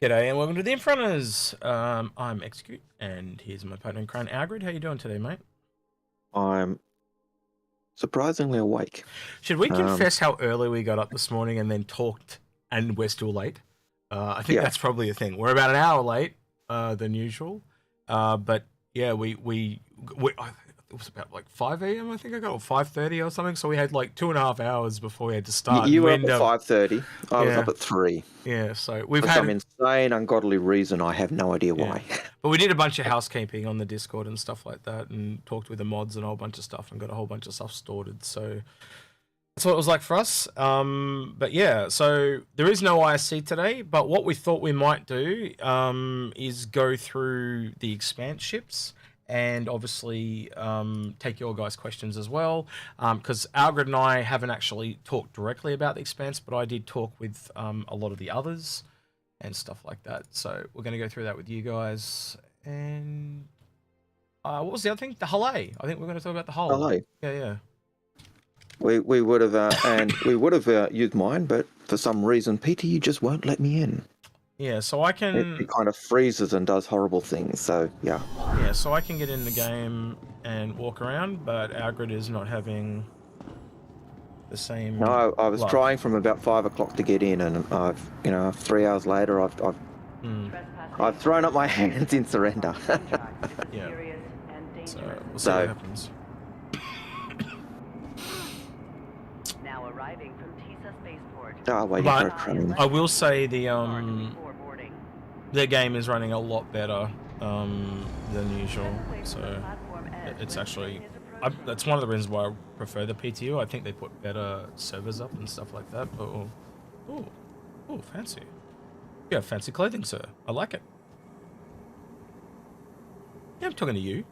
G'day and welcome to the Inforunners. I'm Execute, and here's my partner in crime, Algared. How you doing today, mate? I'm surprisingly awake. Should we confess how early we got up this morning and then talked, and we're still late? I think that's probably a thing. We're about an hour late than usual, but yeah, it was about like 5 a.m. I think I got, or 5:30 or something. So we had like 2.5 hours before we had to start. You were up at 5:30. I was up at 3. Yeah, so we've for had some insane, ungodly reason. I have no idea why. But we did a bunch of housekeeping on the Discord and stuff like that, and talked with the mods and a whole bunch of stuff, and got a whole bunch of stuff sorted. So that's what it was like for us. But yeah, so there is no ISC today. But what we thought we might do is go through the Expanse ships. And obviously take your guys' questions as well, because Algared and I haven't actually talked directly about the Expanse, but I did talk with a lot of the others and stuff like that. So we're going to go through that with you guys. And what was the other thing? The hull A. I think we're going to talk about the hull. Hull A. Yeah. We would have used mine, but for some reason PTU just won't let me in. Yeah, so I can... It kind of freezes and does horrible things, so yeah. Yeah, so I can get in the game and walk around, but Algared is not having the same... No, I was trying from about 5 o'clock to get in, and I've 3 hours later, I've thrown up my hands in surrender. Yeah. So we'll see what happens. Now arriving from Tisa Spaceport. Waiting for a train. I will say their game is running a lot better than usual, so it's actually that's one of the reasons why I prefer the PTU. I think they put better servers up and stuff like that. Oh, fancy! You have fancy clothing, sir. I like it. Yeah, I'm talking to you.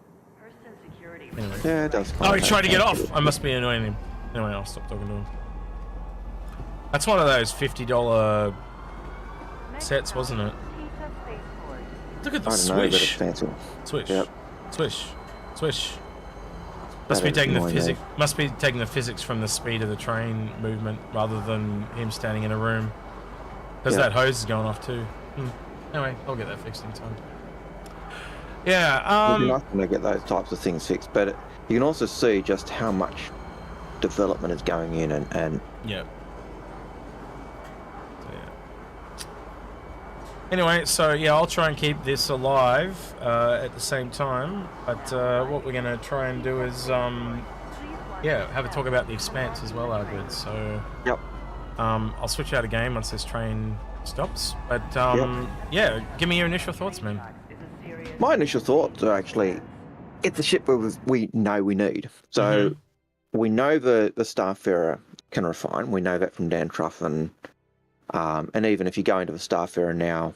Anyway. Yeah, it does. Oh, he tried to get off. I must be annoying him. Anyway, I'll stop talking to him. That's one of those $50 sets, wasn't it? Look at the swish. Swish. Yep. Swish. Must be taking the physics from the speed of the train movement rather than him standing in a room. Because that hose is going off too. Anyway, I'll get that fixed in time. Yeah. It'd be nice to get those types of things fixed, but you can also see just how much development is going in and yeah. Anyway, so yeah, I'll try and keep this alive at the same time, but what we're going to try and do is, have a talk about the Expanse as well, Algared. So, I'll switch out a game once this train stops, but yeah, give me your initial thoughts, man. My initial thoughts are actually, it's a ship we know we need. So, we know the Starfarer can refine, we know that from Dan Truff, and even if you go into the Starfarer now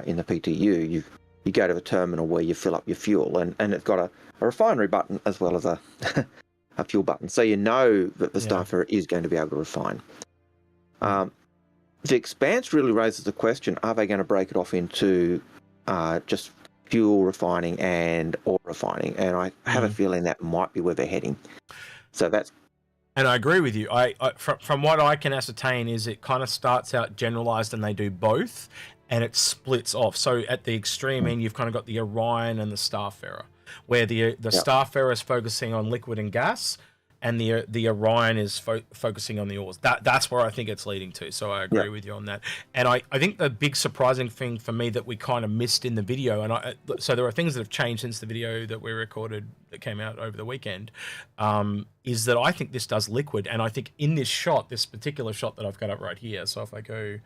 in the PTU, you go to the terminal where you fill up your fuel, and it's got a refinery button as well as a fuel button. So you know that the Starfarer is going to be able to refine. The Expanse really raises the question, are they going to break it off into just fuel refining and oil refining? And I have a feeling that might be where they're heading. So that's... And I agree with you. From what I can ascertain is it kind of starts out generalized and they do both, and it splits off. So at the extreme end, you've kind of got the Orion and the Starfarer, where the Starfarer is focusing on liquid and gas, and the Orion is focusing on the ores. That's where I think it's leading to. So I agree with you on that. And I think the big surprising thing for me that we kind of missed in the video, and so there are things that have changed since the video that we recorded that came out over the weekend, is that I think this does liquid. And I think in this shot, this particular shot that I've got up right here, so if I go,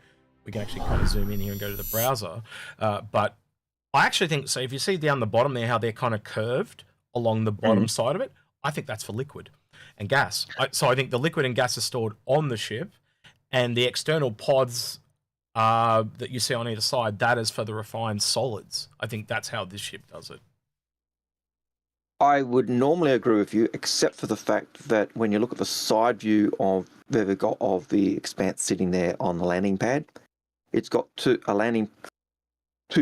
we can actually kind of zoom in here and go to the browser. But I actually think, so if you see down the bottom there, how they're kind of curved along the bottom side of it, I think that's for liquid and gas. So I think the liquid and gas are stored on the ship, and the external pods that you see on either side, that is for the refined solids. I think that's how this ship does it. I would normally agree with you, except for the fact that when you look at the side view of the Expanse sitting there on the landing pad, it's got two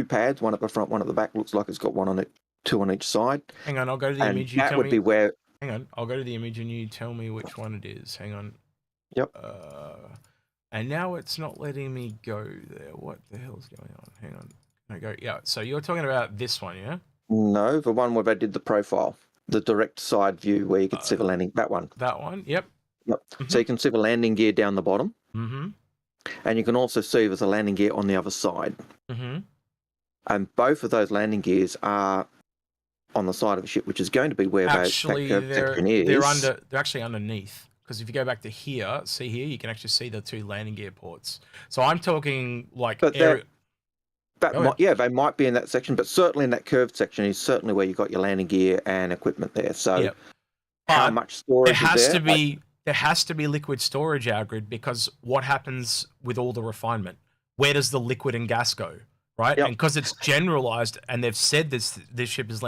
pads, one at the front, one at the back. Looks like it's got two on each side. Hang on, I'll go to the image. That would be where... Hang on, I'll go to the image and you tell me which one it is. Hang on. Yep. And now it's not letting me go there. What the hell's going on? Hang on. I go. Yeah. So you're talking about this one, yeah? No, the one where I did the profile, the direct side view where you could see the landing. That one. That one. Yep. Yep. So you can see the landing gear down the bottom. Mm-hmm. And you can also see there's a landing gear on the other side. Mm-hmm. And both of those landing gears are on the side of the ship, which is going to be where that curved section is. They're actually underneath. Because if you go back to here, see here, you can actually see the 2 landing gear ports. So I'm talking like... But they might be in that section, but certainly in that curved section is certainly where you got your landing gear and equipment there. So how much storage is there? There has to be liquid storage, Algared, because what happens with all the refinement? Where does the liquid and gas go? Right? Yep. And because it's generalized, and they've said this ship is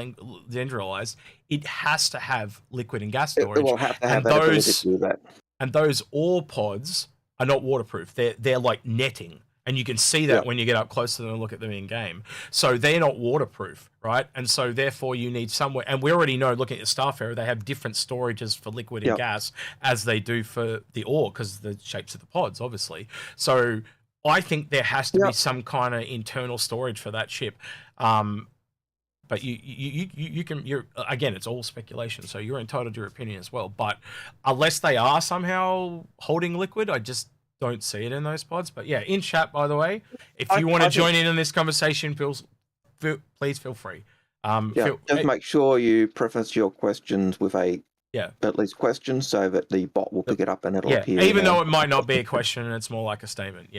generalized, it has to have liquid and gas storage. It will have to have that ability to do that. And those ore pods are not waterproof. They're like netting. And you can see that when you get up close to them and look at them in game. So they're not waterproof, right? And so therefore you need somewhere, and we already know, looking at the Starfarer, they have different storages for liquid and gas as they do for the ore, because the shapes of the pods, obviously. So I think there has to be some kind of internal storage for that ship. But you're again, it's all speculation, so you're entitled to your opinion as well. But unless they are somehow holding liquid, I just don't see it in those pods. But yeah, in chat, by the way, if you want to join in on this conversation, please feel free. Just make sure you preface your questions with at least questions, so that the bot will pick it up and it'll appear. Even though it might not be a question and it's more like a statement.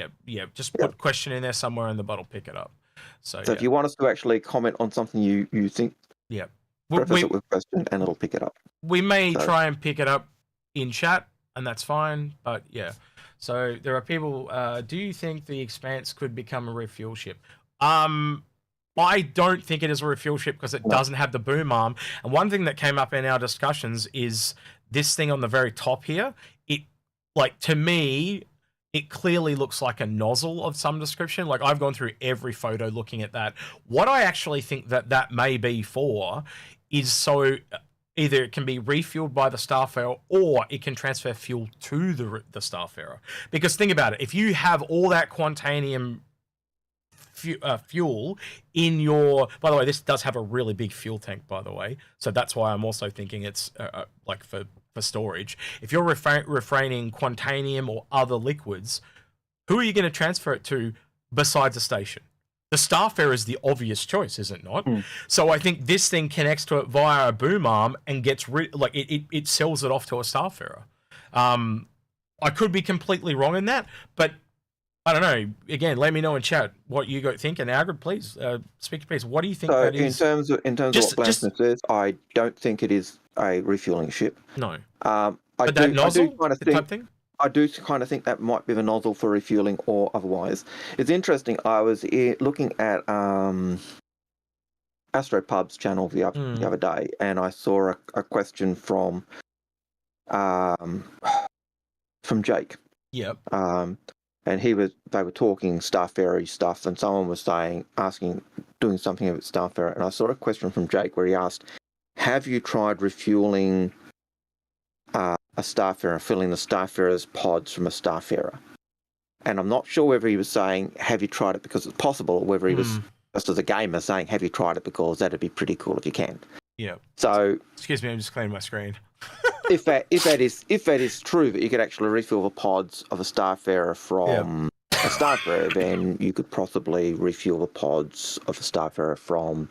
Just put question in there somewhere and the bot will pick it up. So if you want us to actually comment on something you think, preface it with a question and it'll pick it up. We may try and pick it up in chat, and that's fine. But yeah, so there are people. Do you think the Expanse could become a refuel ship? I don't think it is a refuel ship because it doesn't have the boom arm. And one thing that came up in our discussions is this thing on the very top here. It, like, to me, it clearly looks like a nozzle of some description. Like, I've gone through every photo looking at that. What I actually think that may be for is so either it can be refueled by the Starfarer or it can transfer fuel to the Starfarer. Because think about it. If you have all that Quantanium fuel in your... By the way, this does have a really big fuel tank, by the way. So that's why I'm also thinking it's like for storage. If you're refraining Quantanium or other liquids, who are you going to transfer it to besides the station? The Starfarer is the obvious choice, is it not? So I think this thing connects to it via a boom arm and gets it sells it off to a Starfarer. I could be completely wrong in that, but I don't know. Again, let me know in chat what you think. And Algared, please speak to please. What do you think that is? In terms of what Blacksmith says, I don't think it is a refueling ship. No. But that nozzle type thing? I do kind of think that might be the nozzle for refueling or otherwise. It's interesting. I was looking at AstroPub's channel the other day, and I saw a question from Jake. Yep. And they were talking Starfarer stuff, and someone was doing something with Starfarer, and I saw a question from Jake where he asked, "Have you tried refueling a Starfarer, filling the Starfarer's pods from a Starfarer?" And I'm not sure whether he was saying, "Have you tried it because it's possible," or whether he was just as a gamer saying, "Have you tried it because that'd be pretty cool if you can." Yeah. So excuse me, I'm just clearing my screen. if that is true, that you could actually refill the pods of a Starfarer from a Starfarer, then you could possibly refuel the pods of a Starfarer from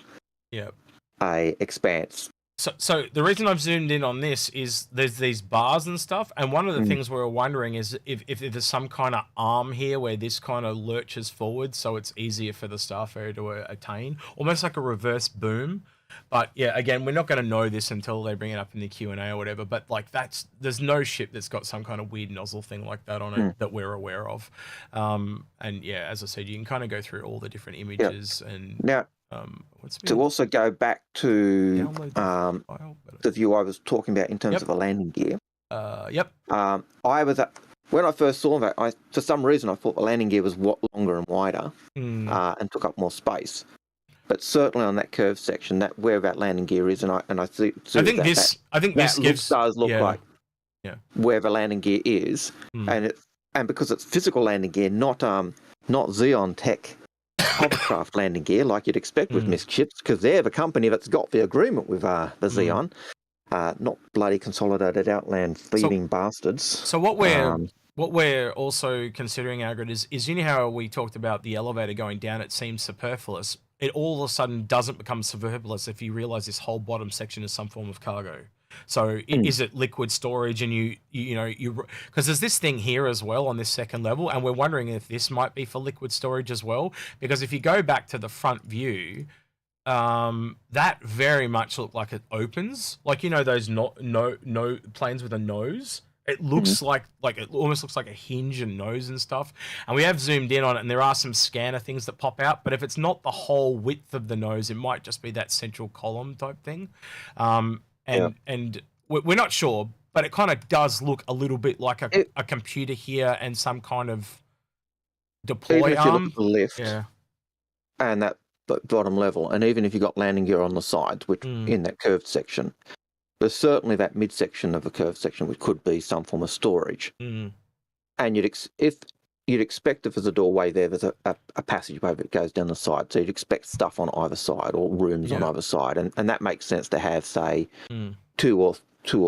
a Expanse. So the reason I've zoomed in on this is there's these bars and stuff, and one of the things we were wondering is if there's some kind of arm here where this kind of lurches forward, so it's easier for the Starfarer to attain, almost like a reverse boom. But yeah, again, we're not going to know this until they bring it up in the Q&A or whatever. But like there's no ship that's got some kind of weird nozzle thing like that on it that we're aware of. And yeah, as I said, you can kind of go through all the different images and now. To also go back to the view I was talking about in terms of a landing gear. When I first saw that, for some reason I thought the landing gear was longer and wider and took up more space. But certainly on that curved section, where that landing gear is, I think this does look like where the landing gear is, and and because it's physical landing gear, not Xeon Tech hovercraft landing gear like you'd expect with MISC ships, because they're the company that's got the agreement with the Xeon, not bloody Consolidated Outland thieving bastards. So what we're also considering, Algared, is you know how we talked about the elevator going down, it seems superfluous. It all of a sudden doesn't become superfluous if you realize this whole bottom section is some form of cargo. So is it liquid storage, and you because there's this thing here as well on this second level, and we're wondering if this might be for liquid storage as well, because if you go back to the front view, that very much looked like it opens, like, you know, those no planes with a nose. It looks like it almost looks like a hinge and nose and stuff. And we have zoomed in on it, and there are some scanner things that pop out. But if it's not the whole width of the nose, it might just be that central column type thing. And we're not sure, but it kind of does look a little bit like a computer here and some kind of deploy even if arm. you look at the lift, and that bottom level, and even if you got landing gear on the sides, which in that curved section, there's certainly that midsection of the curved section which could be some form of storage. And you'd expect if there's a doorway there's a passageway that goes down the side, so you'd expect stuff on either side or rooms on either side, and that makes sense to have, say, two or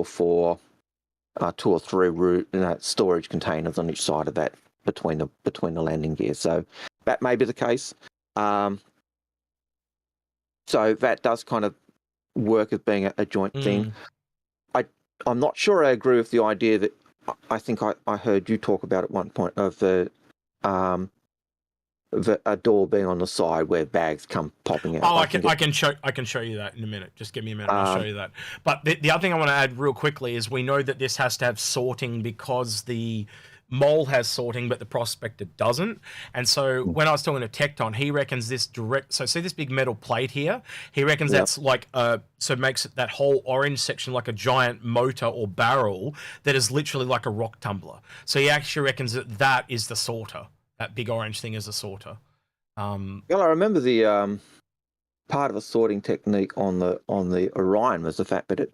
four, 2 or 3 storage containers on each side of that between the landing gear. So that may be the case. So that does kind of work as being a joint thing. I'm not sure I agree with the idea that I think I heard you talk about at one point of a door being on the side where bags come popping out. Oh, I can show you that in a minute. Just give me a minute. I'll show you that. But the other thing I want to add real quickly is we know that this has to have sorting because the Mole has sorting, but the Prospector doesn't. And so when I was talking to Tecton, he reckons this so see this big metal plate here? He reckons that's like, so it makes that whole orange section like a giant motor or barrel that is literally like a rock tumbler. So he actually reckons that is the sorter. That big orange thing is a sorter. Well, I remember the part of the sorting technique on the Orion was the fact that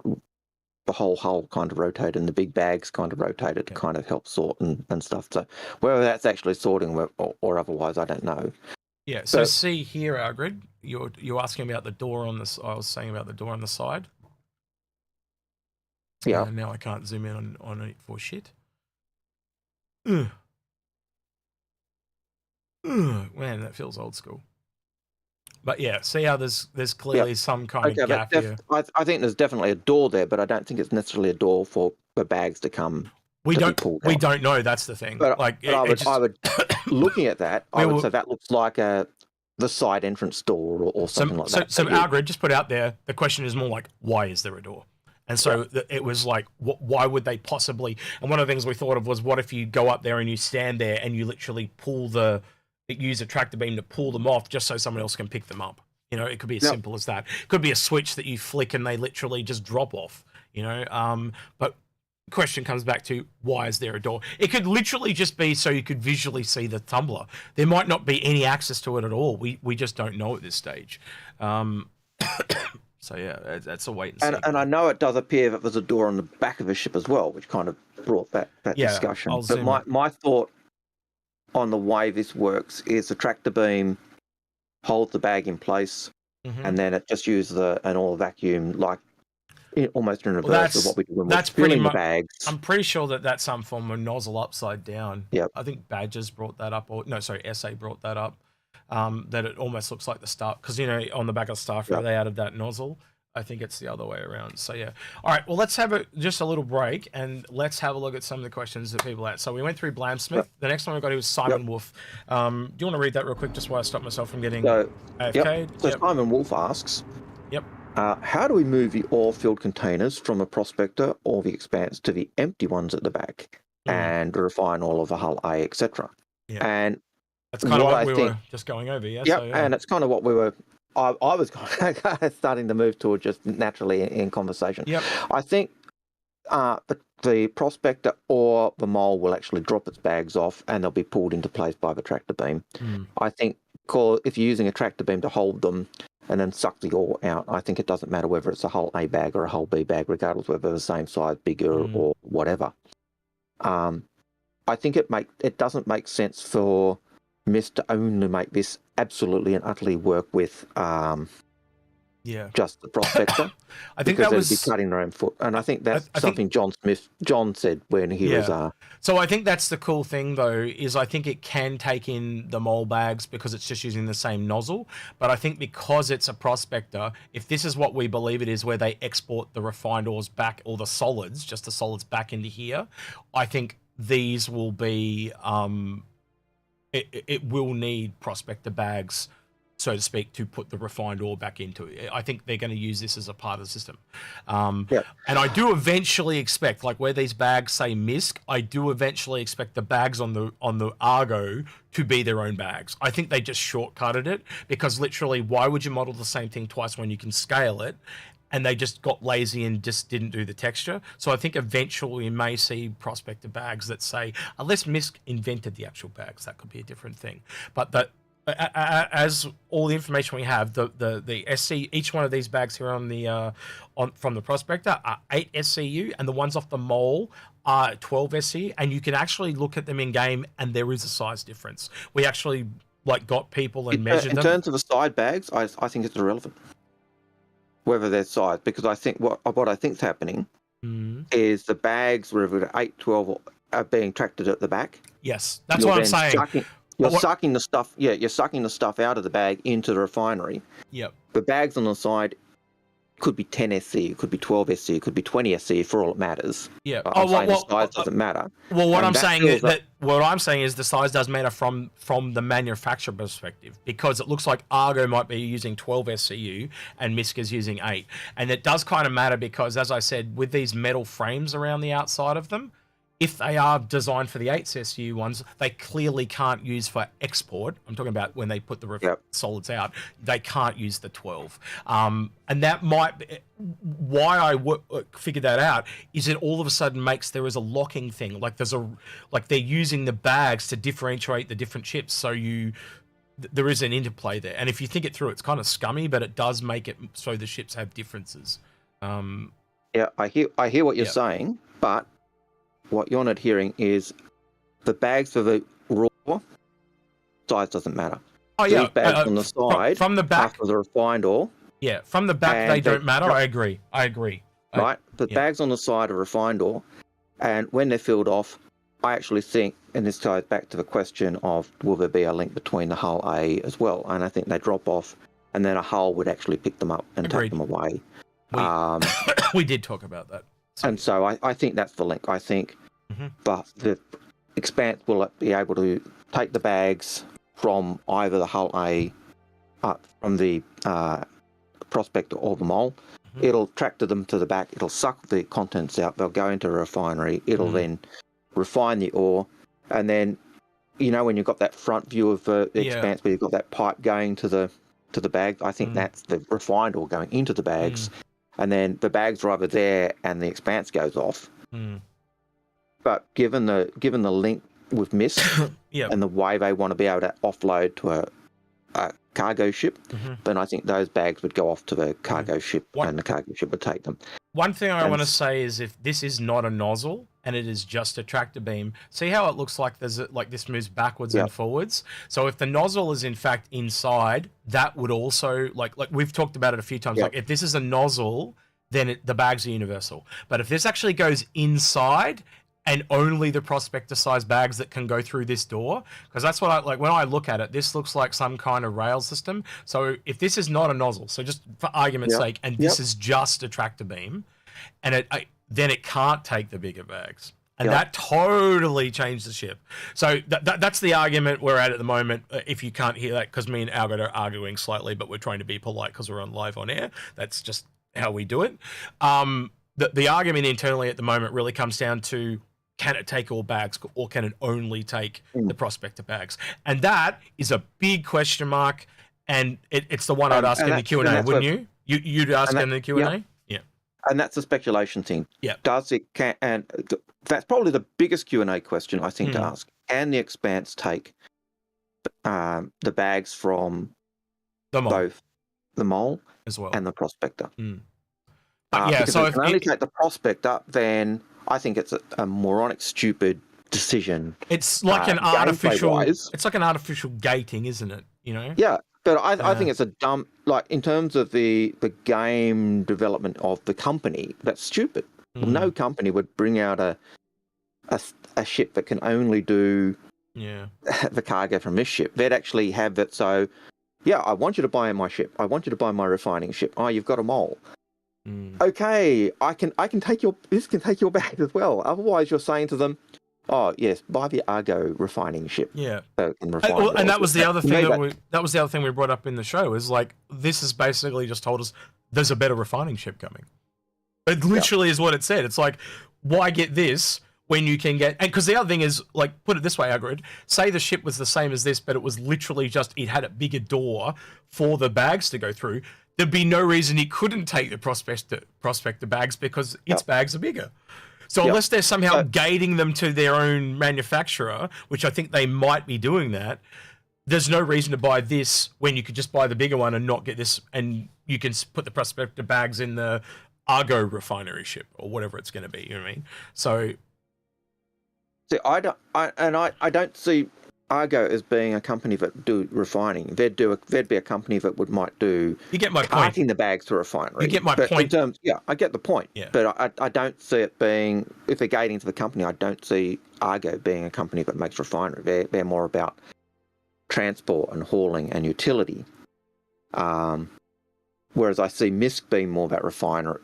the whole hull kind of rotated and the big bags kind of rotated to kind of help sort and stuff. So whether that's actually sorting or otherwise, I don't know. Yeah. So see here, Algared, you're asking about the door on this. I was saying about the door on the side. Yeah. Now I can't zoom in on it for shit. Man, that feels old school. But yeah, see how there's clearly some kind of gap here. I think there's definitely a door there, but I don't think it's necessarily a door for the bags to come. We don't know. That's the thing. But I would looking at that, I would say that looks like the side entrance door or something like that. So Algared, just put out there, the question is more like, why is there a door? And so it was like, why would they possibly? And one of the things we thought of was, what if you go up there and you stand there and you literally use a tractor beam to pull them off just so someone else can pick them up. You know, it could be as simple as that. It could be a switch that you flick and they literally just drop off, you know. But the question comes back to, why is there a door? It could literally just be so you could visually see the tumbler. There might not be any access to it at all. We just don't know at this stage. So yeah, that's a wait and see. And I know it does appear that there's a door on the back of the ship as well, which kind of brought that discussion. But my thought on the way this works is the tractor beam holds the bag in place, and then it just uses an all vacuum, like almost in reverse of what we do when we're filling the bags. I'm pretty sure that's some form of nozzle upside down. Yep. I think Badgers brought that up, SA brought that up. That it almost looks like the Star, because you know on the back of Starfire they added that nozzle. I think it's the other way around. So yeah. All right. Well, let's have just a little break and let's have a look at some of the questions that people had. So we went through Blamsmith. Yep. The next one we got was Simon Wolf. Do you want to read that real quick, just while I stop myself from getting AFK? So Simon Wolf asks, how do we move the oil-filled containers from a Prospector or the Expanse to the empty ones at the back and refine all of the hull A, etc.? Yeah. And that's kind of what we were just going over, yeah. Yeah, and it's kind of what we were. I was kind of starting to move toward just naturally in conversation. Yep. I think the Prospector or the Mole will actually drop its bags off and they'll be pulled into place by the tractor beam. I think if you're using a tractor beam to hold them and then suck the ore out, I think it doesn't matter whether it's a whole A bag or a whole B bag, regardless whether they're the same size, bigger or whatever. I think it doesn't make sense for Mist to only make this absolutely and utterly work with Yeah. just the prospector. I think because that they'd be was cutting their own foot, and I think that's I think- something John said when he was. So I think that's the cool thing, though, is I think it can take in the mole bags because it's just using the same nozzle. But I think because it's a prospector, if this is what we believe it is, where they export the refined ores back, or the solids, just the solids back into here, I think these will be, it will need prospector bags, so to speak, to put the refined ore back into it. I think they're going to use this as a part of the system. And I do eventually expect, like where these bags say MISC, I do eventually expect the bags on the Argo to be their own bags. I think they just shortcutted it, because literally, why would you model the same thing twice when you can scale it? And they just got lazy and just didn't do the texture. So I think eventually you may see prospector bags that say, unless MISC invented the actual bags, that could be a different thing. But that, as all the information we have, the SC, each one of these bags here on the from the prospector are 8 SCU, and the ones off the mole are 12 SCU, and you can actually look at them in game, and there is a size difference. We actually got people and measured them. In terms of the side bags, I think it's irrelevant whether they're size, because I think what I think's happening is the bags, whether they're 8, 12, are being tracted at the back. Yes, that's what I'm saying. You're sucking the stuff. Yeah, you're sucking the stuff out of the bag into the refinery. Yep. The bags on the side could be 10 SC, could be 12 SC, could be 20 SC for all it matters. Yeah. The size doesn't matter. Well, what I'm saying is the size does matter from the manufacturer perspective, because it looks like Argo might be using 12 SCU and MISC is using 8, and it does kind of matter because, as I said, with these metal frames around the outside of them, if they are designed for the 8 SCU ones, they clearly can't use for export. I'm talking about when they put the solids out, they can't use the 12. And that might be why I figured that out, is it all of a sudden makes there is a locking thing. Like they're using the bags to differentiate the different chips. So there is an interplay there. And if you think it through, it's kind of scummy, but it does make it so the ships have differences. Yeah, I hear what you're saying, but what you're not hearing is the bags for the raw size doesn't matter. Oh yeah, these bags on the side from the back after the refined ore. Yeah, from the back they don't matter. I agree. Right, the bags on the side are refined ore, and when they're filled off, I actually think, and this ties back to the question of will there be a link between the hull A as well, and I think they drop off, and then a hull would actually pick them up and take them away. We did talk about that. And so I think that's the link. I think but the Expanse will be able to take the bags from either the hull A, from the prospector or the mole. It'll tractor them to the back. It'll suck the contents out. They'll go into a refinery. It'll then refine the ore. And then, when you've got that front view of the Expanse where you've got that pipe going to the bag, I think that's the refined ore going into the bags. And then the bags are either there and the Expanse goes off. But given the link with MISC and the way they want to be able to offload to a cargo ship, then I think those bags would go off to the cargo ship and the cargo ship would take them. One thing I want to say is, if this is not a nozzle and it is just a tractor beam, see how it looks like this moves backwards and forwards? So if the nozzle is in fact inside, that would also, like we've talked about it a few times, like if this is a nozzle, then the bags are universal. But if this actually goes inside, and only the prospector size bags that can go through this door, because that's what I like when I look at it. This looks like some kind of rail system. So if this is not a nozzle, so just for argument's sake, and this is just a tractor beam, and then it can't take the bigger bags, and that totally changed the ship. So that's the argument we're at the moment. If you can't hear that, because me and Algared are arguing slightly, but we're trying to be polite because we're on live on air. That's just how we do it. The argument internally at the moment really comes down to, can it take all bags, or can it only take the prospector bags? And that is a big question mark, and it's the one I'd ask in the Q&A, wouldn't you? You'd ask in the Q&A? Yeah. And that's a speculation thing. Yeah. And that's probably the biggest Q&A question I think to ask. Can the Expanse take the bags from both the mole as well and the prospector? But because if it can only take the prospector, then I think it's a moronic, stupid decision. It's like an artificial. Gameplay-wise. It's like an artificial gating, isn't it? You know. Yeah, but I think it's a dumb, like, in terms of the game development of the company, that's stupid. No company would bring out a ship that can only do the cargo from this ship. They'd actually have it so, yeah, I want you to buy my ship. I want you to buy my refining ship. Oh, you've got a mole. Okay, this can take your bag as well. Otherwise, you're saying to them, oh yes, buy the Argo refining ship. Yeah, and that was the other thing that was the other thing we brought up in the show. Is like, this has basically just told us there's a better refining ship coming. It literally is what it said. It's like, why get this when you can get... And because the other thing is, like, put it this way, Algared, say the ship was the same as this, but it was literally just, it had a bigger door for the bags to go through, there'd be no reason it couldn't take the prospector bags because its bags are bigger. So unless they're somehow gating them to their own manufacturer, which I think they might be doing that, there's no reason to buy this when you could just buy the bigger one and not get this, and you can put the prospector bags in the Argo refinery ship or whatever it's going to be. You know what I mean? So, see, I don't see Argo as being a company that do refining. They'd be a company that might do. You get my point. Carting the bags to refinery. You get my point. I get the point. Yeah. But I don't see it being, if they're gating to the company, I don't see Argo being a company that makes refinery. They're more about transport and hauling and utility. Whereas I see MISC being more about refinery,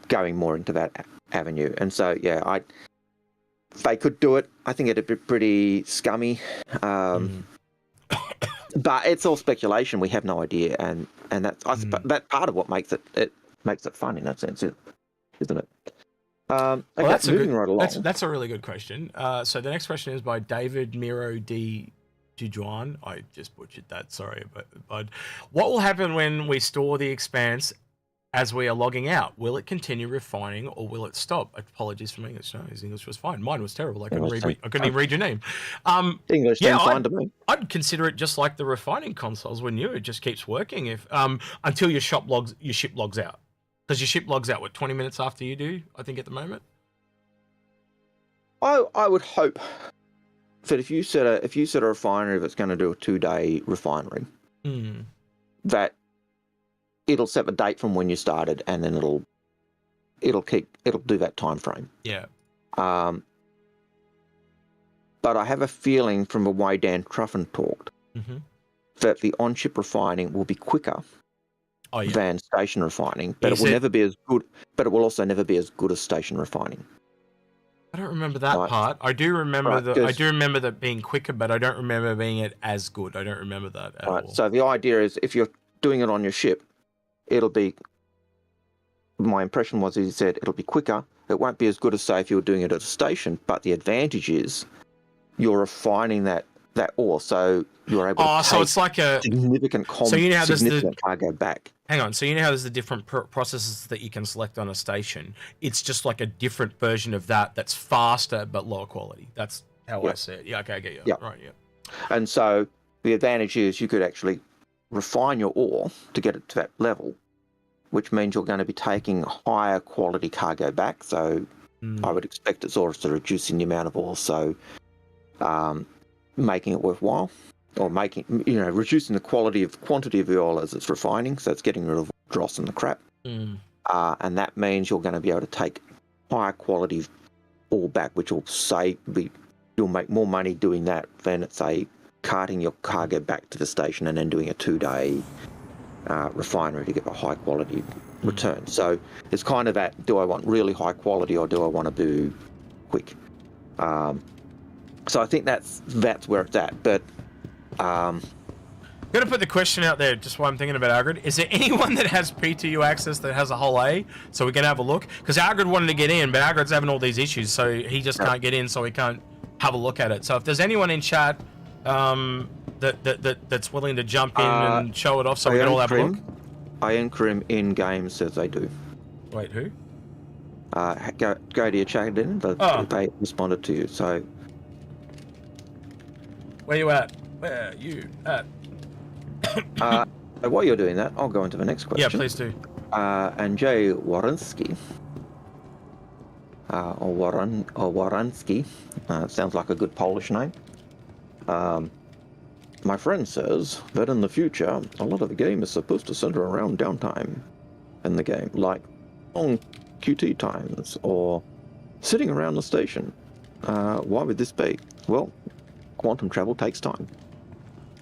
going more into that avenue. And so, if they could do it, I think it'd be pretty scummy. But it's all speculation. We have no idea, and that's that's part of what makes it fun in that sense, isn't it? Well, that's right along. That's a really good question. So the next question is by David Miro D. Jujuan. I just butchered that. Sorry, but what will happen when we store the Expanse as we are logging out? Will it continue refining or will it stop? Apologies for my English. No, his English was fine. Mine was terrible. I couldn't even read your name. English fine to me. I'd consider it just like the refining consoles when it just keeps working if until your ship logs out. Because your ship logs out 20 minutes after you do, I think, at the moment. I would hope that if you set a refinery that's going to do a 2-day refinery, that it'll set the date from when you started, and then it'll do that time frame. Yeah. But I have a feeling from the way Dan Truffin talked that the on-ship refining will be quicker than station refining, but it will never be as good. But it will also never be as good as station refining. I don't remember that part. I do remember that being quicker, but I don't remember being it as good. I don't remember that at all. So the idea is, if you're doing it on your ship, it'll be. My impression was, he said, it'll be quicker. It won't be as good as, say, if you were doing it at a station. But the advantage is, you're refining that ore, so you're able to so it's like a significant cargo back. Hang on. So you know how there's the different processes that you can select on a station? It's just like a different version of that's faster but lower quality. That's how I see it. Yeah, okay, I get you. Yeah. Right, yeah. And so the advantage is you could actually refine your ore to get it to that level, which means you're going to be taking higher quality cargo back. So I would expect it's also reducing the amount of ore, so making it worthwhile. Or reducing the quantity of the oil as it's refining, so it's getting rid of dross and the crap. And that means you're going to be able to take higher quality oil back, which will you'll make more money doing that than, say, carting your cargo back to the station and then doing a 2-day refinery to get a high quality return. So it's kind of that: do I want really high quality or do I want to do quick? So I think that's where it's at, but. I'm going to put the question out there just while I'm thinking about Algared. Is there anyone that has PTU access that has a whole A so we can have a look? Because Algared wanted to get in, but Algared's having all these issues, so he just can't get in, so we can't have a look at it. So if there's anyone in chat that's willing to jump in and show it off so we can all have a look. Ian Krim in game says they do. Wait, who? Go to your chat, then they responded to you. So where you at? Where are you at? While you're doing that, I'll go into the next question. Yeah, please do. And Jay Warinsky or Waranski. Sounds like a good Polish name. My friend says that in the future, a lot of the game is supposed to center around downtime in the game, like long QT times or sitting around the station. Why would this be? Well, quantum travel takes time.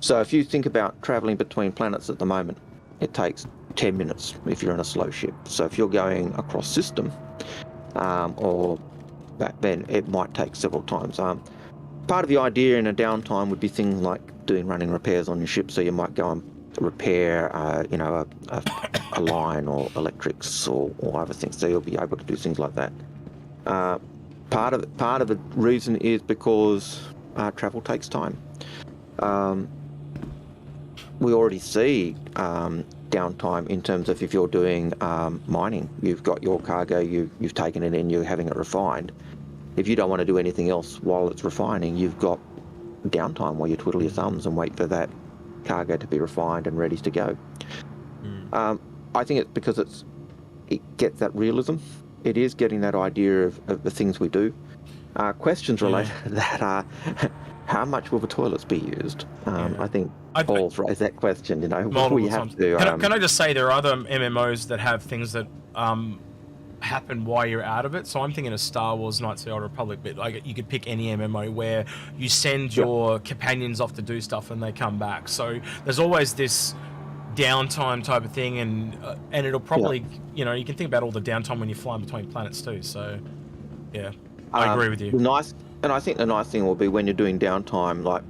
So if you think about traveling between planets at the moment, it takes 10 minutes if you're in a slow ship. So if you're going across system, or back then, it might take several times. Part of the idea in a downtime would be things like doing running repairs on your ship. So you might go and repair, a line or electrics or other things. So you'll be able to do things like that. Part of the reason is because travel takes time. We already see downtime in terms of if you're doing mining. You've got your cargo, you've taken it in, you're having it refined. If you don't want to do anything else while it's refining, you've got downtime where you twiddle your thumbs and wait for that cargo to be refined and ready to go. I think it's because it gets that realism. It is getting that idea of the things we do. Questions related to that are, how much will the toilets be used? I think Paul's raised that question, you know. We have times. to, can I just say there are other MMOs that have things that happen while you're out of it. So I'm thinking of Star Wars Knights of the Old Republic, but like you could pick any MMO where you send your companions off to do stuff and they come back. So there's always this downtime type of thing, and it'll probably, you know, you can think about all the downtime when you're flying between planets too. So yeah, I agree with you. I think the nice thing will be when you're doing downtime, like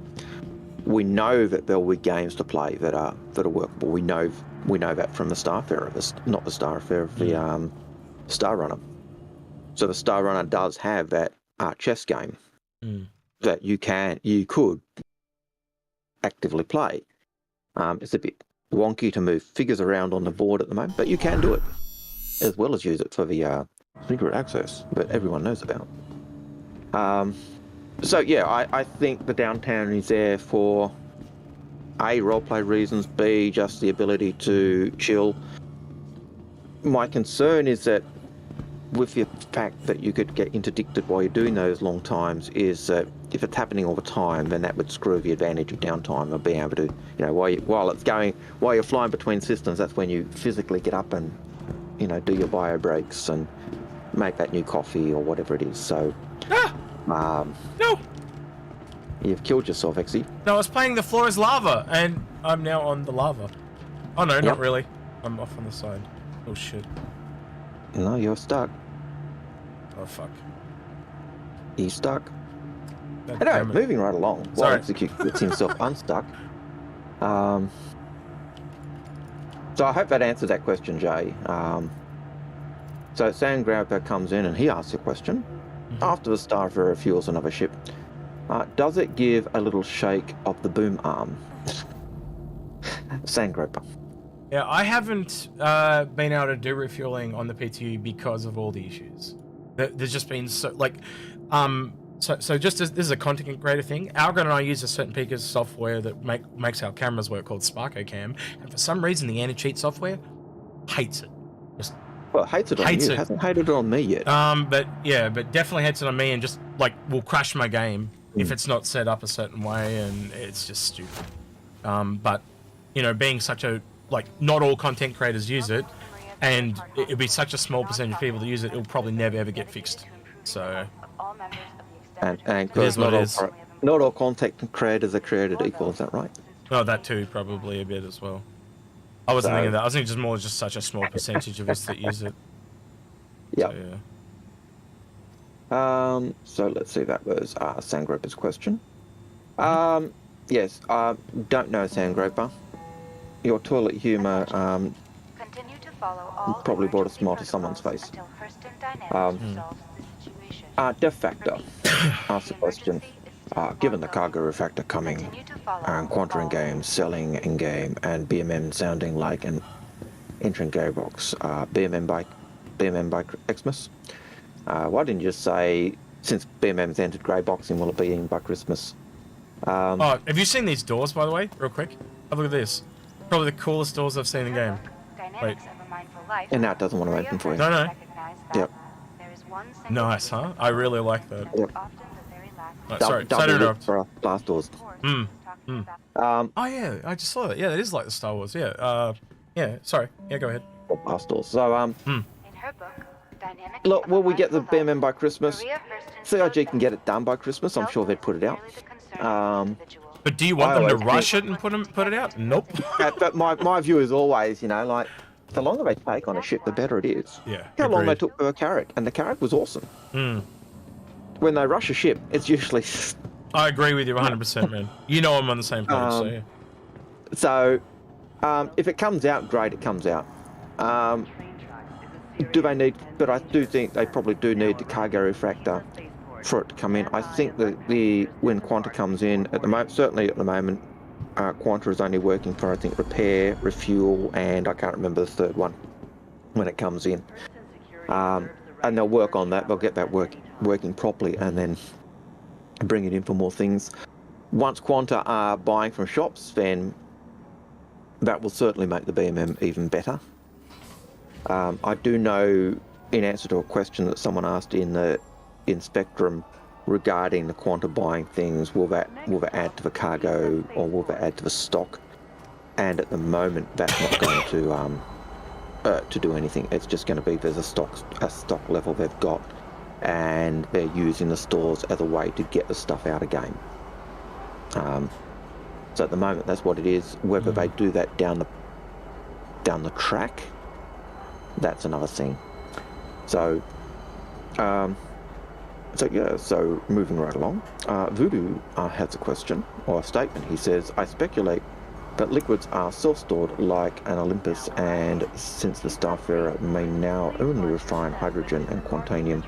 we know that there'll be games to play that are workable. We know that from the Starfarer, not the Starfarer, the Star Runner. So the Star Runner does have that chess game that you could actively play. It's a bit wonky to move figures around on the board at the moment, but you can do it as well as use it for the secret access that everyone knows about. So yeah, I think the downtown is there for A, roleplay reasons, B, just the ability to chill. My concern is that with the fact that you could get interdicted while you're doing those long times is that if it's happening all the time, then that would screw the advantage of downtime of being able to, you know, while you're flying between systems, that's when you physically get up and, you know, do your bio breaks and make that new coffee or whatever it is. So, no, you've killed yourself, Exy. No, I was playing the floor is lava, and I'm now on the lava. Oh no, not really. I'm off on the side. Oh shit. No, you're stuck. Oh fuck. He's stuck. God, moving right along. While Execute gets himself unstuck. So I hope that answers that question, Jay. So Sandgrabber comes in and he asks a question. After the Starfarer fuels another ship, does it give a little shake of the boom arm? Sandgrabber. Yeah, I haven't been able to do refueling on the PTU because of all the issues. There's just been so just as this is a content creator thing, Algared and I use a certain piece of software that makes our cameras work called SparkoCam, and for some reason the anti-cheat software hates it. Hates it on you. It hasn't hated it on me yet. But definitely hates it on me, and just like will crash my game if it's not set up a certain way, and it's just stupid. But you know, being such a not all content creators use it, and it'll be such a small percentage of people that use it, it'll probably never ever get fixed. So, and because not all content creators are created equal, is that right? Oh, that too, probably a bit as well. I wasn't thinking that. I was thinking just such a small percentage of us that use it. Yeah. So, yeah. So let's see. That was Sandgroper's question. Yes. Don't know, Sandgroper. Your toilet humor probably brought a smile to someone's face. Def Factor asked the question. Given the cargo refactor coming, Quanta in-game, selling in-game, and BMM sounding like an entering Gary box, BMM by Xmas, why didn't you just say, since BMM's entered grey boxing, will it be in by Christmas? Have you seen these doors, by the way, real quick? Have a look at this. Probably the coolest doors I've seen in the game. Wait. And now it doesn't want to open for you. No. Yep. Nice, huh? I really like that. Yep. Oh, sorry, Double to it interrupt. for blast doors. Mm. Oh yeah, I just saw that. Yeah, that is like the Star Wars. Yeah. Yeah. Sorry. Yeah, go ahead. Or blast doors. So In her book, Dynamic look, will we get the Survival BMM by Christmas? Maria Hurston CIG showed can get it done by Christmas. I'm sure they'd put it out. clearly the concern of the individual. But do you want I them to always rush think- it and put it out? Nope. But my view is always, you know, like the longer they take on a ship, the better it is. Yeah. How long they agreed. took for a Carrack, and the Carrack was awesome. Mm. When they rush a ship, it's usually I agree with you 100%, man. You know I'm on the same page, so yeah. so. If it comes out, great. It comes out. Do they need? But I do think they probably do need the cargo refractor for it to come in. I think that when Quanta comes in at the moment, certainly at the moment, Quanta is only working for, I think, repair, refuel, and I can't remember the third one when it comes in. And they'll work on that. They'll get that working properly, and then bring it in for more things. Once Quanta are buying from shops, then that will certainly make the BMM even better. I do know, in answer to a question that someone asked in Spectrum regarding the Quanta buying things, will that add to the cargo or will that add to the stock? And at the moment, that's not going to do anything. It's just going to be there's a stock level they've got, and they're using the stores as a way to get the stuff out of game. So at the moment, that's what it is. Whether they do that down the track, that's another thing. So, so moving right along, Voodoo has a question or a statement. He says, "I speculate that liquids are self-stored like an Olympus, and since the Starfarer may now only refine hydrogen and quantanium,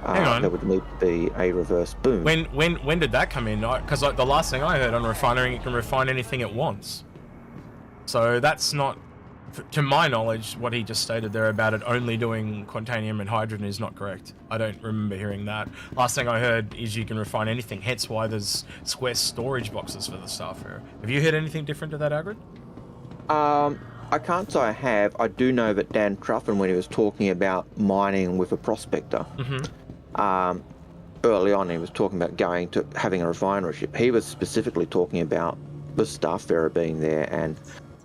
Hang on. there would need to be a reverse boom." When did that come in? Because the last thing I heard on refinery, it can refine anything it wants. So that's not, to my knowledge, what he just stated there about it only doing quantanium and hydrogen is not correct. I don't remember hearing that. Last thing I heard is you can refine anything, hence why there's square storage boxes for the Starfarer. Have you heard anything different to that, Algared? I can't say I have. I do know that Dan Truffin, when he was talking about mining with a prospector, early on he was talking about going to having a refinery ship. He was specifically talking about the Starfarer being there and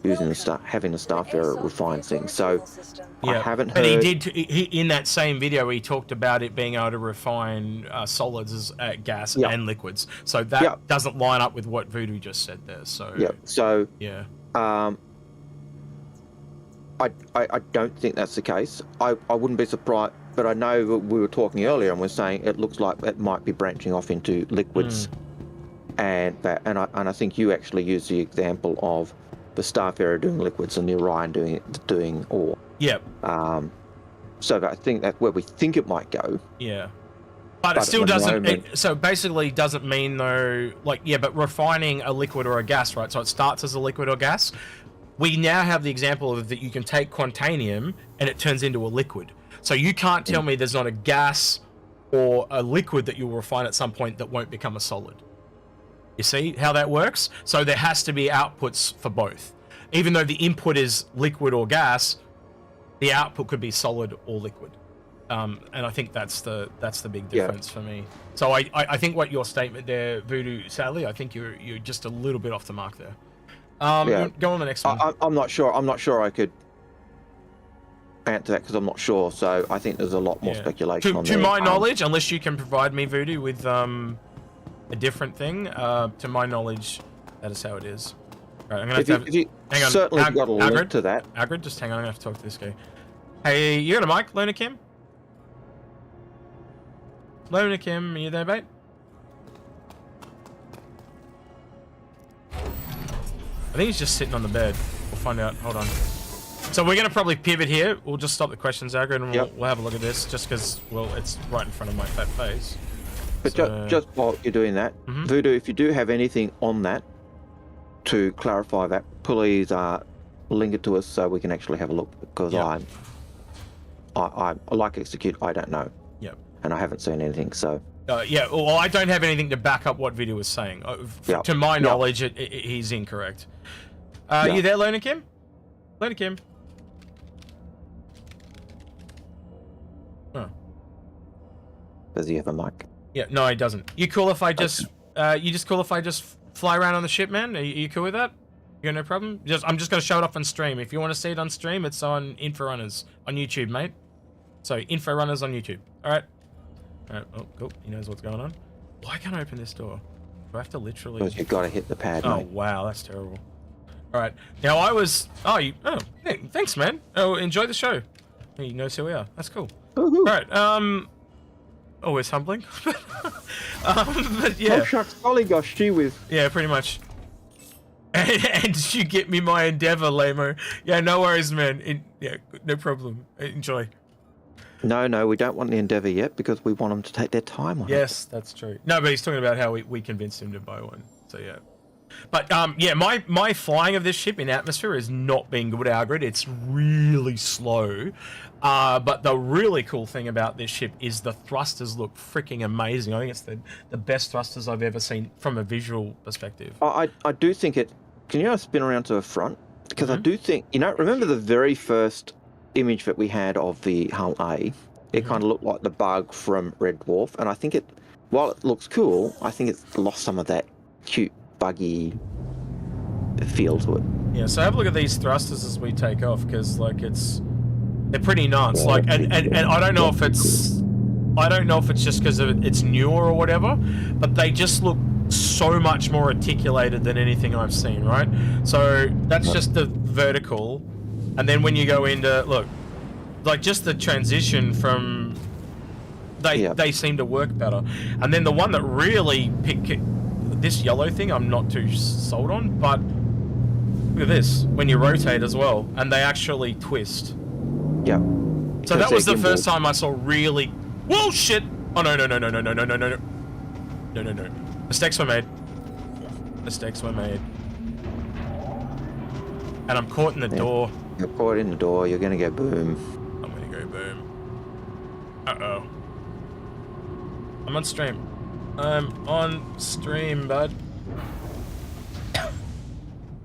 using having the Starfarer refine things. So I haven't heard. But he in that same video he talked about it being able to refine solids as gas and liquids. So that doesn't line up with what Voodoo just said there. So So yeah. I don't think that's the case. I wouldn't be surprised, but I know that we were talking earlier and we're saying it looks like it might be branching off into liquids, and I think you actually used the example of the Starfarer doing liquids and the Orion doing ore. Yep. So I think that's where we think it might go. Yeah. But it still doesn't. So basically, doesn't mean though. Like, yeah, but refining a liquid or a gas, right? So it starts as a liquid or gas. We now have the example of that you can take quantanium and it turns into a liquid. So you can't tell me there's not a gas or a liquid that you'll refine at some point that won't become a solid. You see how that works? So there has to be outputs for both. Even though the input is liquid or gas, the output could be solid or liquid. And I think that's the big difference for me. So I think what your statement there, Voodoo, sadly, I think you're just a little bit off the mark there. Go on the next one. I'm not sure. I'm not sure I could answer that because I'm not sure. So I think there's a lot more speculation on there. To my knowledge, unless you can provide me, Voodoo, with a different thing, to my knowledge, that is how it is. Right, I'm gonna have to hang on. Certainly got a link to that. Algared, just hang on. I'm gonna have to talk to this guy. Hey, you got a mic, Luna Kim? Luna Kim, are you there, mate? I think he's just sitting on the bed. We'll find out. Hold on. So we're going to probably pivot here. We'll just stop the questions, Algared, and we'll have a look at this, just because, well, it's right in front of my fat face. But so, just while you're doing that, Voodoo, if you do have anything on that to clarify that, please link it to us so we can actually have a look, because I like Execute, I don't know. Yep. And I haven't seen anything, so... yeah, well, I don't have anything to back up what Video was saying. To my knowledge, he's incorrect. You there, Luna Kim? Luna Kim? Oh. Does he have a mic? Yeah, no, he doesn't. You cool if I just cool if I just fly around on the ship, man? Are you cool with that? You got no problem? I'm just gonna show it off on stream. If you want to see it on stream, it's on Inforunners on YouTube, mate. So Inforunners on YouTube. All right. Oh, cool. He knows what's going on. Why can't I open this door? Do I have to literally? Because you've got to hit the pad, Oh mate. wow, that's terrible. All right. Now I was. Oh, thanks, man. Oh, enjoy the show. He knows who we are. That's cool. Woohoo. Right. Always humbling. But yeah. Oh shucks, golly gosh, gee whiz. Yeah, pretty much. And you get me my endeavor, Lamo. Yeah, no worries, man. Yeah, no problem. Enjoy. No, we don't want the Endeavour yet because we want them to take their time on it. Yes, that's true. No, but he's talking about how we convinced him to buy one. So yeah. But yeah, my flying of this ship in atmosphere has not been good, Algared. It's really slow. But the really cool thing about this ship is the thrusters look freaking amazing. I think it's the best thrusters I've ever seen from a visual perspective. I do think it... Can you spin around to the front? Because I do think... remember the very first image that we had of the Hull A? It kind of looked like the bug from Red Dwarf. And I think it... While it looks cool, I think it's lost some of that cute, buggy feel to it. Yeah, so have a look at these thrusters as we take off, because like they're pretty nuts. Yeah, like and I don't know if it's just because it's newer or whatever, but they just look so much more articulated than anything I've seen, right? So that's just the vertical, and then when you go into look, like just the transition from they seem to work better, and then the one that really this yellow thing I'm not too sold on, but look at this when you rotate as well, and they actually twist. Yeah. So that was the first time I saw really. Whoa, shit! Oh no! Mistakes were made. And I'm caught in the door. You're caught in the door. You're gonna go boom. I'm gonna go boom. Uh-oh. I'm on stream. I'm on stream, bud.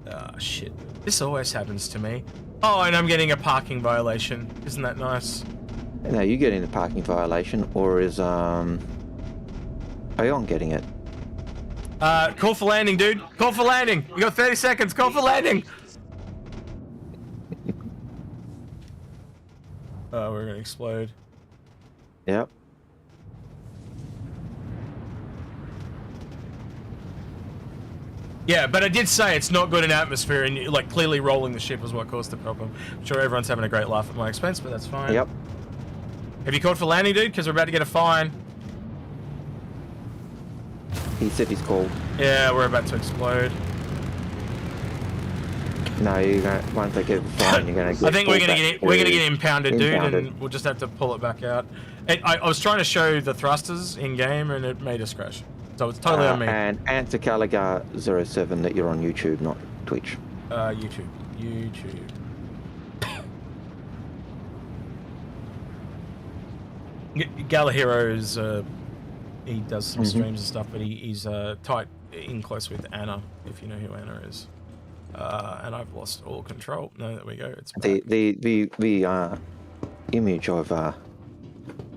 Ah, shit. This always happens to me. Oh, and I'm getting a parking violation. Isn't that nice? Now you getting the parking violation, or is Aeon getting it? Call for landing, dude. Call for landing. You got 30 seconds. Call for landing. Oh, we're gonna explode. Yep. Yeah, but I did say it's not good in atmosphere, and like clearly rolling the ship was what caused the problem. I'm sure everyone's having a great laugh at my expense, but that's fine. Yep. Have you called for landing, dude? Because we're about to get a fine. He said he's called. Yeah, we're about to explode. No, you're gonna once they get the fine, you're gonna get. I think we're gonna get impounded, dude, Impounded. and we'll just have to pull it back out. I was trying to show the thrusters in game, and it made us crash. So it's totally on me. And answer Caligar07 that you're on YouTube, not Twitch. YouTube. Galahero's he does some streams and stuff, but he's tight in close with Anna, if you know who Anna is. And I've lost all control. No, there we go. It's back. The image of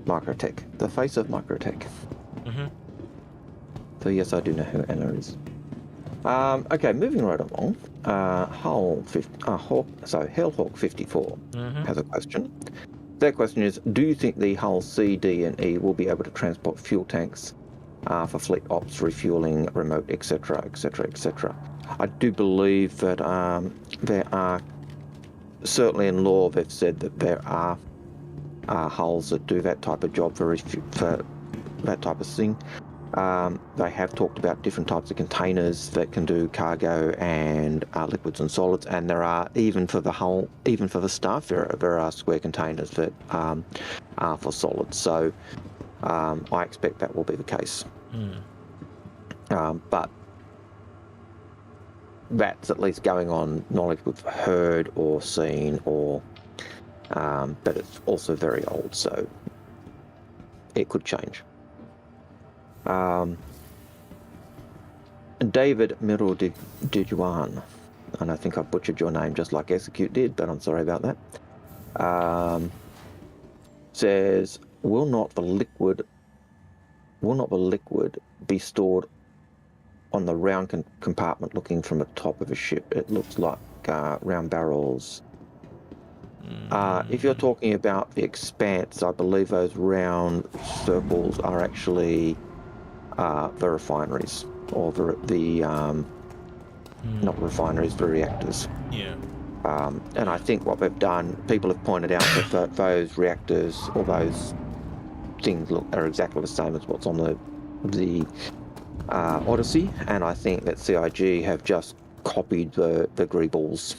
Microtech, the face of Microtech. So yes, I do know who Anna is. Okay, moving right along. Hellhawk 54 has a question. Their question is, do you think the Hull C, D, and E will be able to transport fuel tanks for fleet ops, refueling, remote, etc., etc., etc.? I do believe that there are, certainly in law, they've said that there are hulls that do that type of job for that type of thing. They have talked about different types of containers that can do cargo and liquids and solids, and there are, even for the hull, even for the Starfarer, there are square containers that are for solids. So I expect that will be the case. But that's at least going on knowledge we've heard or seen, or but it's also very old, so it could change. David Middle-Dijuan, and I think I butchered your name just like Execute did, but I'm sorry about that, says, will not the liquid will not the liquid be stored on the round compartment looking from the top of a ship? It looks like round barrels. If you're talking about the Expanse, I believe those round circles are actually the refineries, or the not refineries, the reactors. Yeah. And I think what they've done, people have pointed out that those reactors or those things are exactly the same as what's on the Odyssey, and I think that CIG have just copied the greeballs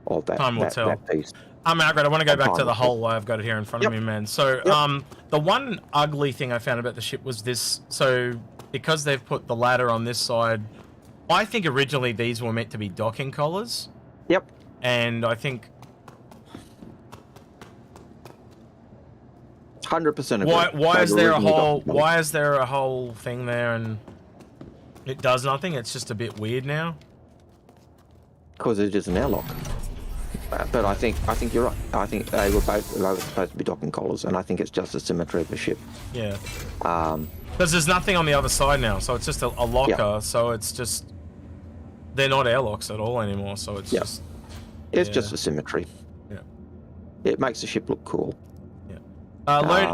of that piece. Algared, I want to go back to the hull. I've got it here in front of me, man. So, the one ugly thing I found about the ship was this. So, because they've put the ladder on this side, I think originally these were meant to be docking collars. Yep. And I think 100% agree. Why is there a whole? Why is there a whole thing there and it does nothing? It's just a bit weird now. Because it is an airlock. But I think you're right. I think they were supposed to be docking collars, and I think it's just the symmetry of the ship. Yeah. Because there's nothing on the other side now, so it's just a locker. Yeah. So it's just they're not airlocks at all anymore. So it's just just a symmetry. Yeah. It makes the ship look cool. Yeah.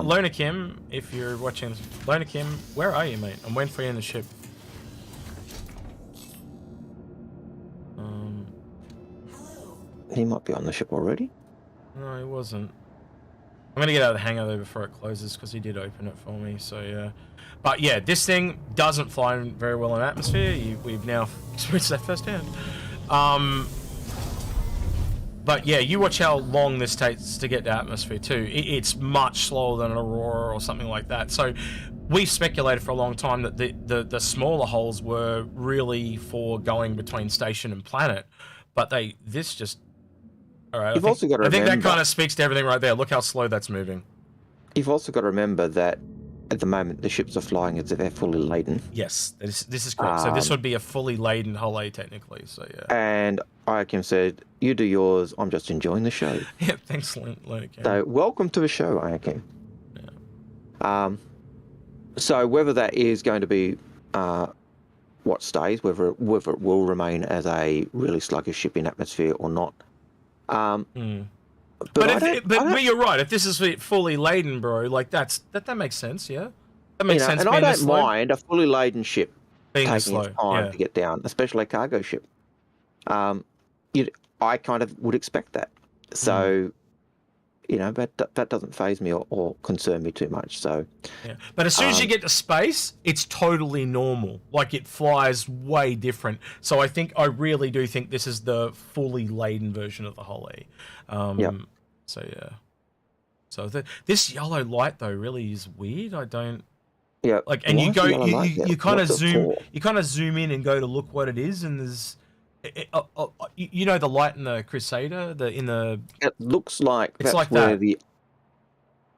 Lona Kim, if you're watching, Lona Kim, where are you, mate? I'm waiting for you in the ship. He might be on the ship already. No, he wasn't. I'm gonna get out of the hangar though before it closes because he did open it for me. So yeah, but yeah, this thing doesn't fly very well in atmosphere. We've now experienced that firsthand. But yeah, you watch how long this takes to get to atmosphere too. It's much slower than an Aurora or something like that. So we've speculated for a long time that the smaller holes were really for going between station and planet, but this just. All right, I think that kind of speaks to everything right there. Look how slow that's moving. You've also got to remember that at the moment the ships are flying as if they're fully laden. Yes, this is correct. So this would be a fully laden hull A technically. So yeah. And Iakim said, "You do yours. I'm just enjoying the show." Yeah, thanks, Lona. So welcome to the show, Iakim. Yeah. So whether that is going to be what stays, whether it will remain as a really sluggish ship in atmosphere or not. But you're right. If this is fully laden, bro, like that makes sense. Yeah, that makes sense. And I don't mind a fully laden ship being taking its time to get down, especially a cargo ship. I kind of would expect that. So, that doesn't faze me or concern me too much. So, yeah. But as soon as you get to space, it's totally normal. Like it flies way different. So I really do think this is the fully laden version of the hull E. So yeah. So this yellow light though really is weird. I don't. Yeah. Like, and you kind of zoom in and go to look what it is, and there's. The light in the Crusader, it looks like it's like where that. It's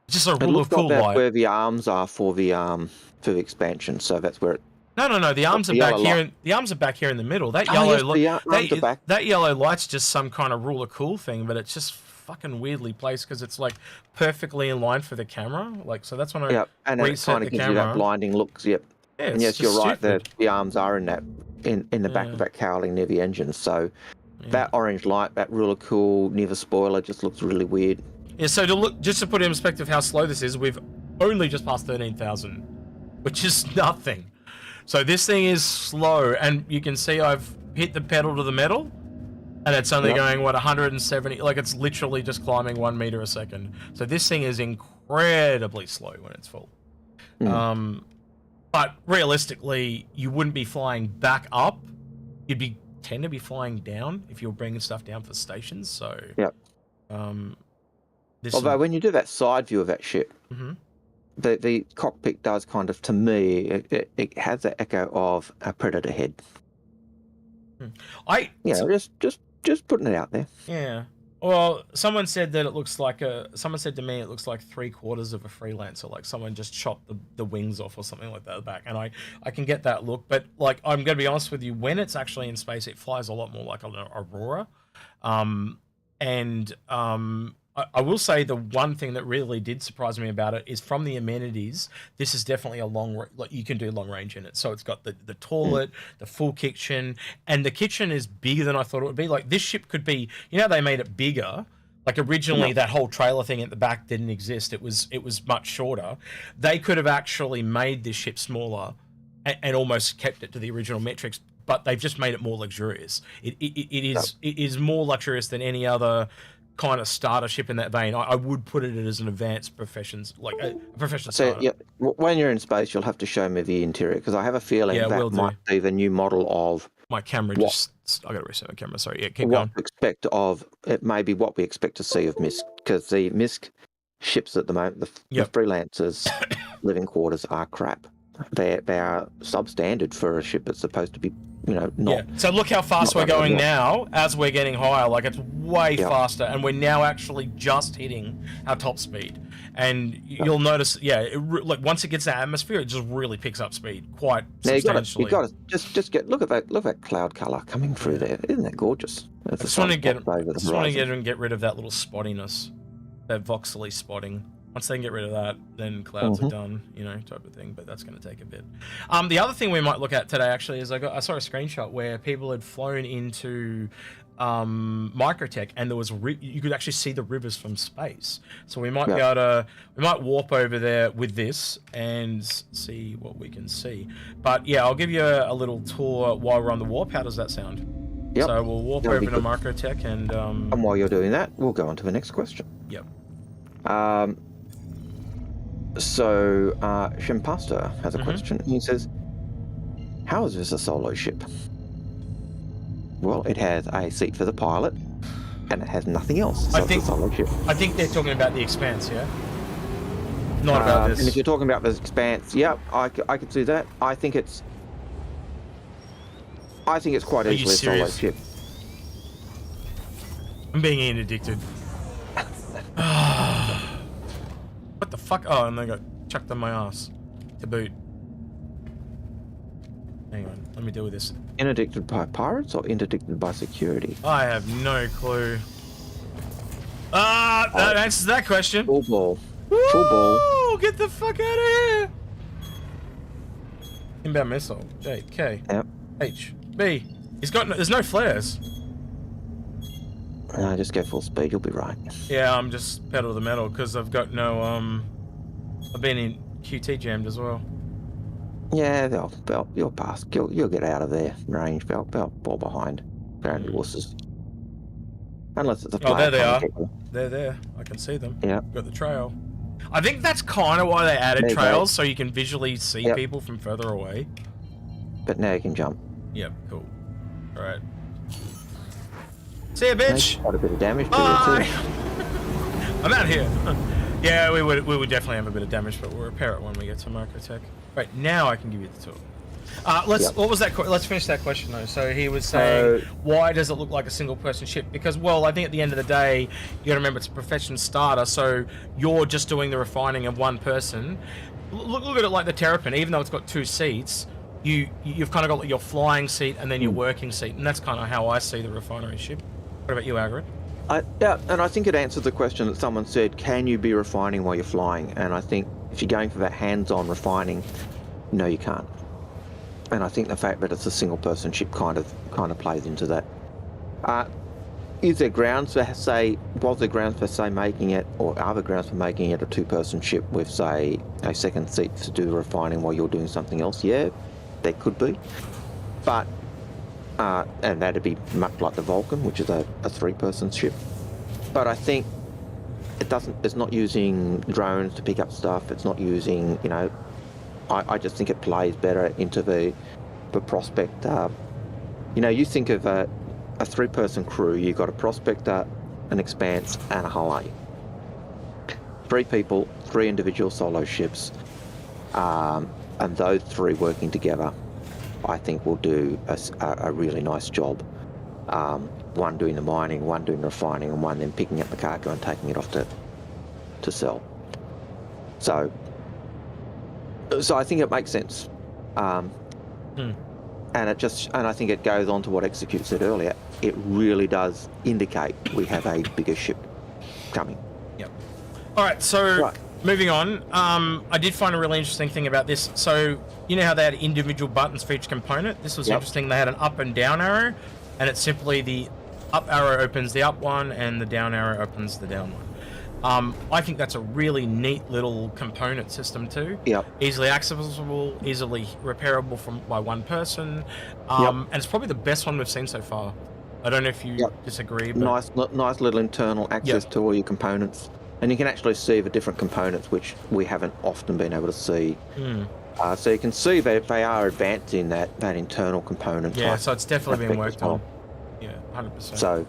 just a real cool light. Where the arms are for the expansion, so that's where it. No. The arms are back here. The arms are back here in the middle. That yellow that yellow light's just some kind of ruler cool thing, but it's just fucking weirdly placed because it's like perfectly in line for the camera. Like so, that's when I and it kind of gives you that blinding looks. Yep. Yeah, and yes, you're right. The arms are in that. In the back of that cowling near the engine, so that orange light, that ruler cool near the spoiler, just looks really weird. Yeah. So just to put in perspective how slow this is, we've only just passed 13,000, which is nothing. So this thing is slow, and you can see I've hit the pedal to the metal, and it's only going 170. Like it's literally just climbing 1 meter a second. So this thing is incredibly slow when it's full. But realistically, you wouldn't be flying back up. You'd tend to be flying down if you're bringing stuff down for stations. So, although when you do that side view of that ship, the cockpit does kind of, to me, it has the echo of a Predator head. Just putting it out there. Yeah. Well, someone said that it looks like someone said to me it looks like 3/4 of a freelancer, like someone just chopped the wings off or something like that at the back. And I can get that look, but like I'm gonna be honest with you, when it's actually in space, it flies a lot more like an Aurora. I will say the one thing that really did surprise me about it is from the amenities, this is definitely a like you can do long range in it. So it's got the toilet, the full kitchen, and the kitchen is bigger than I thought it would be. Like this ship could be, they made it bigger. Like originally that whole trailer thing at the back didn't exist. It was much shorter. They could have actually made this ship smaller and almost kept it to the original metrics, but they've just made it more luxurious. It is more luxurious than any other kind of starter ship in that vein. I would put it as an advanced professions, like a professional starter. Yeah, when you're in space, you'll have to show me the interior because I have a feeling that might be the new model of my camera. I got to reset my camera. Sorry, keep going. What we expect to see of MISC, because the MISC ships at the moment, the freelancers' living quarters are crap. They are substandard for a ship that's supposed to be, not. Yeah. So look how fast we're going now as we're getting higher. Like it's way faster, and we're now actually just hitting our top speed. And you'll notice, like once it gets that atmosphere, it just really picks up speed quite substantially. You got to just look at that cloud color coming through there. Isn't that gorgeous? I just want to get rid of that little spottiness, that voxely spotting. Once they can get rid of that, then clouds are done, type of thing. But that's going to take a bit. The other thing we might look at today actually is I saw a screenshot where people had flown into Microtech, and there was you could actually see the rivers from space. So we might be able to warp over there with this and see what we can see. But yeah, I'll give you a little tour while we're on the warp. How does that sound? Yep. So we'll warp over to Microtech and while you're doing that, we'll go on to the next question. Yep. So Shimpasta has a question. He says, how is this a solo ship? Well, it has a seat for the pilot, and it has nothing else. So it's a solo ship. I think they're talking about the Expanse, yeah? Not about this. And if you're talking about the Expanse, I could see that. I think it's quite easily a solo ship. I'm being interdicted. What the fuck? Oh, and they got chucked on my ass to boot. Hang on, let me deal with this. Interdicted by pirates or interdicted by security? I have no clue. That answers that question. Full ball. Woo! Full ball. Get the fuck out of here! Inbound missile. J, K, H, B. There's no flares. Just go full speed, you'll be right. Yeah, I'm just pedal to the metal because I've got no, I've been in QT jammed as well. Yeah, you'll pass. You'll get out of their range. They'll fall behind. Apparently, horses. Unless it's a player. Oh, there they are. They're there. I can see them. Yeah. Got the trail. I think that's kind of why they added trails, so you can visually see people from further away. But now you can jump. Yep, cool. All right. See ya, bitch! Quite a bit of damage to it too. I'm out here. Yeah, we would definitely have a bit of damage, but we'll repair it when we get to Microtech. Right, now I can give you the tour. What was that? Let's finish that question though. So he was saying, why does it look like a single-person ship? Because, well, I think at the end of the day, you got to remember it's a profession starter, so you're just doing the refining of one person. Look at it like the Terrapin. Even though it's got two seats, you've kind of got your flying seat and then your working seat, and that's kind of how I see the refinery ship. What about you, Algared? And I think it answers the question that someone said, can you be refining while you're flying? And I think if you're going for that hands-on refining, no, you can't. And I think the fact that it's a single-person ship kind of plays into that. Was there grounds for making it, or are there grounds for making it a two-person ship with, say, a second seat to do the refining while you're doing something else? Yeah, there could be. But and that'd be much like the Vulcan, which is a three-person ship. But I think it's not using drones to pick up stuff. It's not using, I just think it plays better into the prospect. You think of a three-person crew. You've got a prospector, an Expanse, and a hull A. 3 people, 3 individual solo ships, and those 3 working together, I think will do a really nice job. One doing the mining, one doing the refining, and one then picking up the cargo and taking it off to sell. So I think it makes sense. And I think it goes on to what Execute said earlier. It really does indicate we have a bigger ship. coming. Yep. All right, so Right. moving on. I did find a really interesting thing about this. So you know how they had individual buttons for each component? This was Yep. interesting. They had an up and down arrow, and it's simply the up arrow opens the up one, and the down arrow opens the down one. I think that's a really neat little component system too. Yep. Easily accessible, easily repairable by one person, and it's probably the best one we've seen so far. I don't know if you disagree, but Nice little internal access to all your components, and you can actually see the different components, which we haven't often been able to see. So you can see that they are advancing that internal component. yeah, type so it's definitely been aspect worked as well. on. Yeah, 100%. So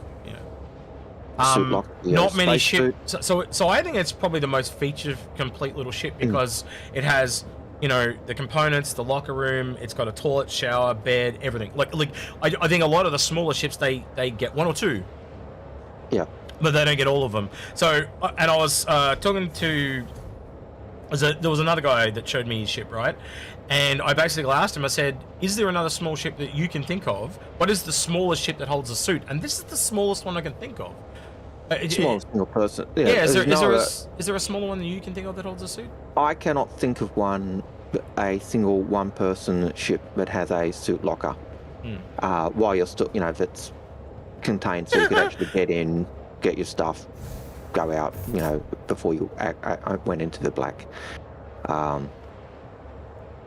Um, lock, not many spacesuit. ships. So I think it's probably the most feature complete little ship because it has, you know, the components, the locker room. It's got a toilet, shower, bed, everything. Like I think a lot of the smaller ships they get one or two. Yeah. But they don't get all of them. So and I was talking to. There was another guy that showed me his ship, right? And I basically asked him, I said, is there another small ship that you can think of? What is the smallest ship that holds a suit? And this is the smallest one I can think of. Small single person. Yeah, is there a a smaller one that you can think of that holds a suit? I cannot think of a single one-person ship that has a suit locker. While you're still, that's contained, so you could actually get in, get your stuff, go out, before you went into the black.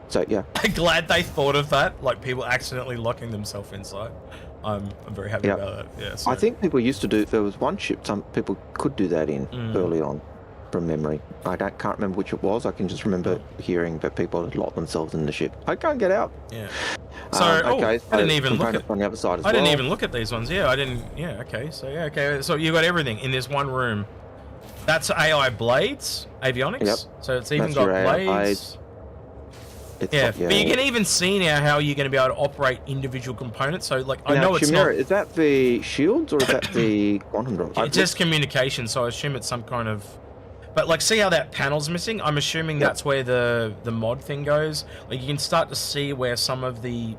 So yeah. I'm glad they thought of that, like people accidentally locking themselves inside. I'm very happy about that. Yeah. So. I think people used to do. There was one ship some people could do that in early on, from memory. I can't remember which it was. I can just remember hearing that people had locked themselves in the ship. I can't get out. Yeah. So okay, I didn't even look at on the other side as I didn't even look at these ones. Yeah, I didn't. Yeah. Okay. So So you got everything in this one room. That's AI blades, avionics. Yep. So it's even That's got your AI blades. But you can even see now how you're going to be able to operate individual components. So, like, I know it's Chimera, not. is that the shields or is that the quantum drop? It's just communication, so I assume it's some kind of. But like, see how that panel's missing? I'm assuming that's where the mod thing goes. Like, you can start to see where some of the.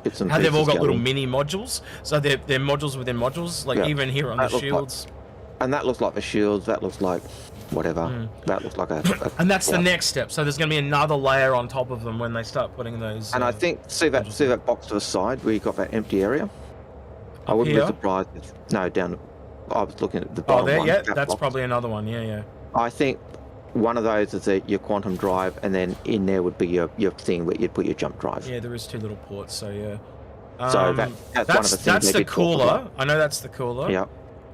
It's how they've all got little mini modules. So they're modules within modules. Like even here on the shields. And that looks like the shields. That looks like whatever. That looks like a and that's the next step. So there's going to be another layer on top of them when they start putting those. And I think see that box to the side where you got that empty area. I wouldn't be surprised if down. I was looking at the bottom there, one. yeah, that's probably another one. Yeah. I think one of those is your quantum drive, and then in there would be your thing where you'd put your jump drive. Yeah, there is two little ports. So yeah. So that's one of the things. That's the cooler. I know that's the cooler. Yeah.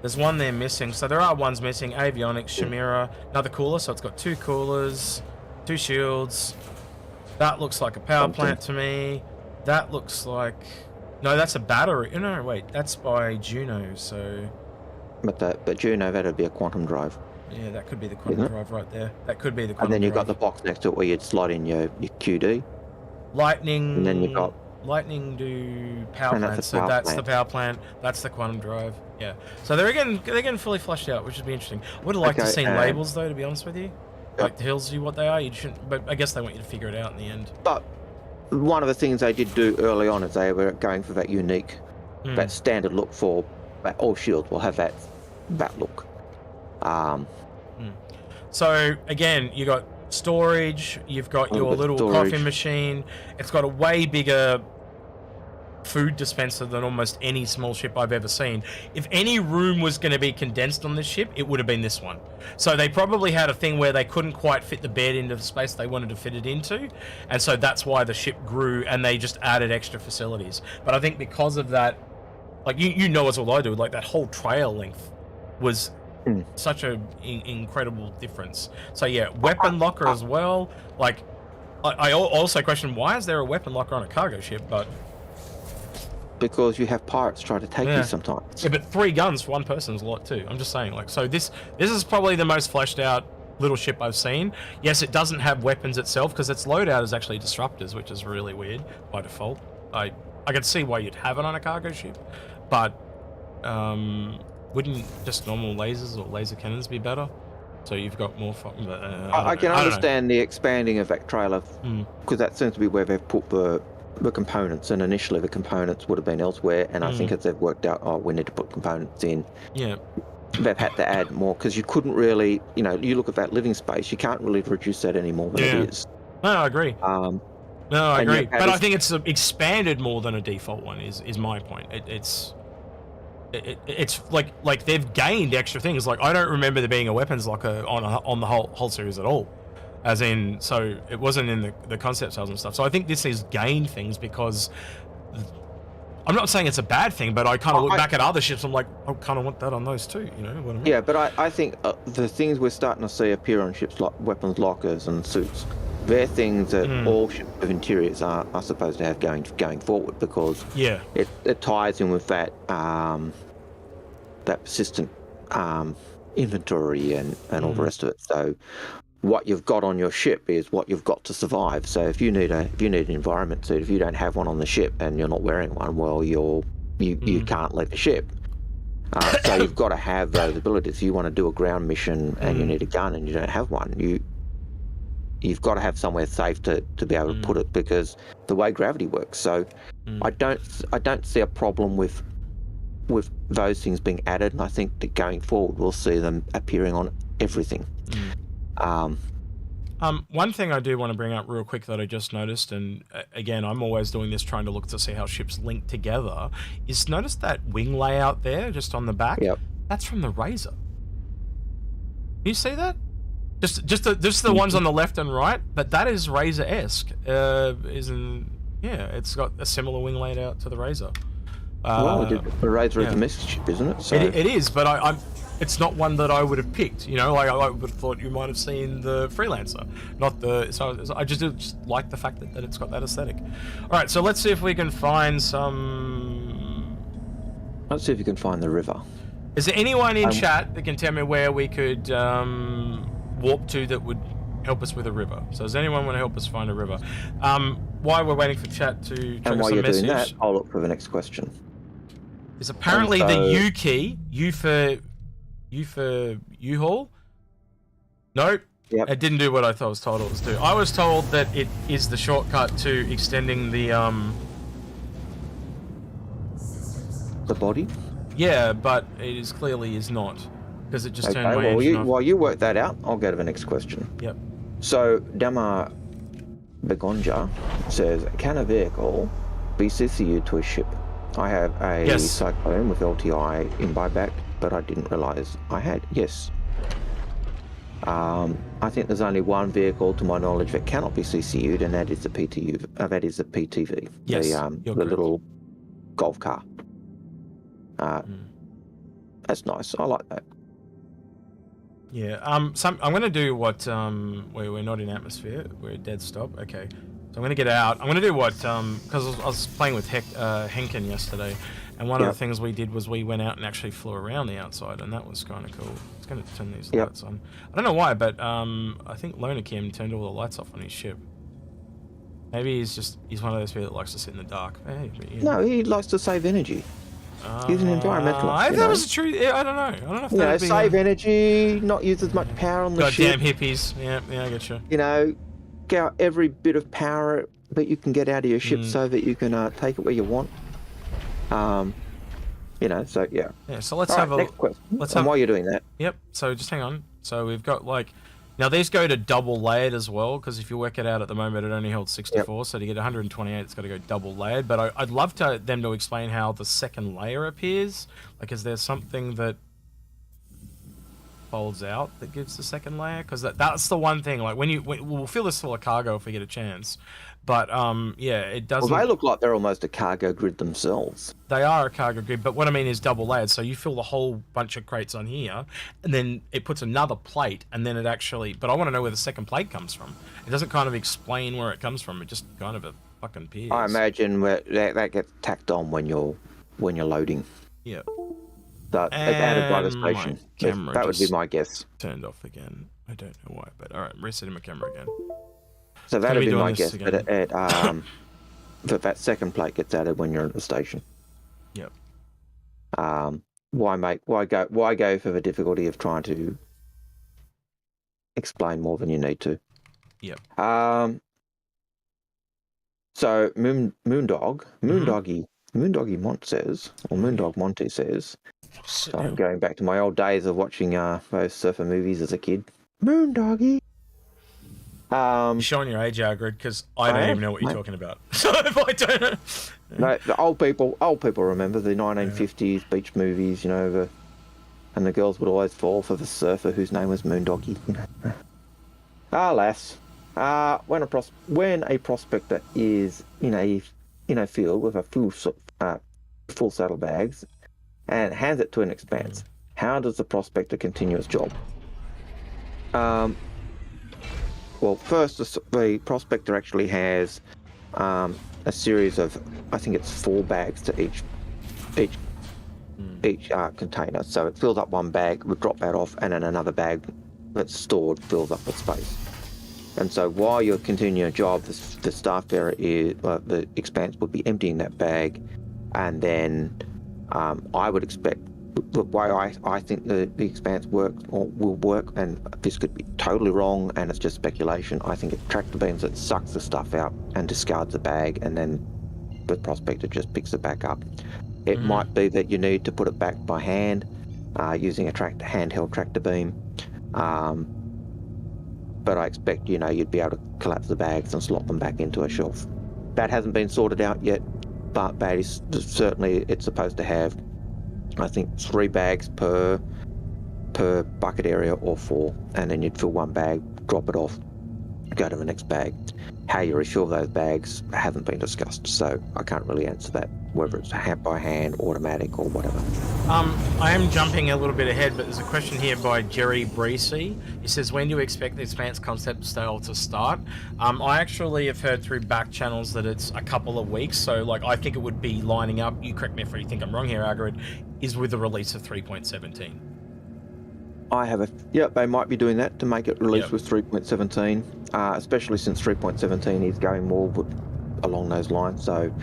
There's one there missing. So there are ones missing. Avionics, Chimera, another cooler. So it's got two coolers, two shields. That looks like a power plant to me. That looks like... No, that's a battery. No, wait. That's by Juno, so... But Juno, that'd be a quantum drive. Yeah, that could be the quantum drive right there. That could be the quantum drive. And then you've got the box next to it where you'd slot in your QD. Lightning... And then you've got... Lightning do power plant, so that's the power plant. That's the quantum drive. Yeah. So they're getting fully flushed out, which would be interesting. I would have liked to see labels though, to be honest with you. Like tells you what they are. You shouldn't, but I guess they want you to figure it out in the end. But one of the things they did do early on is they were going for that unique, that standard look for that all shields will have that look. So again, you got storage. You've got your little coffee machine. It's got a way bigger food dispenser than almost any small ship I've ever seen. If any room was going to be condensed on this ship, it would have been this one. So they probably had a thing where they couldn't quite fit the bed into the space they wanted to fit it into, and so that's why the ship grew and they just added extra facilities. But I think because of that, like you know as well I do, like that whole trail length was such an incredible difference. So yeah, weapon locker as well. Like I also question, why is there a weapon locker on a cargo ship? But because you have pirates try to take you sometimes. Yeah, but 3 guns for one person is a lot too. I'm just saying, like, so this is probably the most fleshed out little ship I've seen. Yes, it doesn't have weapons itself because its loadout is actually disruptors, which is really weird by default. I can see why you'd have it on a cargo ship, but wouldn't just normal lasers or laser cannons be better? So you've got more fun. I can understand the expanding of that trailer because that seems to be where they've put the components, and initially the components would have been elsewhere, and I think as they've worked out, we need to put components in. Yeah. they've had to add more because you couldn't really, you look at that living space, you can't really reduce that any more than it is. No, I agree. No, I and agree. yet that But I is- think it's expanded more than a default one. Is my point. It's like they've gained extra things. Like I don't remember there being a weapons locker on the whole series at all. As in, so it wasn't in the concept sales and stuff. So I think this has gained things because I'm not saying it's a bad thing, but I kind of look back at other ships. I'm like, I kind of want that on those too. You know what I mean? Yeah, but I think the things we're starting to see appear on ships like weapons lockers and suits, they're things that all ships with interiors are supposed to have going forward because it ties in with that that persistent inventory and all the rest of it. So what you've got on your ship is what you've got to survive. So if you need an environment suit, if you don't have one on the ship and you're not wearing one, well, you can't leave the ship. So you've got to have those abilities. If you want to do a ground mission and you need a gun and you don't have one, you've got to have somewhere safe to be able to put it because the way gravity works. So I don't see a problem with those things being added, and I think that going forward we'll see them appearing on everything. One thing I do want to bring up real quick that I just noticed, and again, I'm always doing this trying to look to see how ships link together, is notice that wing layout there just on the back? Yep. That's from the Razor. Can you see that? Just the ones on the left and right, but that is Razor-esque. It's got a similar wing layout to the Razor. The Razor is a message ship, isn't it? So it is, but it's not one that I would have picked. You know, like I would have thought you might have seen the Freelancer, not the. So I just like the fact that it's got that aesthetic. All right, so let's see if we can find some. Let's see if you can find the river. Is there anyone in chat that can tell me where we could warp to that would help us with a river? So does anyone want to help us find a river? While we're waiting for chat to And trigger while some you're message, doing that, I'll look for the next question. is apparently the U key, U for U-Haul? Nope. Yep. It didn't do what I thought I was told it was do. I was told that it is the shortcut to extending the The body? Yeah, but it is clearly is not. Because it just turned my well, engine off. while you work that out, I'll go to the next question. Yep. So, Dama Begonja says, can a vehicle be CCU'd to a ship? I have a Cyclone with LTI in buyback, but I didn't realise I had. Yes. I think there's only one vehicle, to my knowledge, that cannot be CCU'd, and that is the PTU. That is the PTV. Yes, the little golf car. That's nice. I like that. Yeah. I'm gonna do what we're not in atmosphere. We're dead stop. Okay. So I'm gonna get out. I'm gonna do what because I was playing with Henkin yesterday, and one of the things we did was we went out and actually flew around the outside, and that was kind of cool. It's gonna turn these lights on. I don't know why, but I think Loner Kim turned all the lights off on his ship. Maybe he's one of those people that likes to sit in the dark. Hey, but, No, he likes to save energy. He's an environmentalist. That was true. I don't know. I don't know if that would be save energy, not use as much power on the ship. Goddamn hippies. Yeah, I get you. Get out every bit of power that you can get out of your ship so that you can take it where you want. So yeah. Yeah. So let's have a next question. While you're doing that. Yep. So just hang on. So we've got now these go to double layered as well, because if you work it out at the moment, it only holds 64. Yep. So to get 128, it's got to go double layered. But I'd love them to explain how the second layer appears. Like, is there something that folds out that gives the second layer? Because that's the one thing. Like we'll fill this full of cargo if we get a chance. But it doesn't. Well, they look like they're almost a cargo grid themselves. They are a cargo grid, but what I mean is double layered. So you fill the whole bunch of crates on here, and then it puts another plate, and then it actually. But I want to know where the second plate comes from. It doesn't kind of explain where it comes from. It just kind of fucking appears. I imagine that gets tacked on when you're loading. Yeah. That added by the station. That would be my guess. Turned off again. I don't know why, but all right, resetting my camera again. So that would be my guess. That that second plate gets added when you're at the station. Yep. Why go for the difficulty of trying to explain more than you need to? Yep. So Moondoggy Moondoggy Mont says, or Moondog Monty says, so I'm going back to my old days of watching those surfer movies as a kid. Moondoggy. You're showing your age, Algared, because I don't even know what you're talking about. So if I don't know... No, the old people remember the 1950s beach movies, you know, and the girls would always fall for the surfer whose name was Moondoggy. You know. Alas, when a prospector is in a field with a full saddlebags and hands it to an Expanse, how does the prospector continue its job? Well, first, the prospector actually has a series of, I think it's 4 bags to each container. So it fills up one bag, we drop that off, and then another bag that's stored fills up the space. And so while you're continuing your job, the staff bearer the Expanse would be emptying that bag, and then I would expect the way I think the Expanse will work, and this could be totally wrong and it's just speculation. I think it's tractor beams that sucks the stuff out and discards the bag, and then the prospector just picks it back up. It might be that you need to put it back by hand using a handheld tractor beam, but I expect you'd be able to collapse the bags and slot them back into a shelf. That hasn't been sorted out yet, but that is certainly, it's supposed to have, I think, 3 bags per bucket area or 4, and then you'd fill one bag, drop it off, go to the next bag. How you refill those bags hasn't been discussed, so I can't really answer that, whether it's by hand, automatic, or whatever. I am jumping a little bit ahead, but there's a question here by Jerry Breesy. He says, when do you expect the Expanse concept sale to start? I actually have heard through back channels that it's a couple of weeks, so I think it would be lining up, you correct me if you think I'm wrong here, Algared, is with the release of 3.17. They might be doing that to make it release with 3.17, especially since 3.17 is going more along those lines. So,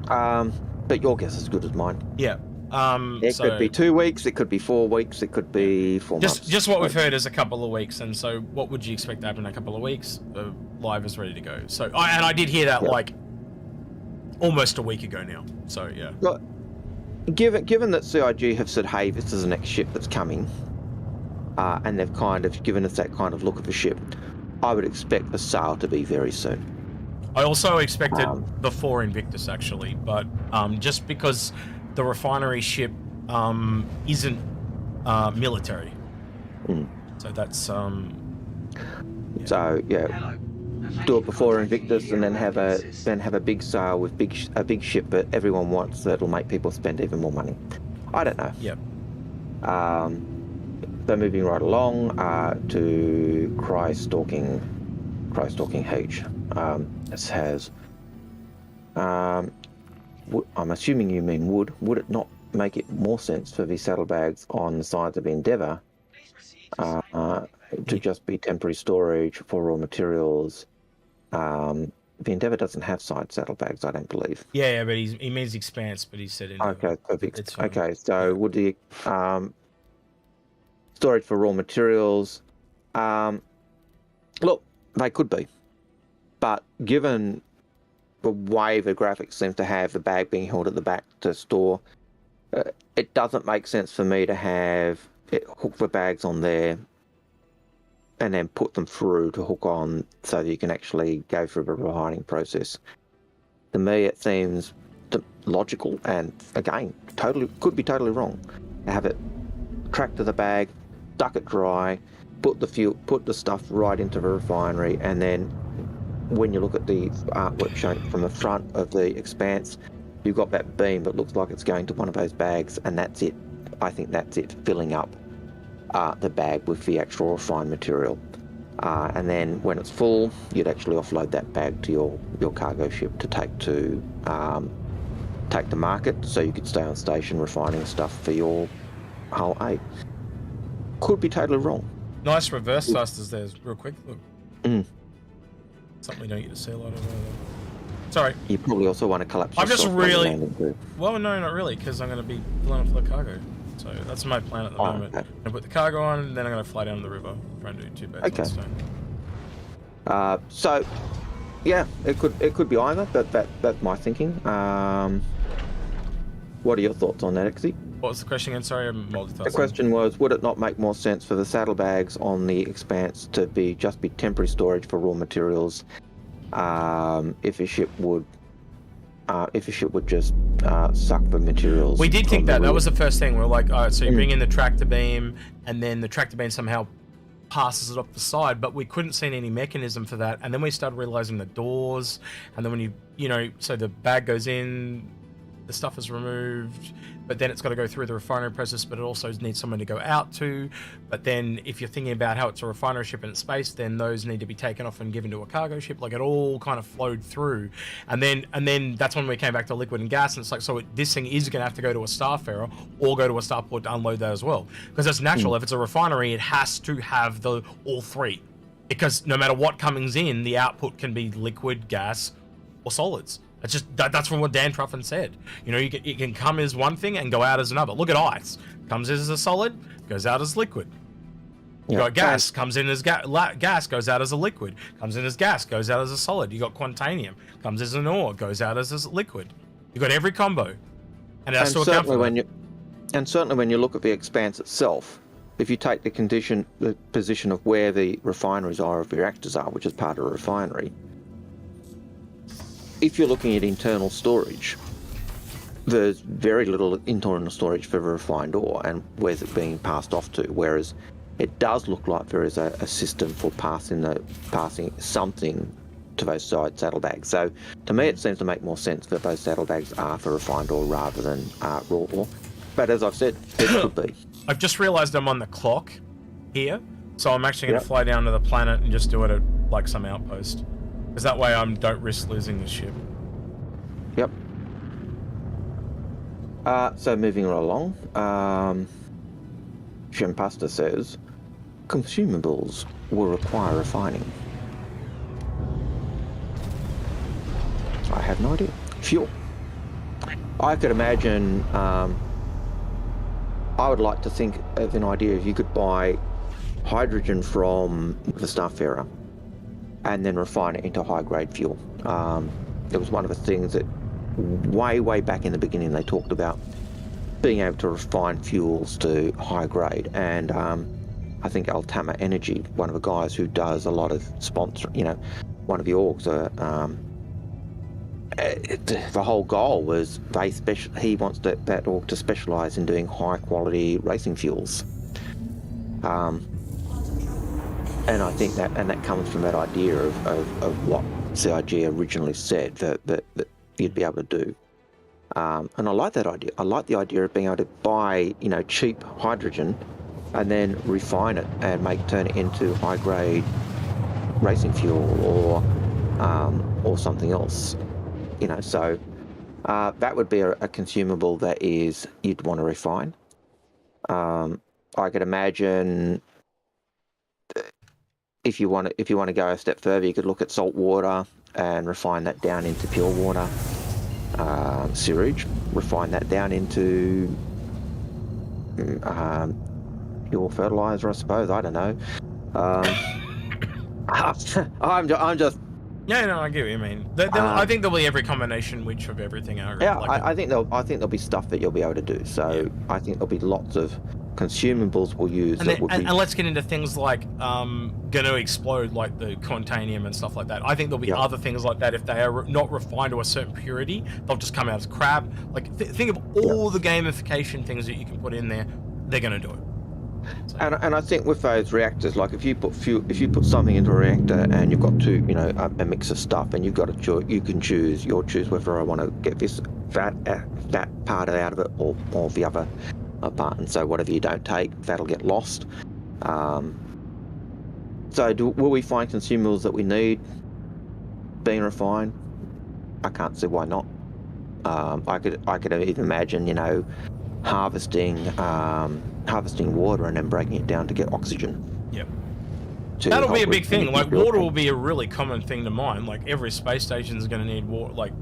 but your guess is as good as mine. Yeah. It could be 2 weeks, it could be 4 weeks, it could be 4 months. Just what we've heard is a couple of weeks, and so what would you expect to happen in a couple of weeks? Live is ready to go. So, and I did hear that almost a week ago now. So yeah. Well, given that CIG have said, hey, this is the next ship that's coming, and they've kind of given us that kind of look of the ship, I would expect the sale to be very soon. I also expected before Invictus, actually, but just because the refinery ship isn't military, so that's So yeah, do it before Invictus, and then have a big sale with a big ship that everyone wants that'll make people spend even more money. I don't know. Yep. They're moving right along to Cry Stalking H. This has. I'm assuming you mean wood. Would it not make it more sense for the saddlebags on the sides of Endeavour to just be temporary storage for raw materials? The Endeavour doesn't have side saddlebags, I don't believe. Yeah, but he means Expanse, but he said Endeavour. Okay, perfect. Okay, so would the storage for raw materials? Look, they could be, but given the way the graphics seems to have the bag being held at the back to store, it doesn't make sense for me to have it hook the bags on there and then put them through to hook on so that you can actually go through the refining process. To me, it seems logical, and again, could be totally wrong. Have it track to the bag, duck it dry, put the stuff right into the refinery, and then when you look at the artwork shown from the front of the Expanse, you've got that beam that looks like it's going to one of those bags, and that's it. I think that's it, filling up the bag with the actual refined material. And then when it's full, you'd actually offload that bag to your cargo ship to take to market, so you could stay on station refining stuff for your hull A. Could be totally wrong. Nice reverse thrusters there, real quick. Look. Something we don't get to see a lot of. Sorry. You probably also want to collapse. I'm just really. Well, no, not really, because I'm going to be blowing up for the cargo. So that's my plan at the moment. Okay. I'm going to put the cargo on, and then I'm going to fly down the river, try and do 2 bags on stone. So, Yeah, it could be either, but that's my thinking. What are your thoughts on that, Exy? What was the question again? Sorry, I'm multitasking. The question was, would it not make more sense for the saddlebags on the Expanse to be temporary storage for raw materials, if a ship would just suck the materials? We did think that. That was the first thing. We're like, all right, so you bring in the tractor beam, and then the tractor beam somehow passes it off the side, but we couldn't see any mechanism for that. And then we started realizing the doors, and then when so the bag goes in, the stuff is removed, but then it's got to go through the refinery process, but it also needs someone to go out to. But then if you're thinking about how it's a refinery ship in space, then those need to be taken off and given to a cargo ship. Like, it all kind of flowed through. And then that's when we came back to liquid and gas, and it's like, so this thing is going to have to go to a Starfarer or go to a starport to unload that as well. Because that's natural. If it's a refinery, it has to have all three. Because no matter what comes in, the output can be liquid, gas, or solids. That's from what Dan Truffin said. It can come as one thing and go out as another. Look at ice. Comes in as a solid, goes out as liquid. You got gas, comes in as gas, goes out as a liquid. Comes in as gas, goes out as a solid. You got quantanium, comes as an ore, goes out as a liquid. You got every combo, and it has to account for that. And certainly when you look at the Expanse itself, if you take the position of where the refineries are, or the reactors are, which is part of a refinery. If you're looking at internal storage, there's very little internal storage for the refined ore, and where's it being passed off to? Whereas it does look like there is a system for passing something to those side saddlebags. So to me, it seems to make more sense that those saddlebags are for refined ore rather than raw ore. But as I've said, it could be. I've just realised I'm on the clock here, so I'm actually going to fly down to the planet and just do it at like some outpost. Because that way I don't risk losing the ship. Yep. So moving right along, Shempasta says, consumables will require refining. I have no idea. Fuel. I could imagine, I would like to think of an idea if you could buy hydrogen from the Starfarer and then refine it into high-grade fuel. It was one of the things that way back in the beginning they talked about being able to refine fuels to high grade, and I think Altama Energy, one of the guys who does a lot of sponsor, one of the orgs, the whole goal was he wants that org to specialize in doing high quality racing fuels. And I think that comes from that idea of what CIG originally said that you'd be able to do. And I like that idea. I like the idea of being able to buy, cheap hydrogen and then refine it and turn it into high grade racing fuel or something else. So that would be a consumable that you'd want to refine. I could imagine if you want to go a step further, you could look at salt water and refine that down into pure water. Sewage, refine that down into pure fertilizer, I suppose. I don't know. I'm just. Yeah, no, I get what you mean. I think there'll be every combination which of everything. I think there'll be stuff that you'll be able to do. So I think there'll be lots of consumables we'll use. And let's get into things like going to explode, like the contanium and stuff like that. I think there'll be other things like that. If they are not refined to a certain purity, they'll just come out as crap. Like think of all the gamification things that you can put in there. They're going to do it. So. And I think with those reactors, like if you put something into a reactor and you've got a mix of stuff, and you've got you can choose whether I want to get that part out of it or the other part. And so whatever you don't take, that'll get lost. So will we find consumables that we need being refined? I can't see why not. I could even imagine, harvesting water and then breaking it down to get oxygen. Yep. That'll be a big thing. Like water will be a really common thing to mine. Like every space station is going to need water. Like,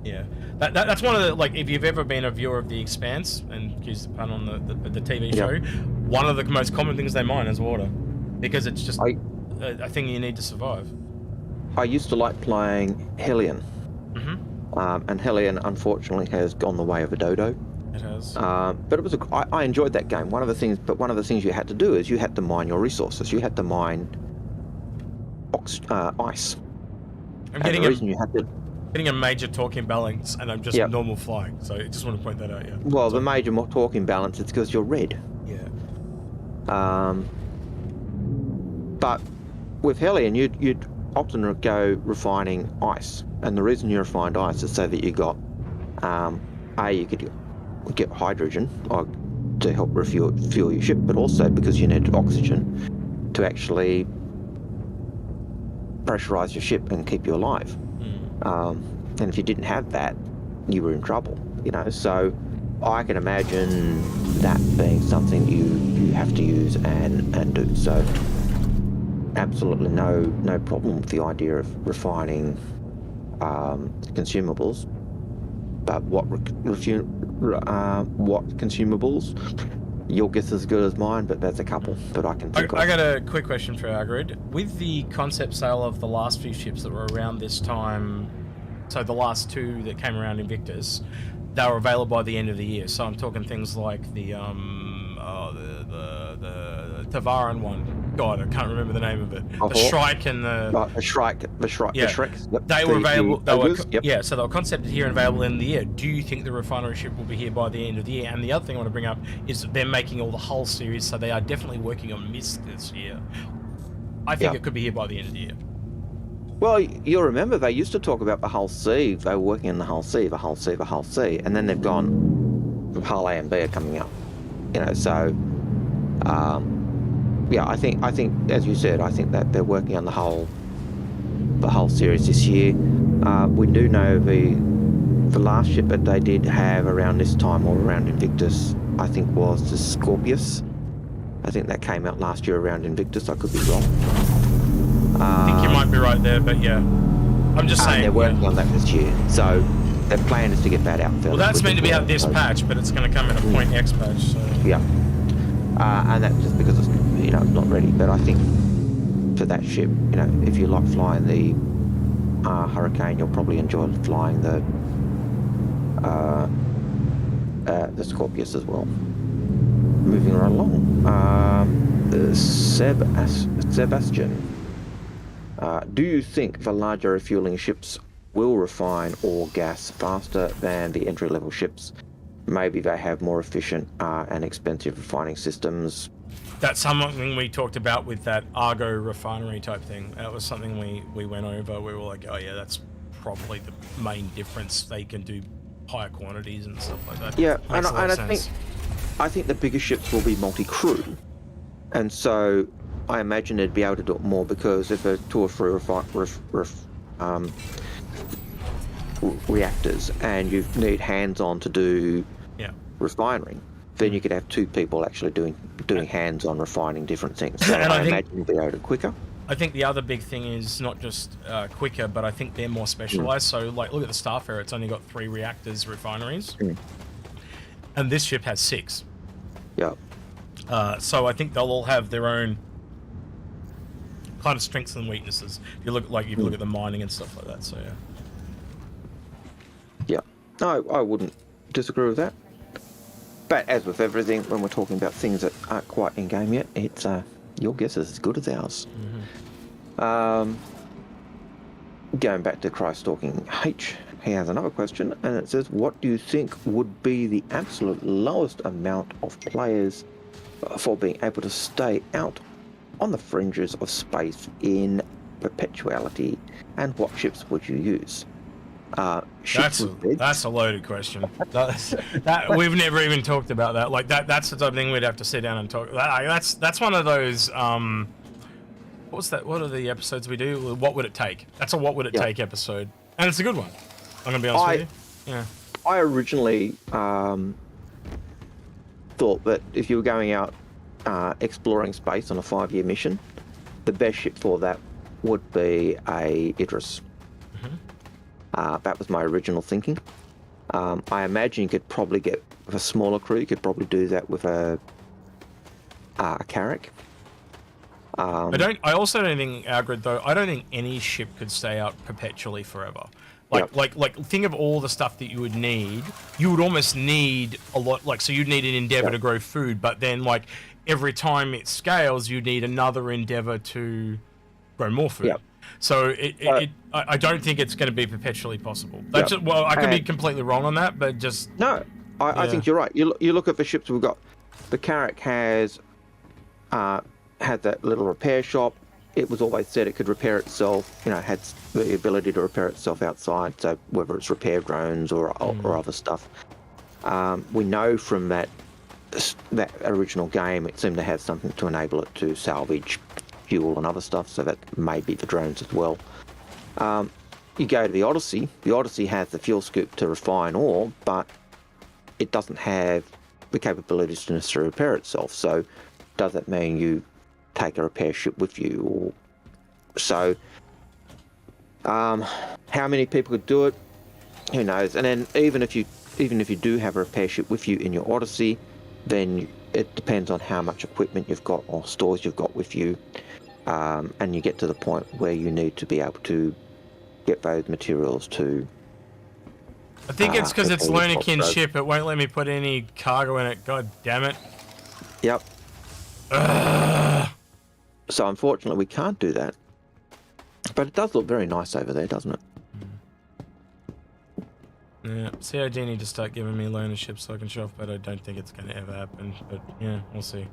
yeah. That's one of the, like, if you've ever been a viewer of the Expanse, and use the pun on the TV show, one of the most common things they mine is water, because it's just a thing you need to survive. I used to like playing Hellion, and Hellion unfortunately has gone the way of a dodo. It has. But it was I enjoyed that game. One of the things you had to do is you had to mine your resources. You had to mine ice. I'm And the reason you had to. getting a major torque imbalance, and I'm just normal flying. So I just want to point that out. Yeah. Well, the major torque imbalance is because you're red. Yeah. But with Hellion, you'd often go refining ice, and the reason you refined ice is so that you got you could get hydrogen to help fuel your ship, but also because you needed oxygen to actually pressurize your ship and keep you alive. And if you didn't have that, you were in trouble. So I can imagine that being something you have to use and do. So absolutely no problem with the idea of refining consumables. But what consumables? Your guess is as good as mine, but there's a couple that I can think of. I got a quick question for Algared. With the concept sale of the last few ships that were around this time, so the last two that came around Invictus, they were available by the end of the year. So I'm talking things like the Tavaran one. God, I can't remember the name of it. The Shrike and the Shrike. Yeah. Shreks. Yep. They were available. Yep. Yeah, so they were concepted here and available in the year. Do you think the refinery ship will be here by the end of the year? And the other thing I want to bring up is that they're making all the hull series, so they are definitely working on Mist this year. I think it could be here by the end of the year. Well, you'll remember they used to talk about the Hull C. They were working on the Hull C, the Hull C, the Hull C, and then they've gone, the Hull A and B are coming up. So, I think as you said, I think that they're working on the whole series this year. We do know the last ship that they did have around this time or around Invictus, I think was the Scorpius. I think that came out last year around Invictus. I could be wrong. I think you might be right there, but yeah. I'm just saying. They're working on that this year. So their plan is to get that out fairly Well, that's meant to be out this patch, but it's going to come in a Point X patch. So. Yeah. And that's just because it's not ready. But I think for that ship, if you like flying the Hurricane, you'll probably enjoy flying the Scorpius as well. Moving right along. Sebastian. Do you think the larger refueling ships will refine ore gas faster than the entry-level ships? Maybe they have more efficient and expensive refining systems. That's something we talked about with that Argo refinery type thing. That was something we went over. We were like, oh yeah, that's probably the main difference. They can do higher quantities and stuff like that. Yeah, and I think the bigger ships will be multi-crew, and so I imagine they'd be able to do it more because if there are 2 or 3 reactors and you need hands-on to do refinery, then you could have 2 people actually doing hands-on refining different things. So I imagine you'll be able to quicker. I think the other big thing is not just quicker, but I think they're more specialized. So, like, look at the Starfarer; it's only got 3 reactors refineries, and this ship has 6. Yeah. So I think they'll all have their own kind of strengths and weaknesses. If you look at the mining and stuff like that. So yeah. Yeah. No, I wouldn't disagree with that. But as with everything, when we're talking about things that aren't quite in game yet, it's your guess is as good as ours. Going back to Christ Stalking H, he has another question, and it says, what do you think would be the absolute lowest amount of players for being able to stay out on the fringes of space in perpetuality, and what ships would you use? That's a loaded question. We've never even talked about that. Like that's the type of thing we'd have to sit down and talk. That's one of those. What's that? What are the episodes we do? What would it take? That's a what would it take episode, and it's a good one. I'm gonna be honest with you. Yeah. I originally thought that if you were going out exploring space on a 5-year mission, the best ship for that would be a Idris. That was my original thinking. I imagine you could probably get, with a smaller crew, you could probably do that with a Carrack. I also don't think, Algared, though, I don't think any ship could stay out perpetually forever. Like think of all the stuff that you would need. You would almost need a lot, like, so you'd need an endeavor to grow food, but then, like, every time it scales, you need another endeavor to grow more food. So I don't think it's going to be perpetually possible. That's well, I could be completely wrong on that, but just... No, I think you're right. You look at the ships we've got. The Carrack has had that little repair shop. It was always said it could repair itself. You know, it had the ability to repair itself outside. So whether it's repair drones or other stuff, we know from that original game, it seemed to have something to enable it to salvage fuel and other stuff. So that may be the drones as well. You go to the Odyssey. The Odyssey has the fuel scoop to refine ore, but it doesn't have the capabilities to necessarily repair itself. So does that mean you take a repair ship with you? Or so how many people could do it? Who knows? And then even if you do have a repair ship with you in your Odyssey, then it depends on how much equipment you've got or stores you've got with you, and you get to the point where you need to be able to get those materials to... I think it's because it's Lunakin's ship. It won't let me put any cargo in it. God damn it. Yep. So unfortunately we can't do that. But it does look very nice over there, doesn't it? Yeah, COD need to start giving me loaner ships so I can show off, but I don't think it's going to ever happen. But yeah, we'll see.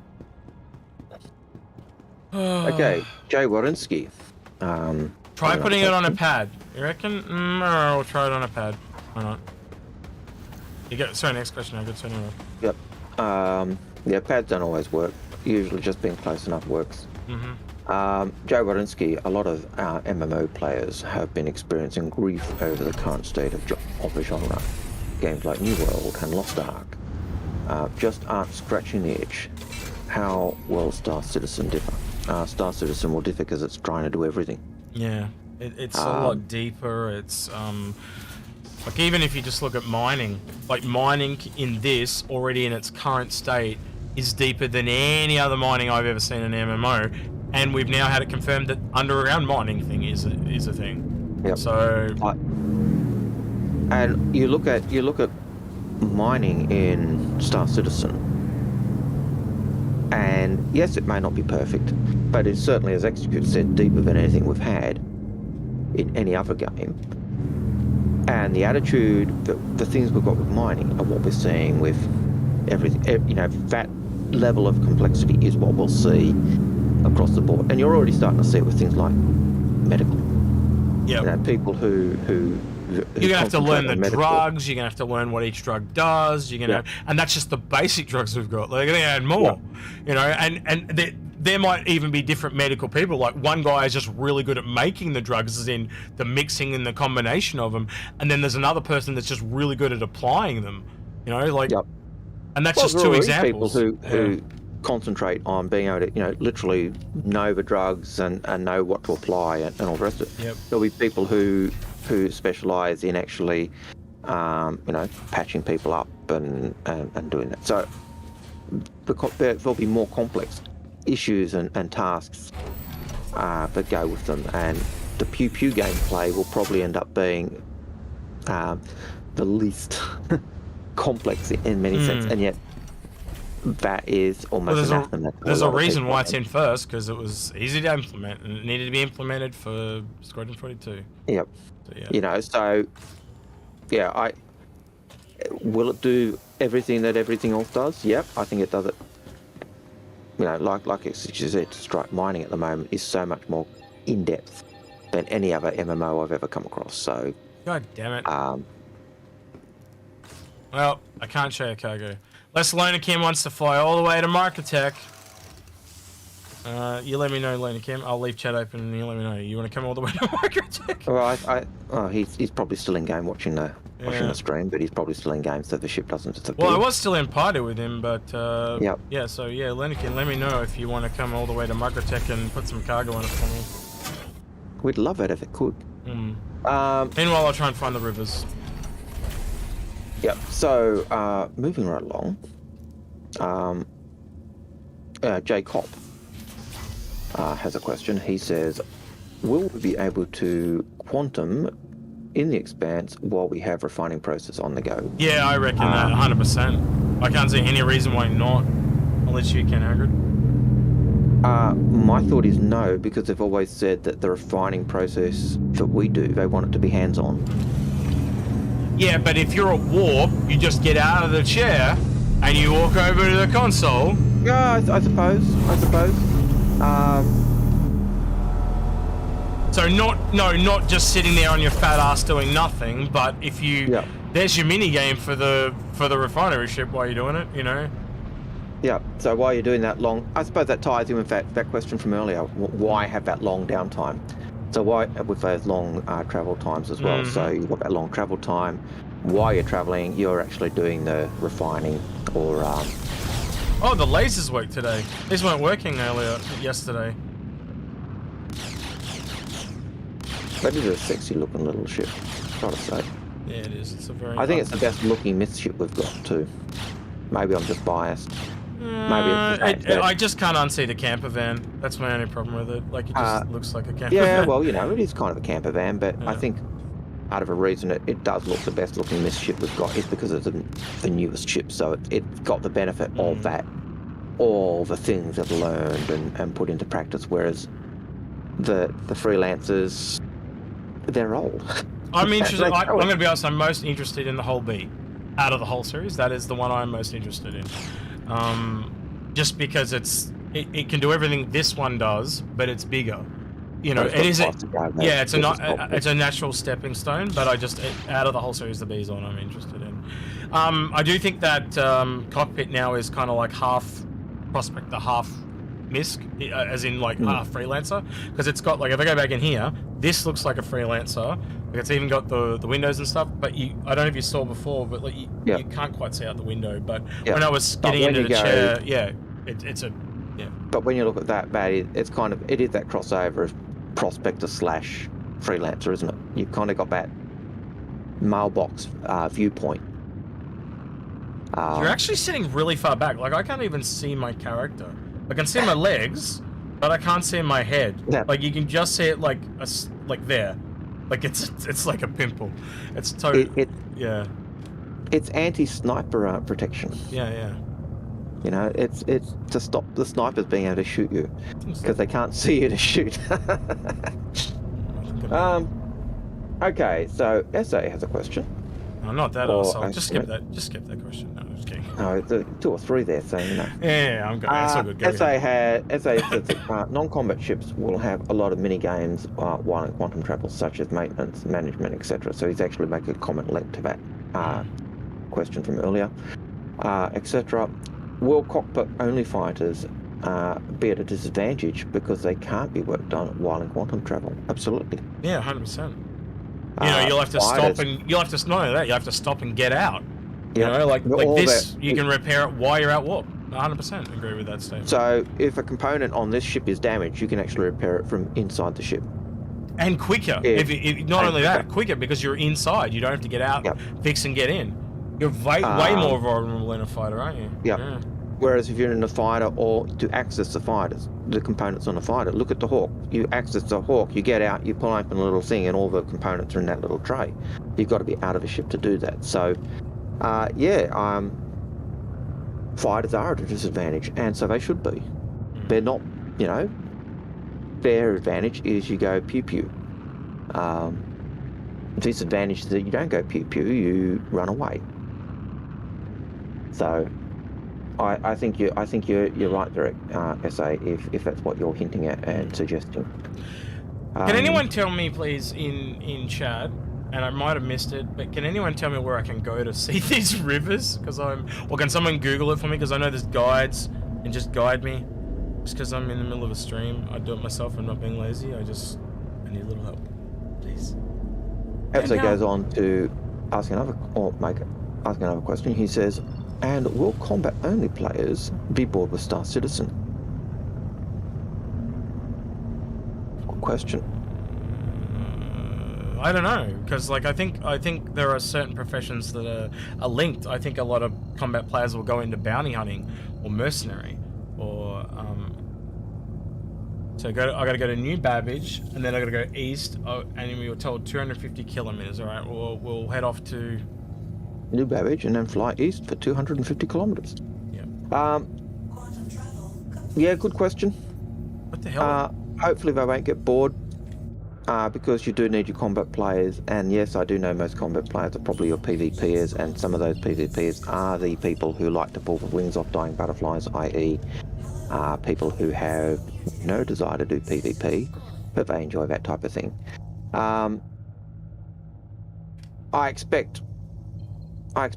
Okay, Jay Warinsky. Try putting it on a pad. You reckon? I'll try it on a pad. Why not? You get. Sorry, next question. I got to anyway. Yep. Yeah, pads don't always work. Usually just being close enough works. Joe Warinsky, a lot of MMO players have been experiencing grief over the current state of the genre. Games like New World and Lost Ark just aren't scratching the itch. How will Star Citizen differ? Star Citizen will differ because it's trying to do everything. Yeah, it's a lot deeper. It's like, even if you just look at mining, like mining in this already in its current state is deeper than any other mining I've ever seen in an MMO, and we've now had it confirmed that underground mining thing is a thing. Yep. So, and you look at mining in Star Citizen, and yes, it may not be perfect, but it's certainly, as Execute said, deeper than anything we've had in any other game. And the attitude, the things we've got with mining are what we're seeing with everything. You know, that level of complexity is what we'll see across the board. And you're already starting to see it with things like medical. Yeah. You know, people who you're gonna have to learn the drugs. You're gonna have to learn what each drug does. You're gonna, and that's just the basic drugs we've got. They're gonna add more. You know, and there might even be different medical people. Like, one guy is just really good at making the drugs, as in the mixing and the combination of them, and then there's another person that's just really good at applying them. You know, like, and that's just two examples. People who concentrate on being able to, you know, literally know the drugs and know what to apply and all the rest of it. There'll be people who specialise in actually, you know, patching people up and doing that. So there'll be more complex issues and tasks that go with them, and the pew gameplay will probably end up being the least complex in many sense, and yet that is almost there's a reason why it's in first, because it was easy to implement and it needed to be implemented for Squadron 42. Yep. So, yeah. You know, so yeah, will it do everything that everything else does? Yep, I think it does it. You know, like you said, strike mining at the moment is so much more in depth than any other MMO I've ever come across. So, God damn it. Well, I can't show you cargo. Les Loner Kim wants to fly all the way to Marketech. You let me know, Loner Kim. I'll leave chat open and you let me know. You want to come all the way to Marketech? Well, he's probably still in game watching the stream, but he's probably still in game, so the ship doesn't disappear. Well, I was still in party with him, but yeah. So yeah, Loner Kim, let me know if you want to come all the way to Marketech and put some cargo in it for me. We'd love it if it could. Meanwhile, I'll try and find the rivers. Yep. So moving right along, Jay Kopp has a question. He says, will we be able to quantum in the Expanse while we have refining process on the go? Yeah, I reckon that 100%. I can't see any reason why not, unless you can, Algared. My thought is no, because they've always said that the refining process that we do, they want it to be hands-on. Yeah, but if you're at warp, you just get out of the chair and you walk over to the console. Yeah, I suppose. So not just sitting there on your fat ass doing nothing, but if you, there's your mini game for the refinery ship while you're doing it, you know. Yeah. So while you're doing that long, I suppose that ties in with that question from earlier. Why have that long downtime? So why with those long travel times as well? So you've got that long travel time. While you're traveling, you're actually doing the refining or. Oh, the lasers work today. These weren't working yesterday. That is a sexy looking little ship, gotta say. Yeah, it is. It's a very. I think it's the best looking myth ship we've got too. Maybe I'm just biased. Maybe it's I just can't unsee the camper van. That's my only problem with it. Like, it just looks like a camper van. Yeah, well, you know, it is kind of a camper van, but I think out of a reason it does look the best looking myth ship we've got is because it's the newest ship, so it's got the benefit of that, all the things they've learned and put into practice, whereas the freelancers, they're old. I'm interested. I'm going to be honest. I'm most interested in the whole B, out of the whole series. That is the one I'm most interested in, just because it can do everything this one does, but it's bigger. You know, it is. Yeah, it's a natural stepping stone. But out of the whole series, the B is the one I'm interested in. I do think that cockpit now is kind of like half prospector, half MISC, as in like half freelancer, because it's got, like, if I go back in here, this looks like a freelancer. Like, it's even got the windows and stuff, but I don't know if you saw before, but like you can't quite see out the window. But when I was getting into the chair, it's a But when you look at that, it's kind of, it is that crossover of prospector / freelancer, isn't it? You've kind of got that mailbox viewpoint. You're actually sitting really far back. Like, I can't even see my character. I can see my legs, but I can't see my head. Yeah. Like, you can just see it like there. Like, it's like a pimple. It's totally It's anti-sniper protection. Yeah. You know, it's to stop the snipers being able to shoot you because they can't see you to shoot. Okay, so SA has a question. No, not that. Just skip that. Just skip that question. No, I'm just kidding. No, there's 2 or 3 there, so you know. Yeah, I'm good. That's all good. SA says that non-combat ships will have a lot of mini games while in quantum travel, such as maintenance, management, etc. So he's actually making a comment linked to that question from earlier, etc. Will cockpit-only fighters be at a disadvantage because they can't be worked on while in quantum travel? Absolutely. Yeah, 100%. You know, you'll have to stop and you'll have to not only that, you have to stop and get out. You know, like this, you can repair it while you're at warp. 100% agree with that statement. So if a component on this ship is damaged, you can actually repair it from inside the ship. And quicker. If not only that, quicker, because you're inside. You don't have to get out, fix and get in. You're way more vulnerable in a fighter, aren't you? Yeah. Whereas if you're in a fighter, or to access the fighters, the components on a fighter, look at the Hawk. You access the Hawk, you get out, you pull open a little thing, and all the components are in that little tray. You've got to be out of a ship to do that. So, fighters are at a disadvantage, and so they should be. They're not, you know, their advantage is you go pew-pew. Disadvantage is that you don't go pew-pew, you run away. So, I think you're right, Derek, SA, if that's what you're hinting at and suggesting. Can anyone tell me, please, in chat, and I might have missed it, but can anyone tell me where I can go to see these rivers? Or can someone Google it for me? Because I know there's guides, and just guide me. Just because I'm in the middle of a stream, I do it myself. I'm not being lazy. I need a little help, please. SA goes on to ask another question. He says, and will combat-only players be bored with Star Citizen? Good question. I don't know, because like I think there are certain professions that are linked. I think a lot of combat players will go into bounty hunting or mercenary or So I got to go to New Babbage, and then I got to go east. And we were told 250 kilometers. All right, we'll head off to New Babbage and then fly east for 250 kilometers. Yeah. Yeah, good question. What the hell? Hopefully they won't get bored, because you do need your combat players. And yes, I do know most combat players are probably your PvPers, and some of those PvPers are the people who like to pull the wings off dying butterflies, i.e. People who have no desire to do PvP, but they enjoy that type of thing. I expect we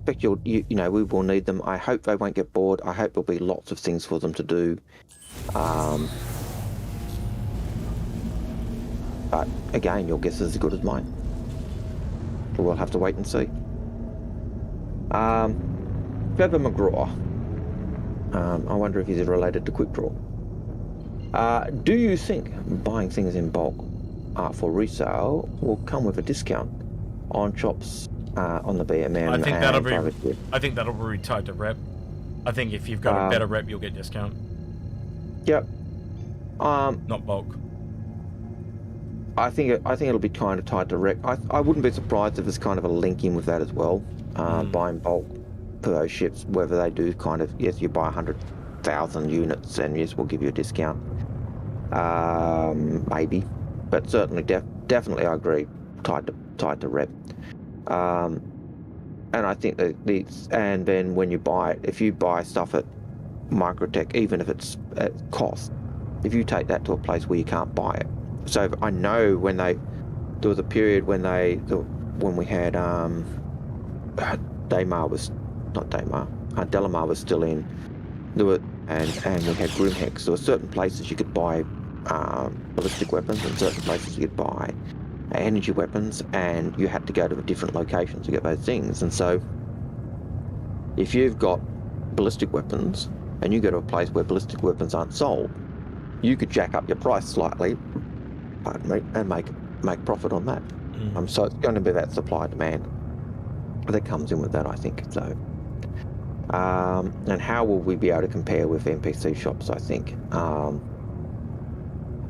will need them. I hope they won't get bored. I hope there'll be lots of things for them to do. But again, your guess is as good as mine. We'll have to wait and see. Feather McGraw. I wonder if he's related to Quick Draw. Do you think buying things in bulk for resale will come with a discount on shops on the BMM? I think that'll be tied to rep. I think if you've got a better rep, you'll get discount. Yep. Not bulk. I think it'll be kind of tied to rep. I wouldn't be surprised if there's kind of a link in with that as well. Buying bulk for those ships, whether they do kind of, yes, you buy 100,000 units and yes, we'll give you a discount. Maybe, but certainly definitely I agree, tied to rep. And I think that and then when you buy it, if you buy stuff at Microtech, even if it's at cost, if you take that to a place where you can't buy it. So I know there was a period when we had Delamar was still in. There were and we had Grimhex. There were certain places you could buy ballistic weapons, and certain places you could buy energy weapons, and you had to go to a different location to get those things. And so, if you've got ballistic weapons and you go to a place where ballistic weapons aren't sold, you could jack up your price slightly, pardon me, and make profit on that. So it's going to be that supply demand that comes in with that, I think. So, and how will we be able to compare with NPC shops? I think,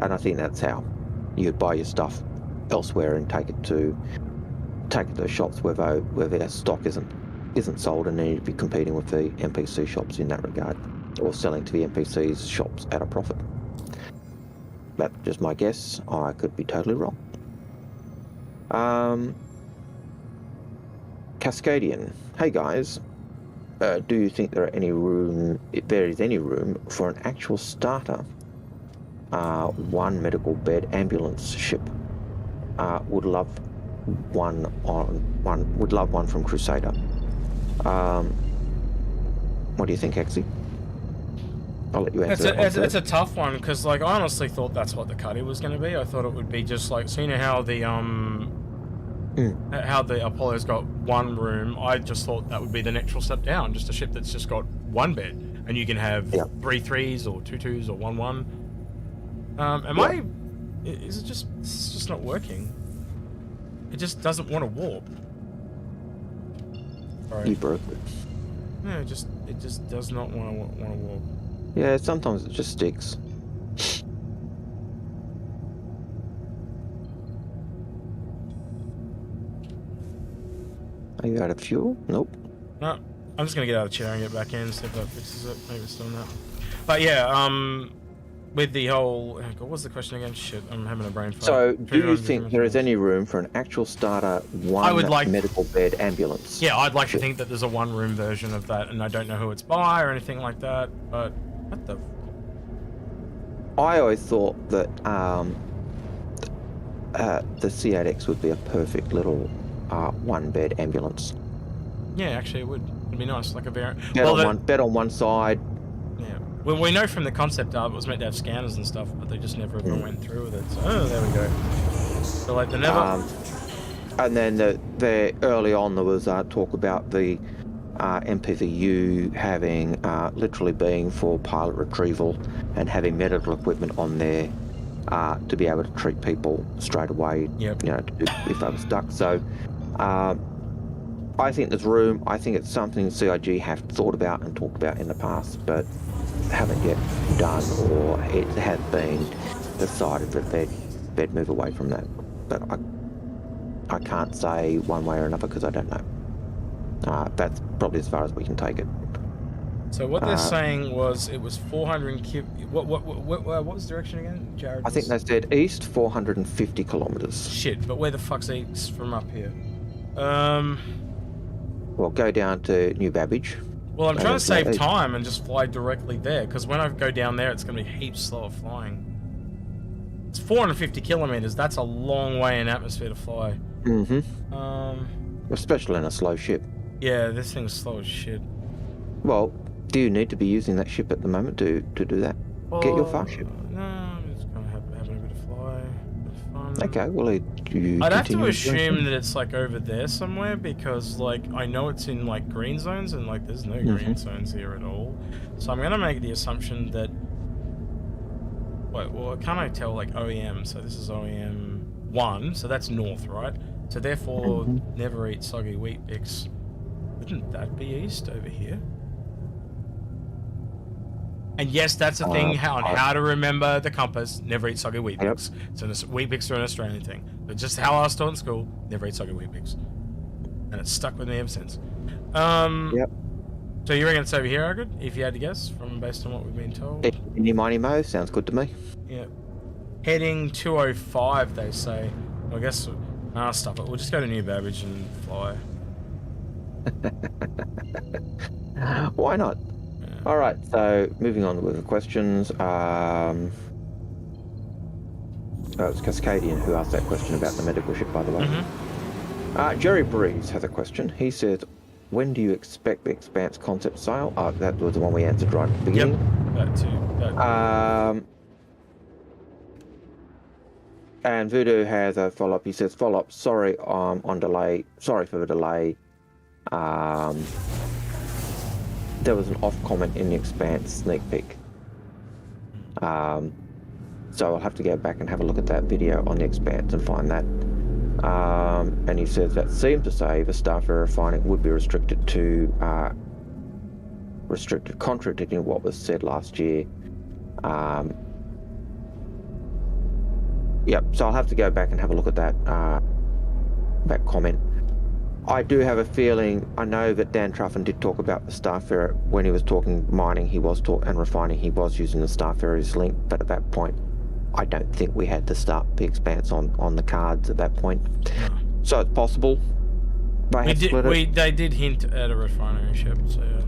and I think that's how you'd buy your stuff elsewhere and take it to shops where their stock isn't sold, and then you'd be competing with the NPC shops in that regard, or selling to the NPC's shops at a profit. That's just my guess. I could be totally wrong. Cascadian. Hey guys, do you think there is any room for an actual starter? One medical bed ambulance ship. Would love one from Crusader. What do you think, Exy? I'll let you answer that. It's a tough one, because like I honestly thought that's what the Cuddy was going to be. I thought it would be just like, so you know how the Apollo's got one room. I just thought that would be the natural step down, just a ship that's just got one bed, and you can have 3 3s or 2 2s or 1 1. It's just not working. It just doesn't want to warp. Sorry. You broke it. No, it just does not want to warp. Yeah, sometimes it just sticks. Are you out of fuel? Nope. No, I'm just gonna get out of the chair and get back in, see if that fixes it. Maybe it's doing that. But yeah, with the whole, what was the question again? Shit, I'm having a brain fart. So, do you think there is any room for an actual starter medical bed ambulance? Yeah, I'd like to think that there's a one-room version of that, and I don't know who it's by or anything like that. But what the? I always thought that the C8X would be a perfect little one-bed ambulance. Yeah, actually, it would. It'd be nice, like a variant. Bed on one side. Yeah. Well, we know from the concept art it was meant to have scanners and stuff, but they just never ever went through with it. So, oh, there we go. So, like, the never. And then early on there was talk about the MPVU having literally being for pilot retrieval and having medical equipment on there to be able to treat people straight away. Yep. You know, if they were stuck. So. I think there's room. I think it's something CIG have thought about and talked about in the past, but haven't yet done, or it has been decided that they'd move away from that. But I can't say one way or another because I don't know. That's probably as far as we can take it. So what they're saying was it was 400 what was the direction again, Jared? I think they said east 450 kilometers. Shit, but where the fuck's east from up here? Well, go down to New Babbage. Well, I'm trying to save time and just fly directly there, because when I go down there, it's going to be heaps slower flying. It's 450 kilometers. That's a long way in atmosphere to fly. Mm-hmm. Especially in a slow ship. Yeah, this thing's slow as shit. Well, do you need to be using that ship at the moment to do that? Get your fast ship. No, I'm just going to having a bit of fly. Fun. Okay, well, I'd have to assume that it's like over there somewhere, because like I know it's in like green zones, and like there's no green zones here at all. So I'm gonna make the assumption that. Wait, well, can't I tell like OEM? So this is OEM 1, so that's north, right? So therefore, never eat soggy wheat bix. Wouldn't that be east over here? And yes, that's the thing on how to remember the compass. Never eat soggy wheat bix. So wheat bix are an Australian thing. But just how I was taught in school, never eat soggy wheat bix. And it's stuck with me ever since. So you reckon it's over here, Algared, if you had to guess, based on what we've been told? Any money mo sounds good to me. Yeah. Heading 205, they say. Well, I guess, stop it. We'll just go to New Babbage and fly. Why not? Yeah. All right, so moving on with the questions. It was Cascadian who asked that question about the medical ship, by the way. Jerry Breeze has a question. He says, when do you expect the Expanse concept sale? That was the one we answered right at the beginning. Yep, that too. And Voodoo has a follow-up. He says, follow-up, sorry on delay. Sorry for the delay. There was an off comment in the Expanse sneak peek. So I'll have to go back and have a look at that video on the Expanse and find that. And he says that seemed to say the Starfarer refining would be restricted, contradicting what was said last year. Yep, so I'll have to go back and have a look at that comment. I do have a feeling, I know that Dan Truffin did talk about the Starfarer when he was talking mining, and refining, he was using the Starfarer's link, but at that point, I don't think we had to start the Expanse on the cards at that point. So it's possible. They did hint at a refinery ship, so yeah.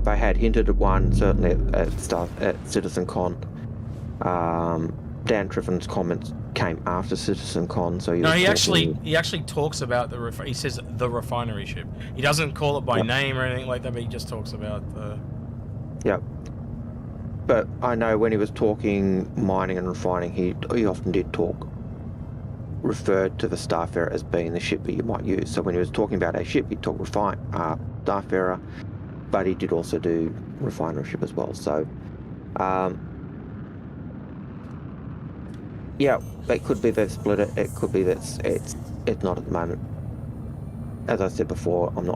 They had hinted at one, certainly at CitizenCon. Dan Triffin's comments came after CitizenCon, so he actually talks about he says the refinery ship. He doesn't call it by name or anything like that, but he just talks about the. Yep. But I know when he was talking mining and refining, he often did refer to the Starfarer as being the ship that you might use. So when he was talking about a ship, he'd talk Starfarer, but he did also do refinery ship as well. So, yeah, it could be they've split it. It could be that it's not at the moment. As I said before, I'm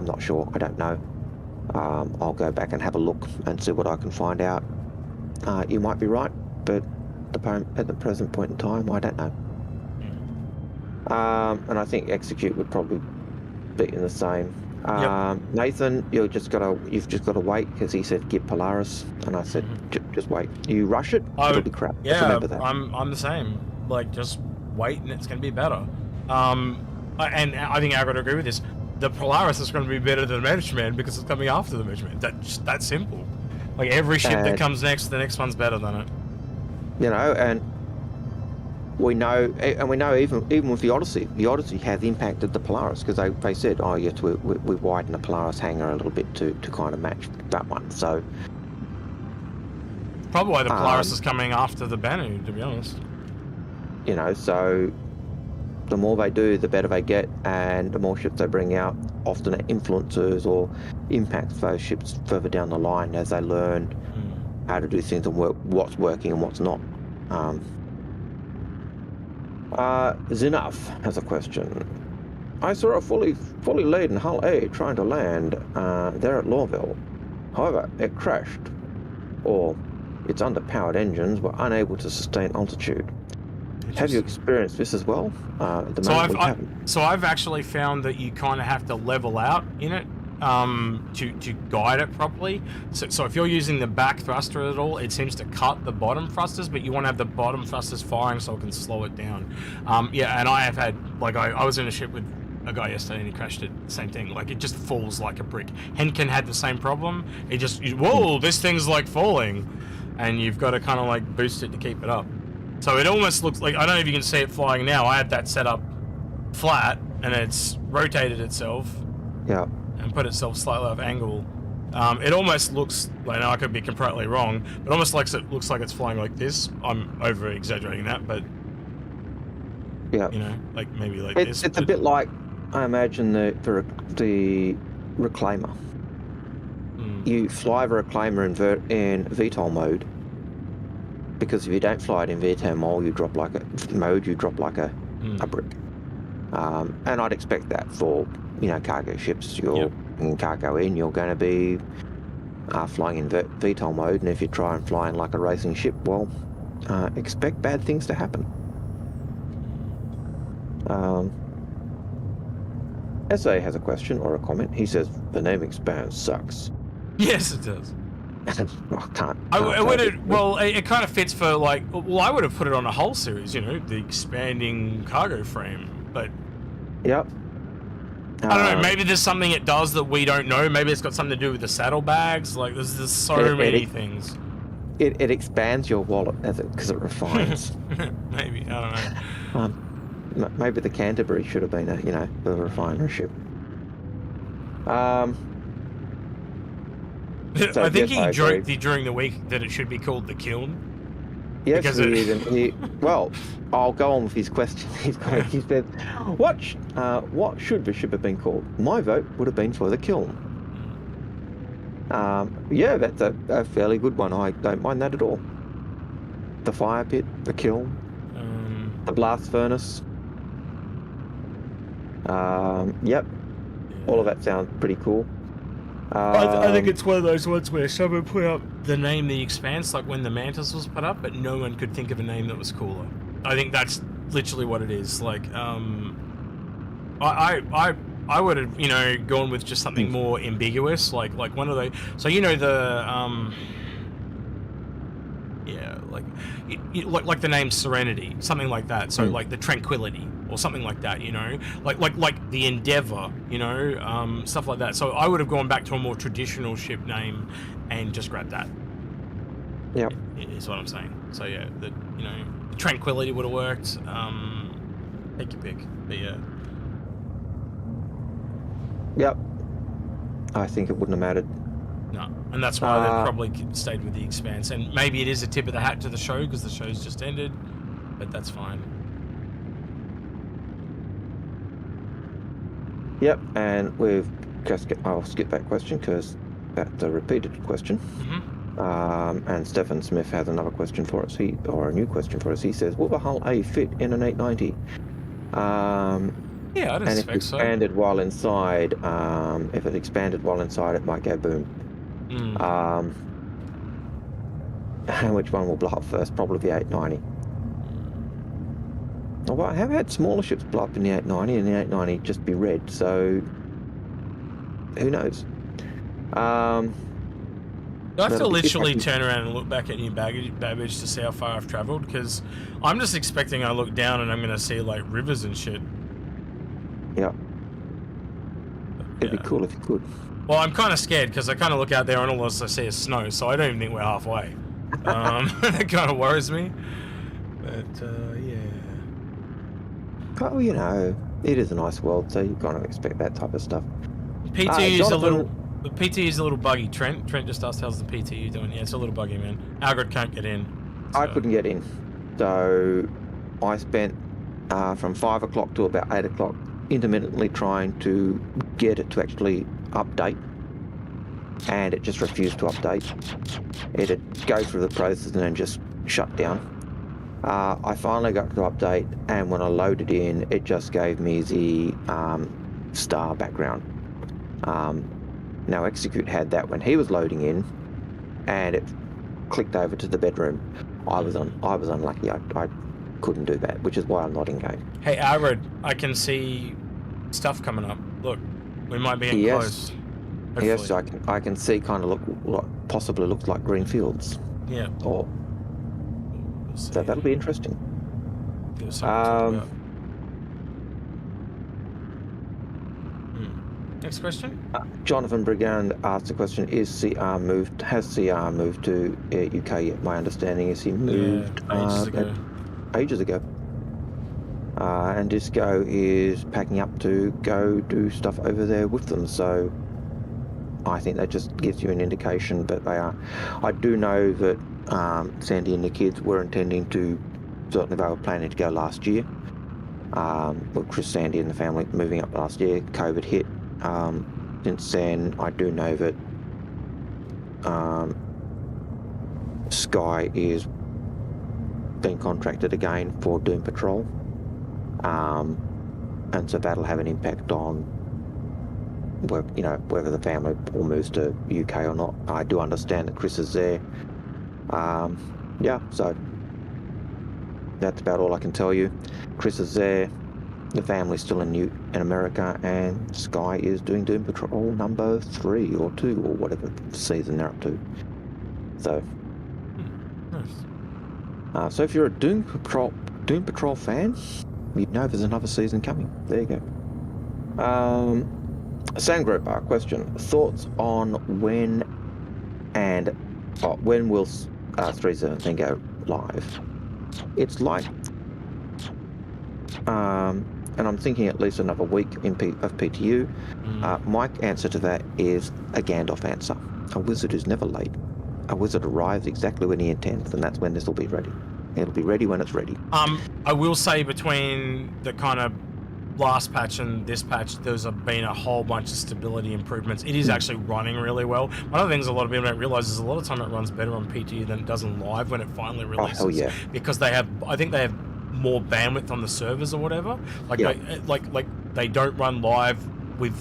not sure. I don't know. I'll go back and have a look and see what I can find out. You might be right, but at the present point in time, I don't know. And I think Execute would probably be in the same. Nathan, you've just got to wait, because he said get Polaris, and I said just wait. You rush it, it'll be crap. Yeah, remember that. I'm the same. Like, just wait, and it's going to be better. And I think I got to agree with this. The Polaris is going to be better than the Measurement because it's coming after the Measurement. That's simple. Like, every ship that comes next, the next one's better than it. You know, and we know even with the Odyssey has impacted the Polaris, because they said, oh yes, we widen the Polaris hangar a little bit to kind of match that one. So probably why the Polaris is coming after the Banu, to be honest. You know, so the more they do, the better they get, and the more ships they bring out, often it influences or impacts those ships further down the line as they learn how to do things and what's working and what's not. Zinaf has a question. I saw a fully laden Hull A trying to land there at Lawville. However, it crashed, or its underpowered engines were unable to sustain altitude. Have you experienced this as well? At the moment, we haven't. So I've actually found that you kind of have to level out in it to guide it properly. So if you're using the back thruster at all, it seems to cut the bottom thrusters, but you want to have the bottom thrusters firing so it can slow it down. Yeah, and I have had, like, I was in a ship with a guy yesterday and he crashed it, same thing, like it just falls like a brick. Henkin had the same problem. It just, whoa, this thing's like falling, and you've got to kind of like boost it to keep it up. So it almost looks like, I don't know if you can see it flying now, I had that set up flat and it's rotated itself. Yeah. And put itself slightly off angle. It almost looks, like, I could be completely wrong, but almost like it looks like it's flying like this. I'm over exaggerating that, but yeah, you know, like maybe like this. It's a bit like, I imagine, the reclaimer. You fly the reclaimer in VTOL mode, because if you don't fly it in VTOL mode, you drop like a brick. And I'd expect that for, you know, cargo ships. You're in cargo in, you're going to be flying in VTOL mode, and if you try and fly in like a racing ship, well, expect bad things to happen. SA has a question or a comment. He says, the name Expanse sucks. Yes, it does. Well, it kind of fits for, like, well, I would have put it on a whole series, you know, the expanding cargo frame, but... Yep. I don't know, maybe there's something it does that we don't know. Maybe it's got something to do with the saddlebags. Like, there's so many things. It expands your wallet because it refines. Maybe, I don't know. Maybe the Canterbury should have been a refinery ship. So I think he joked during the week that it should be called the Kiln. Yes, he is. Well, I'll go on with his question. He said, what should the ship have been called? My vote would have been for the Kiln. Yeah, that's a fairly good one. I don't mind that at all. The fire pit, the kiln, the blast furnace. Yep. All of that sounds pretty cool. I think it's one of those ones where someone put up the name The Expanse, like when the Mantis was put up, but no one could think of a name that was cooler. I think that's literally what it is. Like, I would have, you know, gone with just something more ambiguous, like one of those. So, you know, the like the name Serenity, something like that. So like the Tranquility or something like that, you know, like the Endeavor, you know, stuff like that. So I would have gone back to a more traditional ship name and just grabbed that. Yep, is what I'm saying. So yeah, you know, Tranquility would have worked. Take your pick, but yeah. Yep. I think it wouldn't have mattered. No, and that's why they probably stayed with the Expanse. And maybe it is a tip of the hat to the show because the show's just ended, but that's fine. Yep, and we've just I'll skip that question because that's a repeated question. And Stephen Smith has another question for us. Or a new question for us. He says, "Will the hull A fit in an 890?" Yeah, I don't and if expect it expanded while inside, it might go boom. And which one will blow up first? Probably the 890. Well, I have had smaller ships blow up in the 890 and the 890 just be red, so who knows? I have to literally turn around and look back at your baggage to see how far I've travelled, because I'm just expecting I look down and I'm going to see like rivers and shit. Yeah. It'd be cool if you could. Well, I'm kind of scared because I kind of look out there and all I see is snow, so I don't even think we're halfway. It kind of worries me. But, yeah. Oh, you know, it is a nice world, so you kind of expect that type of stuff. PTU is a little buggy. Trent just asked, how's the PTU doing? Yeah, it's a little buggy, man. Algared can't get in. So. I couldn't get in. So I spent from 5 o'clock to about 8 o'clock intermittently trying to get it to actually update, and it just refused to update. It'd go through the process and then just shut down. I finally got to update, and when I loaded in, it just gave me the star background. Now Execute had that when he was loading in, and clicked over to the bedroom. I was unlucky. I couldn't do that, which is why I'm not in game. Hey, Algared, I can see stuff coming up. Look, we might be in close. Hopefully. Yes, I can see kind of possibly looks like green fields. Yeah. Or so that'll be interesting. Give us something to talk about. Next question. Jonathan Brigand asked the question: Has CR moved to UK yet? My understanding is he moved ages ago. And Disco is packing up to go do stuff over there with them. So I think that just gives you an indication. But I do know that Sandy and the kids were intending to. Certainly, they were planning to go last year. With Chris, Sandy, and the family moving up last year, COVID hit. Since then, I do know that Sky is being contracted again for Doom Patrol, and so that'll have an impact on whether the family all moves to UK or not. I do understand that Chris is there. So that's about all I can tell you. Chris is there. The family's still in America, and Sky is doing Doom Patrol number 3 or 2 or whatever season they're up to. So, Nice. So if you're a Doom Patrol fan, you know there's another season coming. There you go. Sangro Bar question: thoughts on when will 317 go live? It's like. And I'm thinking at least another week of PTU. My answer to that is a Gandalf answer. A wizard is never late. A wizard arrives exactly when he intends, and that's when this will be ready. It'll be ready when it's ready. I will say between the kind of last patch and this patch, there's been a whole bunch of stability improvements. It is actually running really well. One of the things a lot of people don't realize is a lot of time it runs better on PTU than it does in live when it finally releases. Oh yeah. Because I think they have more bandwidth on the servers or whatever. They don't run live with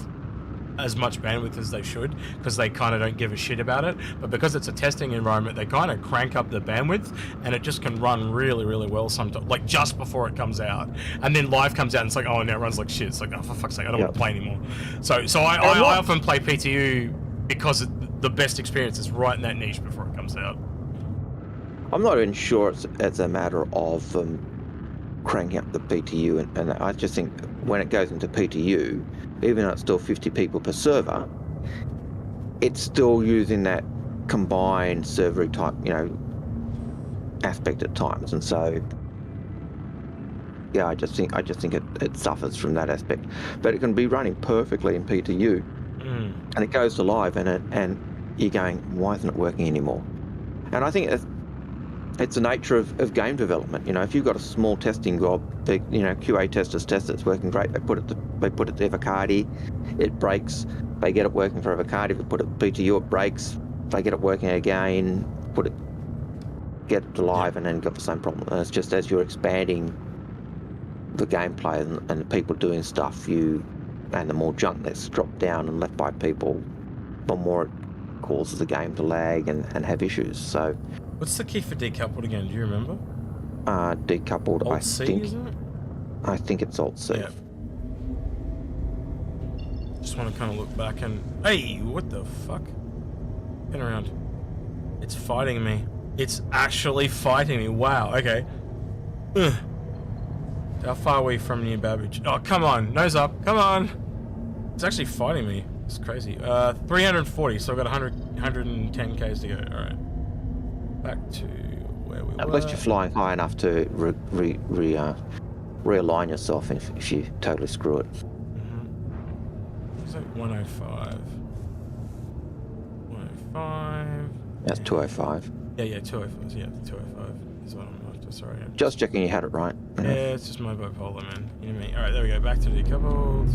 as much bandwidth as they should because they kind of don't give a shit about it. But because it's a testing environment, they kind of crank up the bandwidth and it just can run really, really well sometimes, like just before it comes out. And then live comes out and it's like, oh, now it runs like shit. It's like, oh, for fuck's sake, I don't want to play anymore. So I often play PTU because the best experience is right in that niche before it comes out. I'm not even sure it's a matter of cranking up the PTU, and I just think when it goes into PTU, even though it's still 50 people per server, it's still using that combined server type, aspect at times, and so I just think it suffers from that aspect. But it can be running perfectly in PTU, and it goes to live, and you're going, why isn't it working anymore? And I think it's the nature of game development. If you've got a small testing job, QA testers test it's working great. They put it to Evocati, it breaks. They get it working for Evocati. They put it to PTU, it breaks. They get it working again, get it to live, and then got the same problem. And it's just as you're expanding the gameplay and the people doing stuff, and the more junk that's dropped down and left by people, the more it causes the game to lag and have issues. So. What's the key for decoupled again? Do you remember? Decoupled, Alt C, is it? I think it's Alt C. Yeah. Just want to kind of look back and... Hey, what the fuck? Get around. It's fighting me. It's actually fighting me. Wow, okay. Ugh. How far are we from New Babbage? Oh, come on. Nose up. Come on. It's actually fighting me. It's crazy. 340, so I've got 110 Ks to go. All right. Back to where we were. At least you're flying high enough to realign yourself if you totally screw it. It's like 105. 105. That's 205. Yeah, 205. Yeah, 205 is what I'm after. Sorry. Just checking you had it right. Yeah, it's just my bipolar, man. You know me. All right, there we go. Back to decoupled.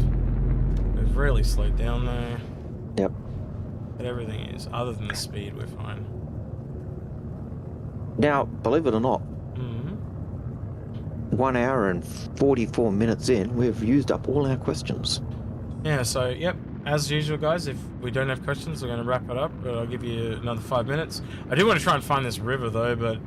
We've really slowed down though. Yep. But everything is, other than the speed, we're fine. Now, believe it or not, 1 hour and 44 minutes in, we've used up all our questions. Yeah, so, yep. as usual, guys, if we don't have questions, we're going to wrap it up. But I'll give you another 5 minutes. I do want to try and find this river, though, but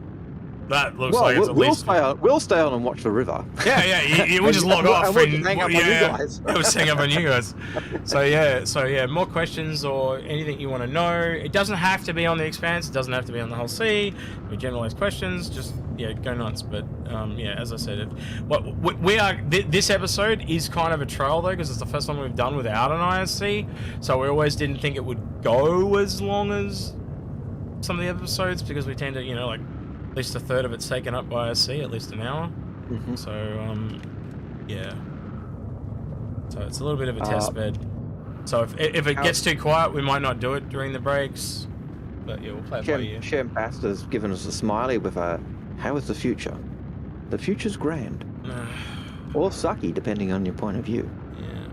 that looks like it's at least... We'll stay on and watch the river. Yeah, we'll just log off. We'll hang up on you guys. We'll just hang up on you guys. So yeah, more questions or anything you want to know. It doesn't have to be on the Expanse. It doesn't have to be on the whole sea. We generalized questions. Just, yeah, go nuts. But, yeah, as I said, this episode is kind of a trail, though, because it's the first one we've done without an ISC. So we always didn't think it would go as long as some of the episodes, because we tend to, you know, like, at least a third of it's taken up by ISC, at least an hour. Mm-hmm. So, yeah. So it's a little bit of a test bed. So if it gets too quiet, we might not do it during the breaks. But yeah, we'll play it by ear. Shem Baster's given us a smiley with a, how is the future? The future's grand. Or sucky, depending on your point of view. Yeah.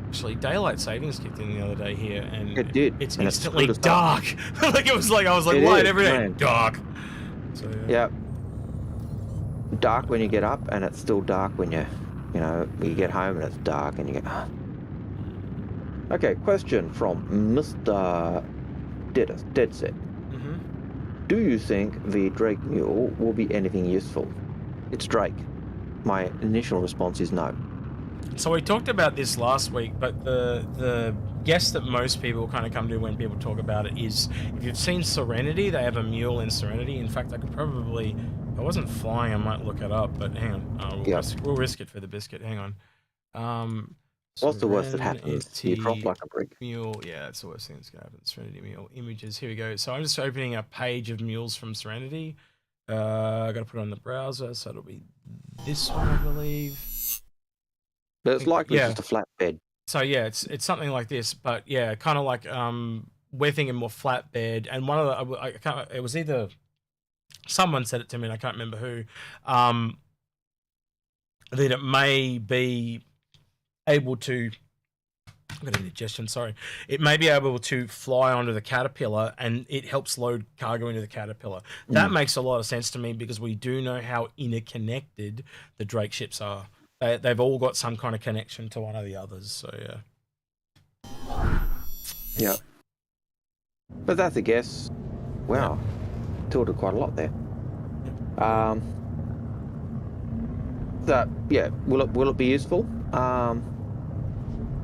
Actually, daylight savings kicked in the other day here, and it did. It's instantly dark. I was like light every day. Man. Dark. So, yeah. Dark when you get up, and it's still dark when you get home and it's dark and you get. Okay, question from Mr. Deadset. Mm-hmm. Do you think the Drake mule will be anything useful? It's Drake. My initial response is no. So we talked about this last week, but the guess that most people kind of come to when people talk about it is, if you've seen Serenity, they have a mule in Serenity. In fact, I could probably, if I wasn't flying, I might look it up, but hang on. We'll risk it for the biscuit. Hang on. What's the worst that happens? You drop like a brick. Mule, yeah, that's the worst thing that's going to happen. Serenity mule images. Here we go. So I'm just opening a page of mules from Serenity. I got to put it on the browser, so it'll be this one, I believe. But it's likely just a flat bed. So yeah, it's something like this, but yeah, kind of like we're thinking more flatbed. And one of the it was either someone said it to me, and I can't remember who, that it may be able to. I've got indigestion. Sorry, it may be able to fly onto the Caterpillar, and it helps load cargo into the Caterpillar. That makes a lot of sense to me, because we do know how interconnected the Drake ships are. They've all got some kind of connection to one of the others, so yeah. Yeah. But that's a guess. Wow. Tilted quite a lot there. So, yeah, will it be useful?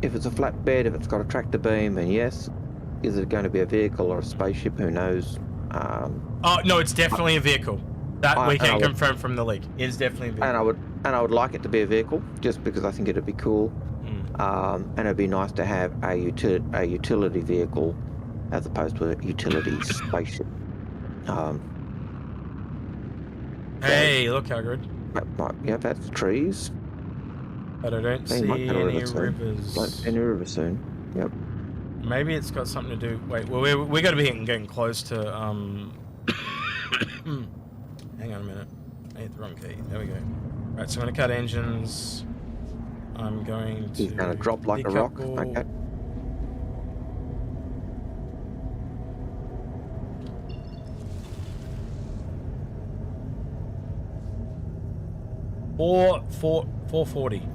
If it's a flat bed, if it's got a tractor beam, then yes. Is it going to be a vehicle or a spaceship? Who knows? Oh, no, it's definitely a vehicle. That we can confirm from the leak. It is definitely a vehicle. And I would like it to be a vehicle, just because I think it'd be cool. And it'd be nice to have a utility vehicle as opposed to a utility spaceship. Hey, look, Algared. Yeah, that's trees. But I don't see any rivers. Like any river soon. Yep. Maybe it's got something to do. Wait, well, we got to be getting close to. Hang on a minute. I hit the wrong key. There we go. Right, so I'm going to cut engines. I'm going to. He's going to drop like a rock. Okay. Or 440.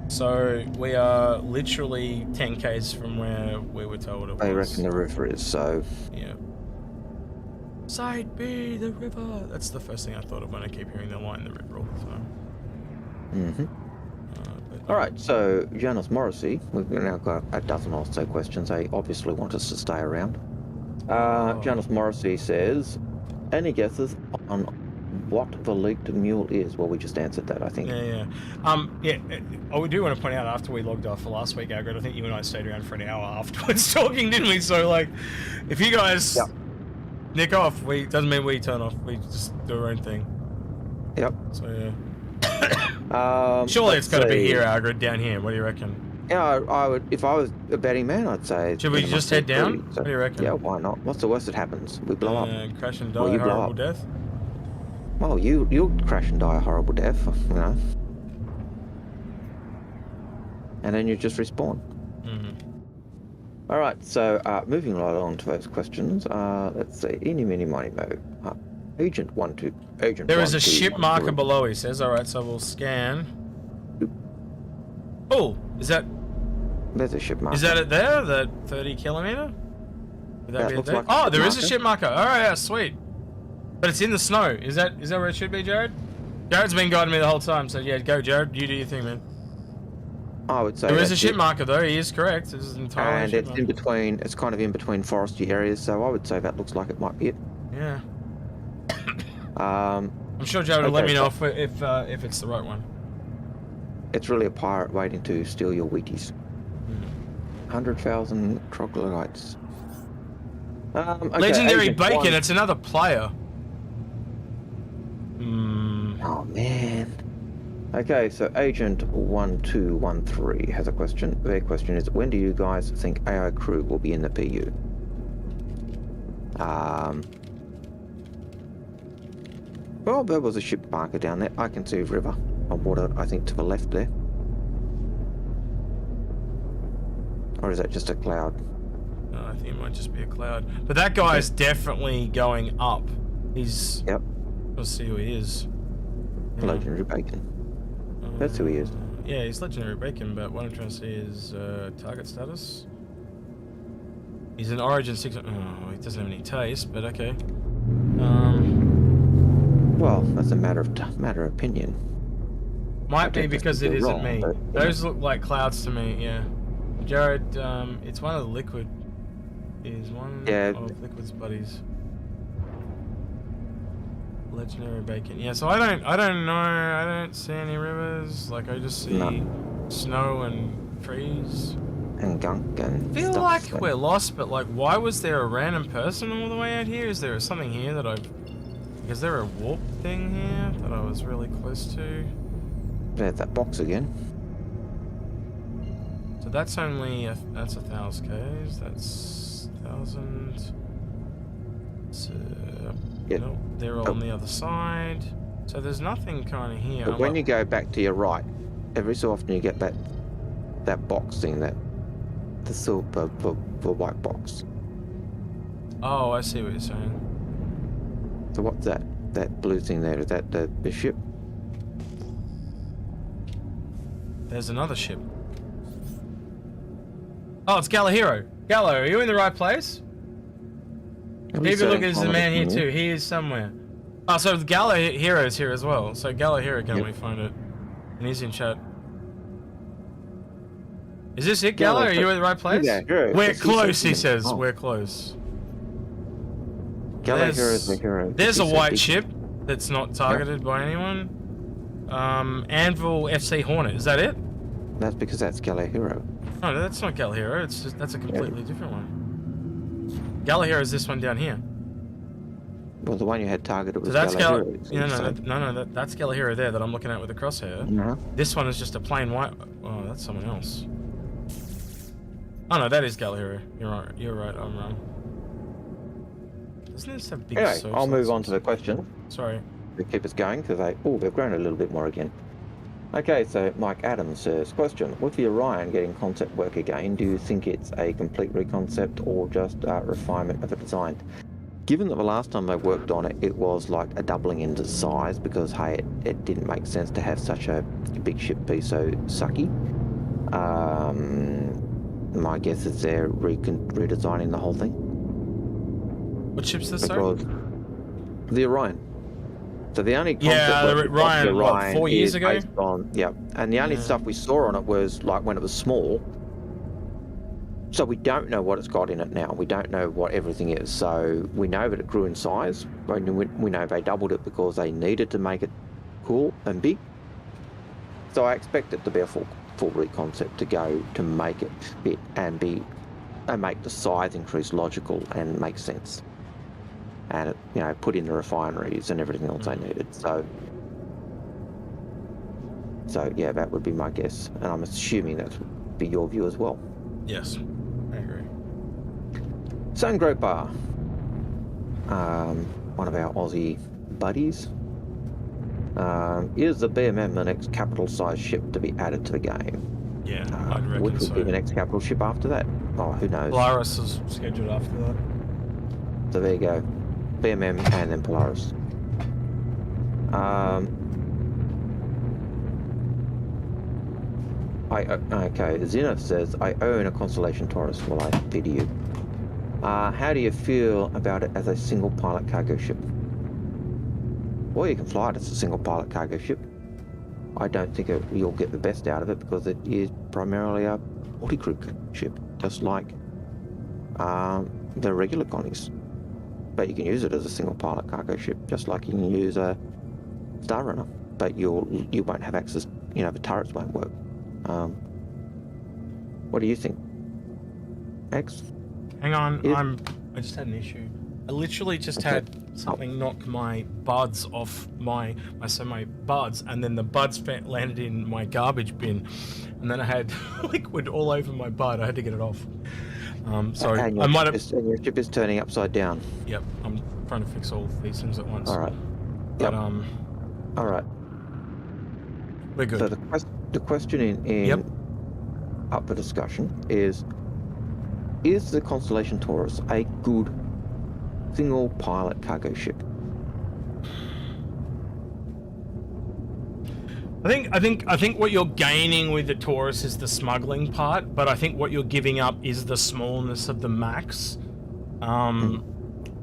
So we are literally 10 k's from where we were told it was. I reckon the river is, so. Yeah. Side B, the river. That's the first thing I thought of when I keep hearing the line, the river, all the time. All right, so Janice Morrissey, we've now got a dozen or so questions. They obviously want us to stay around. Janice Morrissey says, any guesses on what the leaked mule is? Well, we just answered that, I think. Yeah. I do want to point out, after we logged off for last week, Algared, I think you and I stayed around for an hour afterwards talking, didn't we? So, like, if you guys nick off, doesn't mean we turn off. We just do our own thing. Yep. So, yeah. Surely it's got to be here, Algared, down here. What do you reckon? Yeah, I would. If I was a betting man, I'd say. Should we just head down? So, what do you reckon? Yeah, why not? What's the worst that happens? We blow up. Crash and die a horrible death. Well, you'll crash and die a horrible death, you know. And then you just respawn. All right, so moving right on to those questions. Let's see. Eeny, meeny, miny, mo. Agent 1-2. Agent. There is a ship marker below, he says. All right, so we'll scan. Oh, is that? There's a ship marker. Is that it there? The 30 kilometer? Would that Yeah, be it it looks there? like a Oh, ship there is a marker. ship marker. All right, yeah, sweet. But it's in the snow. Is that where it should be, Jared? Jared's been guiding me the whole time, so yeah, go, Jared. You do your thing, man. I would say There is a that's ship it. marker, though. He is correct. This is entirely a And ship it's marker. in between. It's kind of in between foresty areas, so I would say that looks like it might be it. Yeah. Um, I'm sure Jared will let Okay, me know so- if it's the right one. it's really a pirate waiting to steal your Wheaties. 100,000 troglodytes. Okay, Legendary Agent Bacon. One- It's another player. Oh man. Okay, so Agent 1213 has a question. Their question is, when do you guys think AI crew will be in the PU? Well, there was a ship marker down there. I can see a river on water, I think, to the left there. Or is that just a cloud? No, I think it might just be a cloud. But that guy's definitely going up. He's... Yep, Let's see who he is. Yeah. Legendary Bacon. That's who he is. Yeah, he's Legendary Bacon, but what I'm trying to see is target status. He's an Origin 6... Oh, he doesn't have any taste, but okay. Well, that's a matter of opinion. Might be think that's because it still isn't wrong, me. but, Those look like clouds to me, yeah. Jared, it's one of the Liquid. Is one Yeah. of Liquid's buddies. Legendary Bacon. Yeah, so I don't know. I don't see any rivers. Like, I just see snow and trees. And gunk and I feel stuff, like so- we're lost, but like, why was there a random person all the way out here? Is there something here that I've... Is there a warp thing here that I was really close to? There's that box again. So that's only that's 1,000 k's. That's 1,000. So, Yeah. nope, they're all on the other side. So there's nothing kind of here. But I'm when like- you go back to your right, every so often you get that box thing, the silver, the white box. Oh, I see what you're saying. So what's that? That blue thing there, is that the ship? There's another ship. Oh, it's Galahero. Gallo, are you in the right place? Keep a look, there's a man here too. He is somewhere. Oh, so Galahero's here as well. So Galahero can only find it. And he's in chat. Is this it, Gallo? Are you in the right place? Yeah, We're close, he says. We're close. Gallagher is the hero. There's a He's white big. ship that's not targeted by anyone. Anvil FC Hornet, is that it? That's because that's Gallagher. Oh, no, that's not Galahero. It's just that's a completely different one. Galahero is this one down here. Well, the one you had targeted was So that's Gallagher. that's Galahero there that I'm looking at with the crosshair. No. This one is just a plain white. Oh, that's someone else. Oh no, that is Galahero. You're right. You're right. I'm wrong. Doesn't this have big? Anyway, I'll move searchlights? on to the question. Sorry. To keep us going, because they've grown a little bit more again. Okay, so Mike Adams says, question, with the Orion getting concept work again, do you think it's a complete reconcept or just a refinement of the design? Given that the last time they worked on it, it was like a doubling in size because, hey, it didn't make sense to have such a big ship be so sucky. My guess is they're redesigning the whole thing. What ship's this? Sorry. Because the Orion. So the only concept Yeah, the work of Orion, what, Orion 4 years is ago? based on, yeah, and the only Yeah. stuff we saw on it was like when it was small. So we don't know what it's got in it now. We don't know what everything is. So we know that it grew in size. We know they doubled it because they needed to make it cool and big. So I expect it to be a full reconcept to go to make it fit and make the size increase logical and make sense. And it, put in the refineries and everything else they needed. So yeah, that would be my guess, and I'm assuming that would be your view as well. Yes, I agree. Sungroper, one of our Aussie buddies, is the BMM the next capital-sized ship to be added to the game? Yeah, I'd reckon Which would so. be the next capital ship after that? Oh, who knows? Polaris is scheduled after that. So there you go. BMM and then Polaris. Okay, Zenith says, I own a Constellation Taurus. Well, I pity you. How do you feel about it as a single pilot cargo ship? Well, you can fly it as a single pilot cargo ship. I don't think you'll get the best out of it because it is primarily a multi-crew ship, just like the regular Connies. But you can use it as a single pilot cargo ship, just like you can use a Star Runner. But you won't have access. The turrets won't work. What do you think, X? Hang on, I just had an issue. I literally just had something knock my buds off my buds, and then the buds landed in my garbage bin, and then I had liquid all over my bud. I had to get it off. So I might have. And your ship is turning upside down. Yep, I'm trying to fix all of these things at once. All right. But, All right. We're good. So the question in up for discussion is the Constellation Taurus a good single pilot cargo ship? I think what you're gaining with the Taurus is the smuggling part, but I think what you're giving up is the smallness of the Max.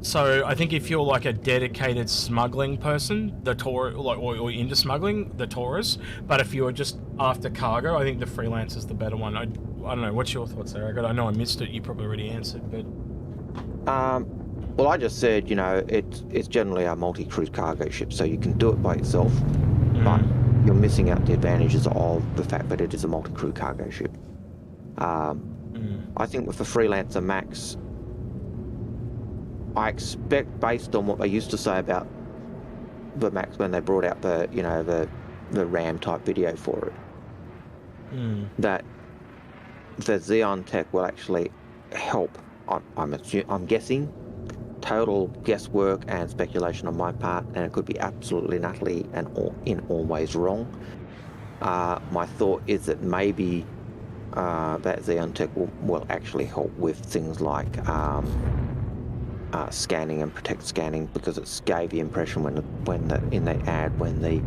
So I think if you're like a dedicated smuggling person, the Taurus, or into smuggling, the Taurus. But if you're just after cargo, I think the Freelance is the better one. I don't know. What's your thoughts there? I know I missed it. You probably already answered, but. Well, I just said, it's generally a multi-crew cargo ship, so you can do it by itself, but you're missing out the advantages of the fact that it is a multi-crew cargo ship. I think with the Freelancer Max, I expect, based on what they used to say about the Max when they brought out the RAM type video for it, that the Xeon tech will actually help. I'm guessing, total guesswork and speculation on my part, and it could be absolutely and utterly and in all ways wrong. My thought is that maybe that Xeon tech will actually help with things like scanning and protect scanning, because it gave the impression when the ad when the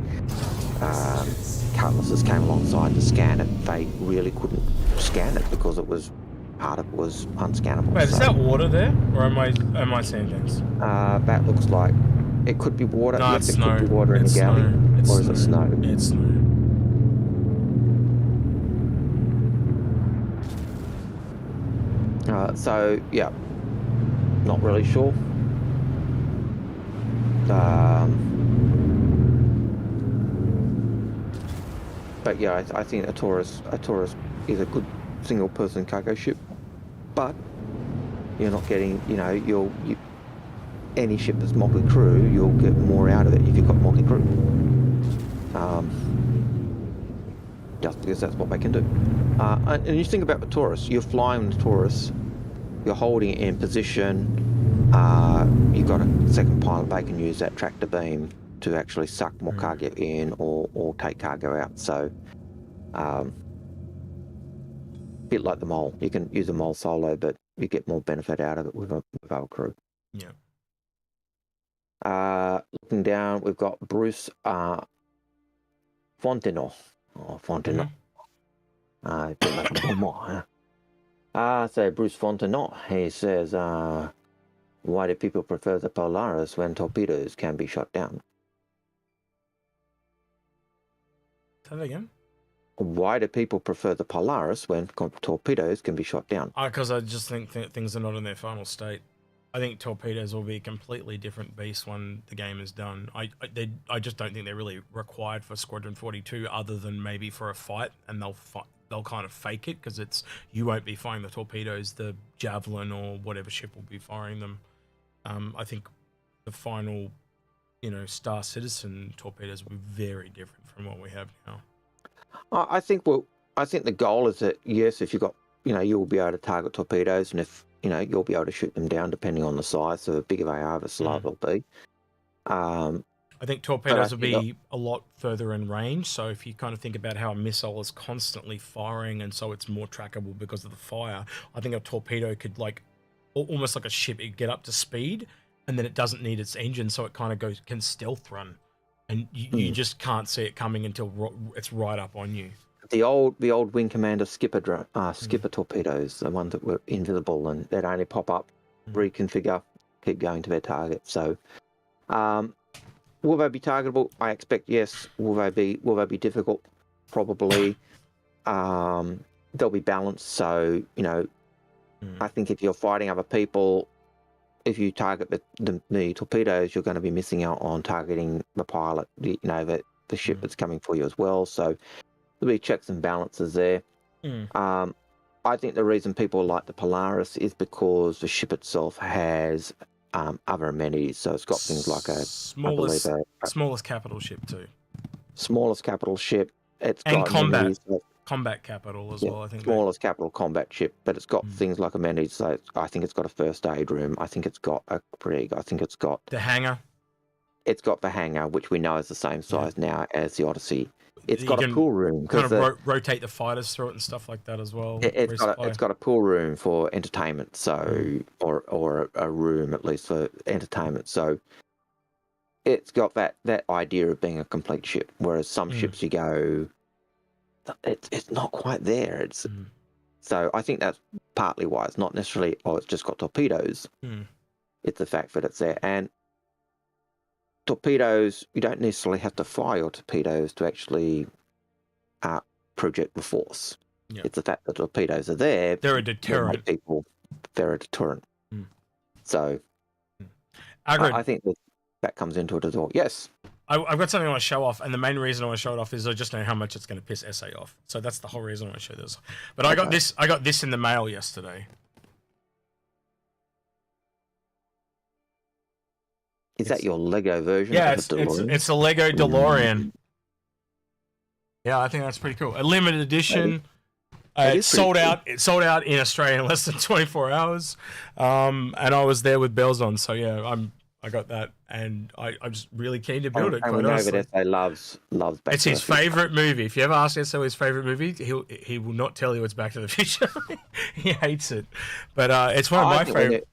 cutlasses came alongside to scan it, they really couldn't scan it because part of it was unscannable. Wait, is that water there, or am I seeing things? That looks like it could be water. No, yes, it's it snow. could be water in the galley, or is it snow? It's snow. So yeah, not really sure. But yeah, I think a Taurus is a good single person cargo ship, but you're not getting, any ship that's multi-crew, you'll get more out of it if you've got multi-crew. Just because that's what they can do. And you think about the Taurus, you're flying the Taurus, you're holding it in position, you've got a second pilot, they can use that tractor beam to actually suck more cargo in or take cargo out. So, bit like the mole. You can use a mole solo, but you get more benefit out of it with our crew. Yeah. Looking down, we've got Bruce Fontenot. Oh, Fontenot. So Bruce Fontenot, he says, why do people prefer the Polaris when torpedoes can be shot down? Say that again? Why do people prefer the Polaris when torpedoes can be shot down? Because I just think things are not in their final state. I think torpedoes will be a completely different beast when the game is done. I just don't think they're really required for Squadron 42, other than maybe for a fight, and they'll kind of fake it, because you won't be firing the torpedoes, the Javelin or whatever ship will be firing them. I think the final, Star Citizen torpedoes will be very different from what we have now. I think the goal is that, yes, if you've got, you'll be able to target torpedoes, and if, you'll be able to shoot them down depending on the size. So the bigger they are, the slower they'll be. I think torpedoes will be a lot further in range. So if you kind of think about how a missile is constantly firing, and so it's more trackable because of the fire, I think a torpedo could, like, almost like a ship, it get up to speed, and then it doesn't need its engine, so it kind of can stealth run. And you just can't see it coming until it's right up on you. the old Wing Commander skipper torpedoes, the ones that were invisible and they'd only pop up, reconfigure, keep going to their target. So, will they be targetable? I expect yes. Will they be difficult? Probably. They'll be balanced. So I think if you're fighting other people, if you target the torpedoes, you're going to be missing out on targeting the pilot, the ship that's coming for you as well. So there'll be checks and balances there. I think the reason people like the Polaris is because the ship itself has other amenities. So it's got things like smallest capital ship too. Smallest capital ship. It's and got combat capital as well. I think smallest capital combat ship, but it's got things like amenities. So I think it's got a first aid room. I think it's got a brig. I think it's got the hangar. It's got the hangar, which we know is the same size now as the Odyssey. It's got a pool room. Kind of rotate the fighters through it and stuff like that as well. It's got a pool room for entertainment, so or a room at least for entertainment. So it's got that idea of being a complete ship. Whereas some ships you go, it's not quite there. So I think that's partly why it's not necessarily it's just got torpedoes. It's the fact that it's there. And torpedoes, you don't necessarily have to fire your torpedoes to actually project the force. It's the fact that torpedoes are there. They're a deterrent. They're a deterrent. So I think that comes into it as well. Yes. I've got something I want to show off, and the main reason I want to show it off is I just know how much it's going to piss SA off. So that's the whole reason I want to show this. But I got this in the mail yesterday. Is that your Lego version? Yeah, it's a Lego DeLorean. Yeah, I think that's pretty cool. A limited edition. It sold out. It sold out in Australia in less than 24 hours. And I was there with bells on. So yeah, I got that, and I'm just really keen to build it. And we know that SA loves Back it's his favorite movie. If you ever ask SA his favorite movie, he will not tell you it's Back to the Future. He hates it, but it's one of my favorite.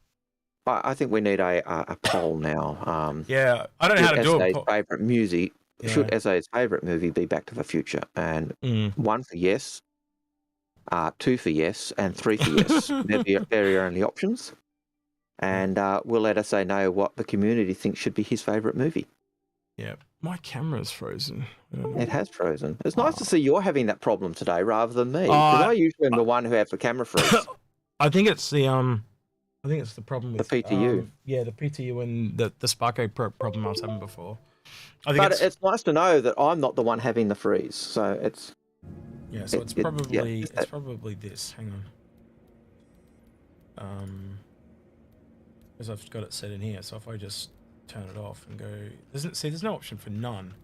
I think we need a poll now. Yeah, I don't know how to do it. Favorite music. Yeah. Should SA's favorite movie be Back to the Future? And 1 for yes, 2 for yes, and 3 for yes. They're your only options. And we'll let SA know what the community thinks should be his favorite movie. Yeah, my camera's frozen. It has frozen. It's nice to see you're having that problem today rather than me. Because I usually am the one who has the camera freeze. I think it's the problem with the PTU. The PTU and the Sparko problem I was having before. It's nice to know that I'm not the one having the freeze. So it's it's probably this. Hang on. Because I've got it set in here. So if I just turn it off and go, there's no option for none.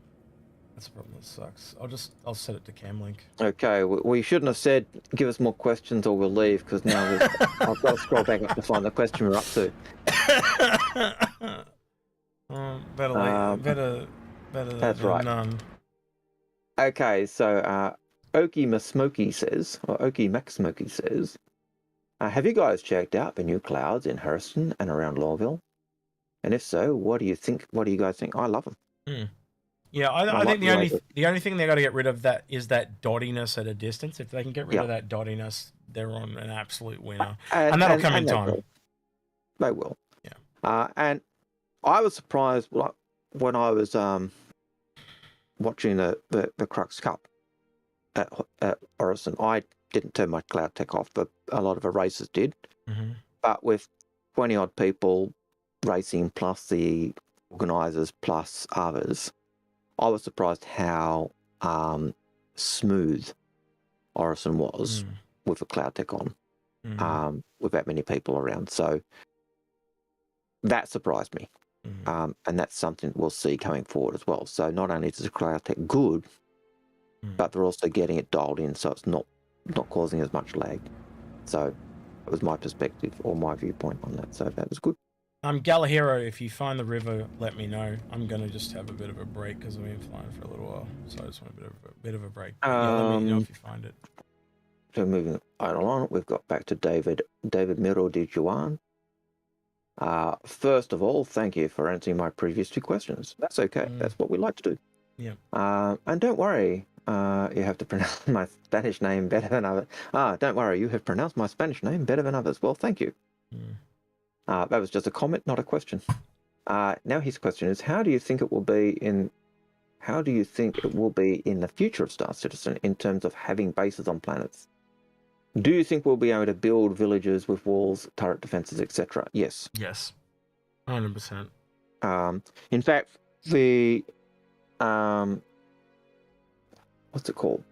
That's a problem that sucks. I'll set it to cam link. Okay, we shouldn't have said give us more questions or we'll leave, because now I've got to scroll back up to find the question we're up to. Better that's than right. None. Okay, so Okie McSmokey says, have you guys checked out the new clouds in Hurston and around Lawville? And if so, what do you guys think? I love them. Yeah, I think the only thing they got to get rid of that is that dottiness at a distance. If they can get rid of that dottiness, they're on an absolute winner, and that'll come in time. They will. Yeah. And I was surprised when I was watching the Crux Cup at Orison. I didn't turn my cloud tech off, but a lot of the racers did. But with 20 odd people racing, plus the organisers, plus others, I was surprised how smooth Orison was with the cloud tech on, with that many people around. So that surprised me. And that's something we'll see coming forward as well. So not only is the cloud tech good, but they're also getting it dialed in so it's not causing as much lag. So that was my perspective or my viewpoint on that. So that was good. Galahero, if you find the river, let me know. I'm going to just have a bit of a break because I've been flying for a little while. So I just want a bit of a break. Let me know if you find it. So moving right along, we've got back to David Miro de Juan. First of all, thank you for answering my previous 2 questions. That's okay. That's what we like to do. Yeah. And don't worry, You have to pronounce my Spanish name better than others. Don't worry, you have pronounced my Spanish name better than others. Well, thank you. That was just a comment, not a question. Now his question is, how do you think it will be in the future of Star Citizen in terms of having bases on planets? Do you think we'll be able to build villages with walls, turret defenses, etc.? Yes. Yes. 100%. In fact, the what's it called?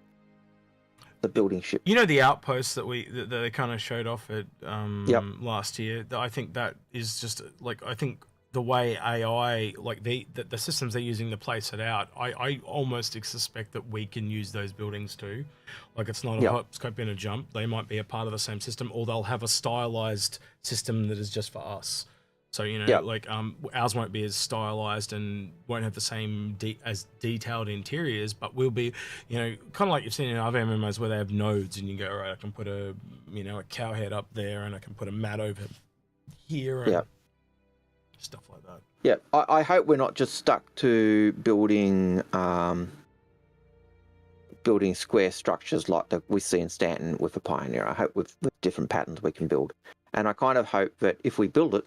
The building ship. You know, the outposts that they kind of showed off at Yep. last year. I think that is just like, I think the way AI, like the systems they're using to place it out, I almost suspect that we can use those buildings too. Like, it's not a Yep. hop, scope, and a jump. They might be a part of the same system, or they'll have a stylized system that is just for us. So, you know, Yep. like ours won't be as stylized and won't have the same as detailed interiors, but we'll be, you know, kind of like you've seen in other MMOs where they have nodes and you go, right, I can put a cow head up there and I can put a mat over here and Yep. stuff like that. Yeah, I hope we're not just stuck to building square structures like we see in Stanton with the Pioneer. I hope with different patterns we can build. And I kind of hope that if we build it,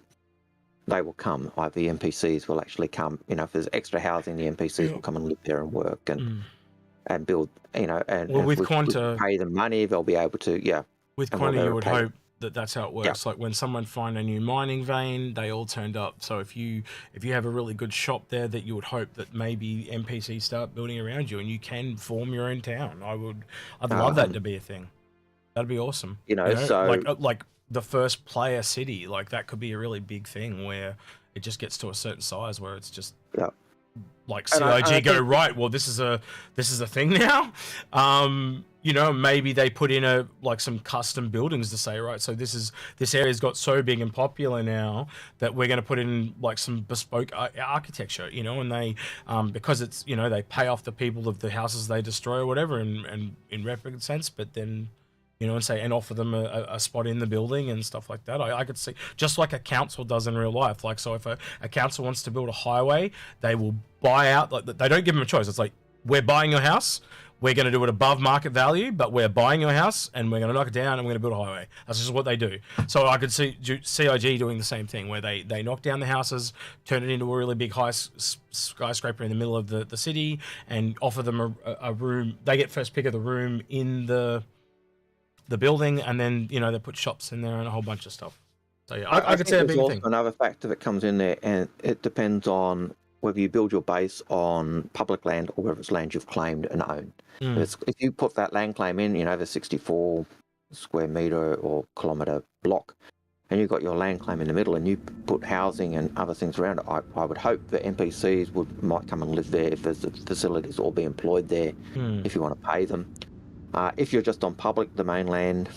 they will come. Like the NPCs will actually come. You know, if there's extra housing, the NPCs will come and live there and work and build. You know, and Well, with we Quanta, pay them money, they'll be able to. Yeah. with and Quanta, we'll you would pay- hope that that's how it works. Like when someone find a new mining vein, they all turned up. So if you have a really good shop there, that you would hope that maybe NPCs start building around you and you can form your own town. I'd love that to be a thing. That'd be awesome. You know, so like the first player city, like that could be a really big thing where it just gets to a certain size where it's just like CIG go, right, well, this is a thing now. You know, maybe they put in some custom buildings to say, right, so this area's got so big and popular now that we're going to put in like some bespoke architecture, you know, and they because it's, you know, they pay off the people of the houses they destroy or whatever and in replicant sense, but then, you know, and offer them a spot in the building and stuff like that. I could see, just like a council does in real life. Like, so if a council wants to build a highway, they will buy out, like, they don't give them a choice. It's like, we're buying your house, we're going to do it above market value, but we're buying your house and we're going to knock it down and we're going to build a highway. That's just what they do. So I could see CIG doing the same thing, where they knock down the houses, turn it into a really big high skyscraper in the middle of the city, and offer them a room. They get first pick of the room in the building, and then, you know, they put shops in there and a whole bunch of stuff. So yeah, I could see that being a thing. Another factor that comes in there, and it depends on whether you build your base on public land or whether it's land you've claimed and owned. If you put that land claim in, you know, the 64 square meter or kilometer block, and you've got your land claim in the middle, and you put housing and other things around it, I would hope that NPCs might come and live there if there's facilities, or be employed there if you want to pay them. If you're just on public domain land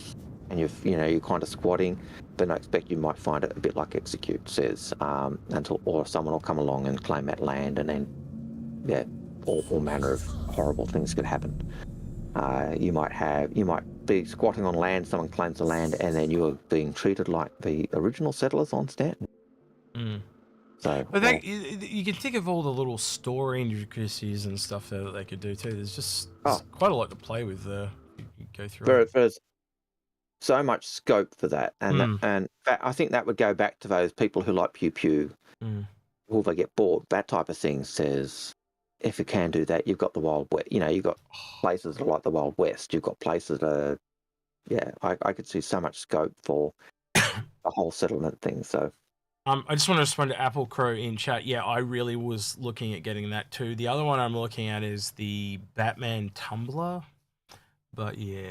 and you're kind of squatting, then I expect you might find it a bit like Execute says, or someone will come along and claim that land, and then all manner of horrible things could happen. You might be squatting on land, someone claims the land, and then you're being treated like the original settlers on Stanton. So, but you can think of all the little story intricacies and stuff there that they could do too. There's quite a lot to play with there. You go through. There's so much scope for that, and I think that would go back to those people who like pew pew. Will they get bored? That type of thing says, if you can do that, you've got the Wild West. You know, you've got places like the Wild West. You've got places that I could see so much scope for a whole settlement thing. So. I just want to respond to Apple Crow in chat. Yeah, I really was looking at getting that too. The other one I'm looking at is the Batman Tumbler. But yeah.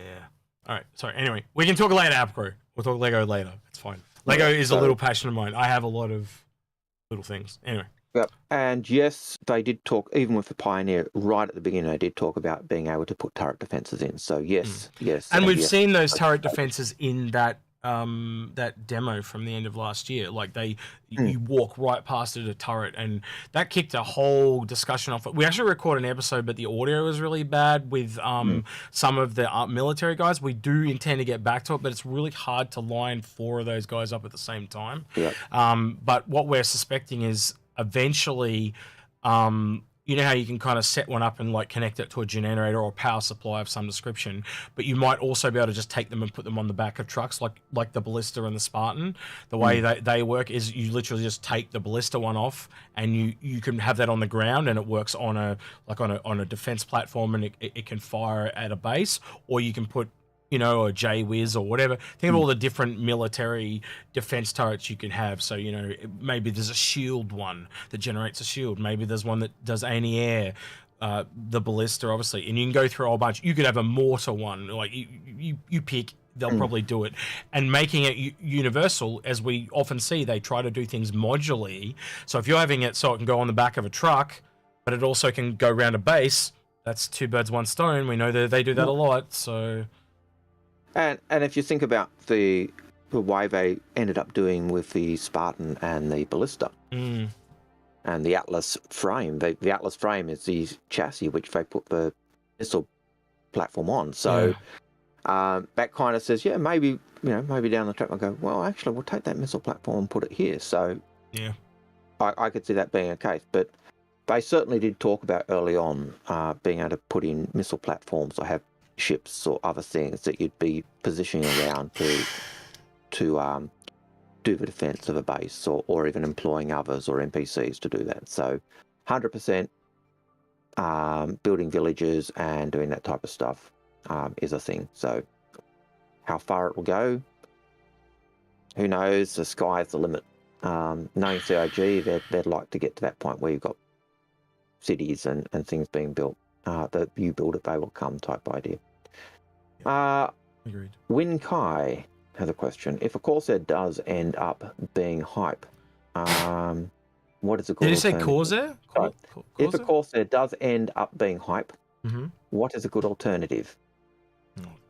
All right. Sorry. Anyway, we can talk later, Apple Crow. We'll talk Lego later. It's fine. Lego is a little passion of mine. I have a lot of little things. Anyway. Yep. And yes, they did talk, even with the Pioneer, right at the beginning, they did talk about being able to put turret defenses in. So yes. And we've seen those turret defenses in that demo from the end of last year. Like you walk right past it, a turret, and that kicked a whole discussion off. We actually recorded an episode, but the audio was really bad with some of the military guys. We do intend to get back to it, but it's really hard to line 4 of those guys up at the same time. Yep. But what we're suspecting is eventually you know how you can kind of set one up and like connect it to a generator or a power supply of some description, but you might also be able to just take them and put them on the back of trucks, like the Ballista and the Spartan. The way they work is you literally just take the Ballista one off, and you can have that on the ground, and it works on a defense platform, and it can fire at a base, or you can put, you know, a J-Wiz or whatever. Think of all the different military defense turrets you can have. So, you know, maybe there's a shield one that generates a shield. Maybe there's one that does anti-air, the Ballista, obviously. And you can go through a whole bunch. You could have a mortar one. Like, you pick, they'll probably do it. And making it universal, as we often see, they try to do things modularly. So if you're having it so it can go on the back of a truck, but it also can go around a base, that's two birds, one stone. We know that they do that a lot, so... And if you think about the way they ended up doing with the Spartan and the Ballista and the Atlas frame, the Atlas frame is the chassis which they put the missile platform on. So that kind of says, yeah, maybe down the track I'll go, well, actually, we'll take that missile platform and put it here. So yeah, I could see that being a case, but they certainly did talk about early on being able to put in missile platforms or have ships or other things that you'd be positioning around to do the defense of a base, or even employing others or NPCs to do that. So 100% building villages and doing that type of stuff is a thing. So how far it will go, who knows? The sky's the limit. Knowing CIG, they'd like to get to that point where you've got cities and things being built. The you build it, they will come type idea. Agreed. Win Kai has a question. If a Corsair does end up being hype, what is a good Did you say alternative? Corsair? If a Corsair does end up being hype, what is a good alternative?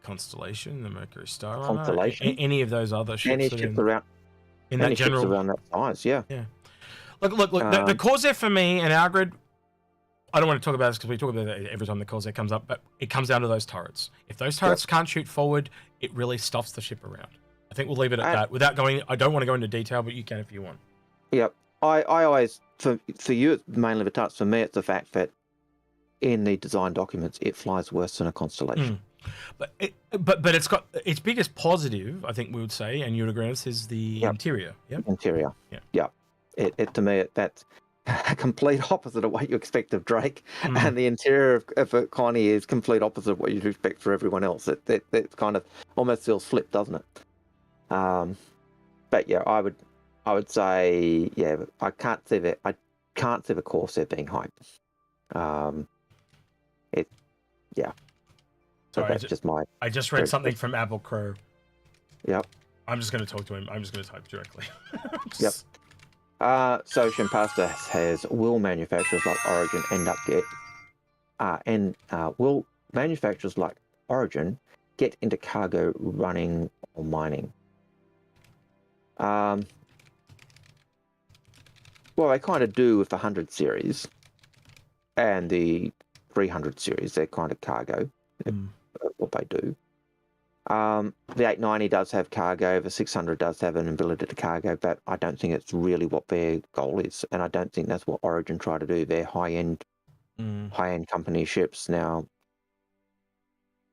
Constellation, the Mercury Star, Constellation, any of those other ships. Any ships around in that general ships around that size, yeah. Look. The Corsair for me and Algared, I don't want to talk about this because we talk about it every time the Corsair comes up, but it comes down to those turrets. If those turrets can't shoot forward, it really stuffs the ship around. I think we'll leave it at that. Without going, I don't want to go into detail, but you can if you want. Yep. I always, for you, it's mainly the touch. For me, it's the fact that in the design documents, it flies worse than a Constellation. But it's got its biggest positive, I think we would say, and you'd agree with this, is the interior. Yeah. Interior. Yeah. Yeah. It to me, that's a complete opposite of what you expect of Drake, and the interior of Connie is complete opposite of what you'd expect for everyone else. It kind of almost feels flipped, doesn't it? But yeah, I would say, yeah, I can't see the Corsair being hype. So sorry, that's just my. I just read something from Apple Crow. Yep. I'm just going to talk to him. I'm just going to type directly. Yep. So Shimpasta has, will manufacturers like Origin end up will manufacturers like Origin get into cargo running or mining? Well, they kind of do with the 100 series and the 300 series. They're kind of cargo, what they do. The 890 does have cargo, the 600 does have an ability to cargo, but I don't think it's really what their goal is, and I don't think that's what Origin try to do. They're high-end company ships. Now,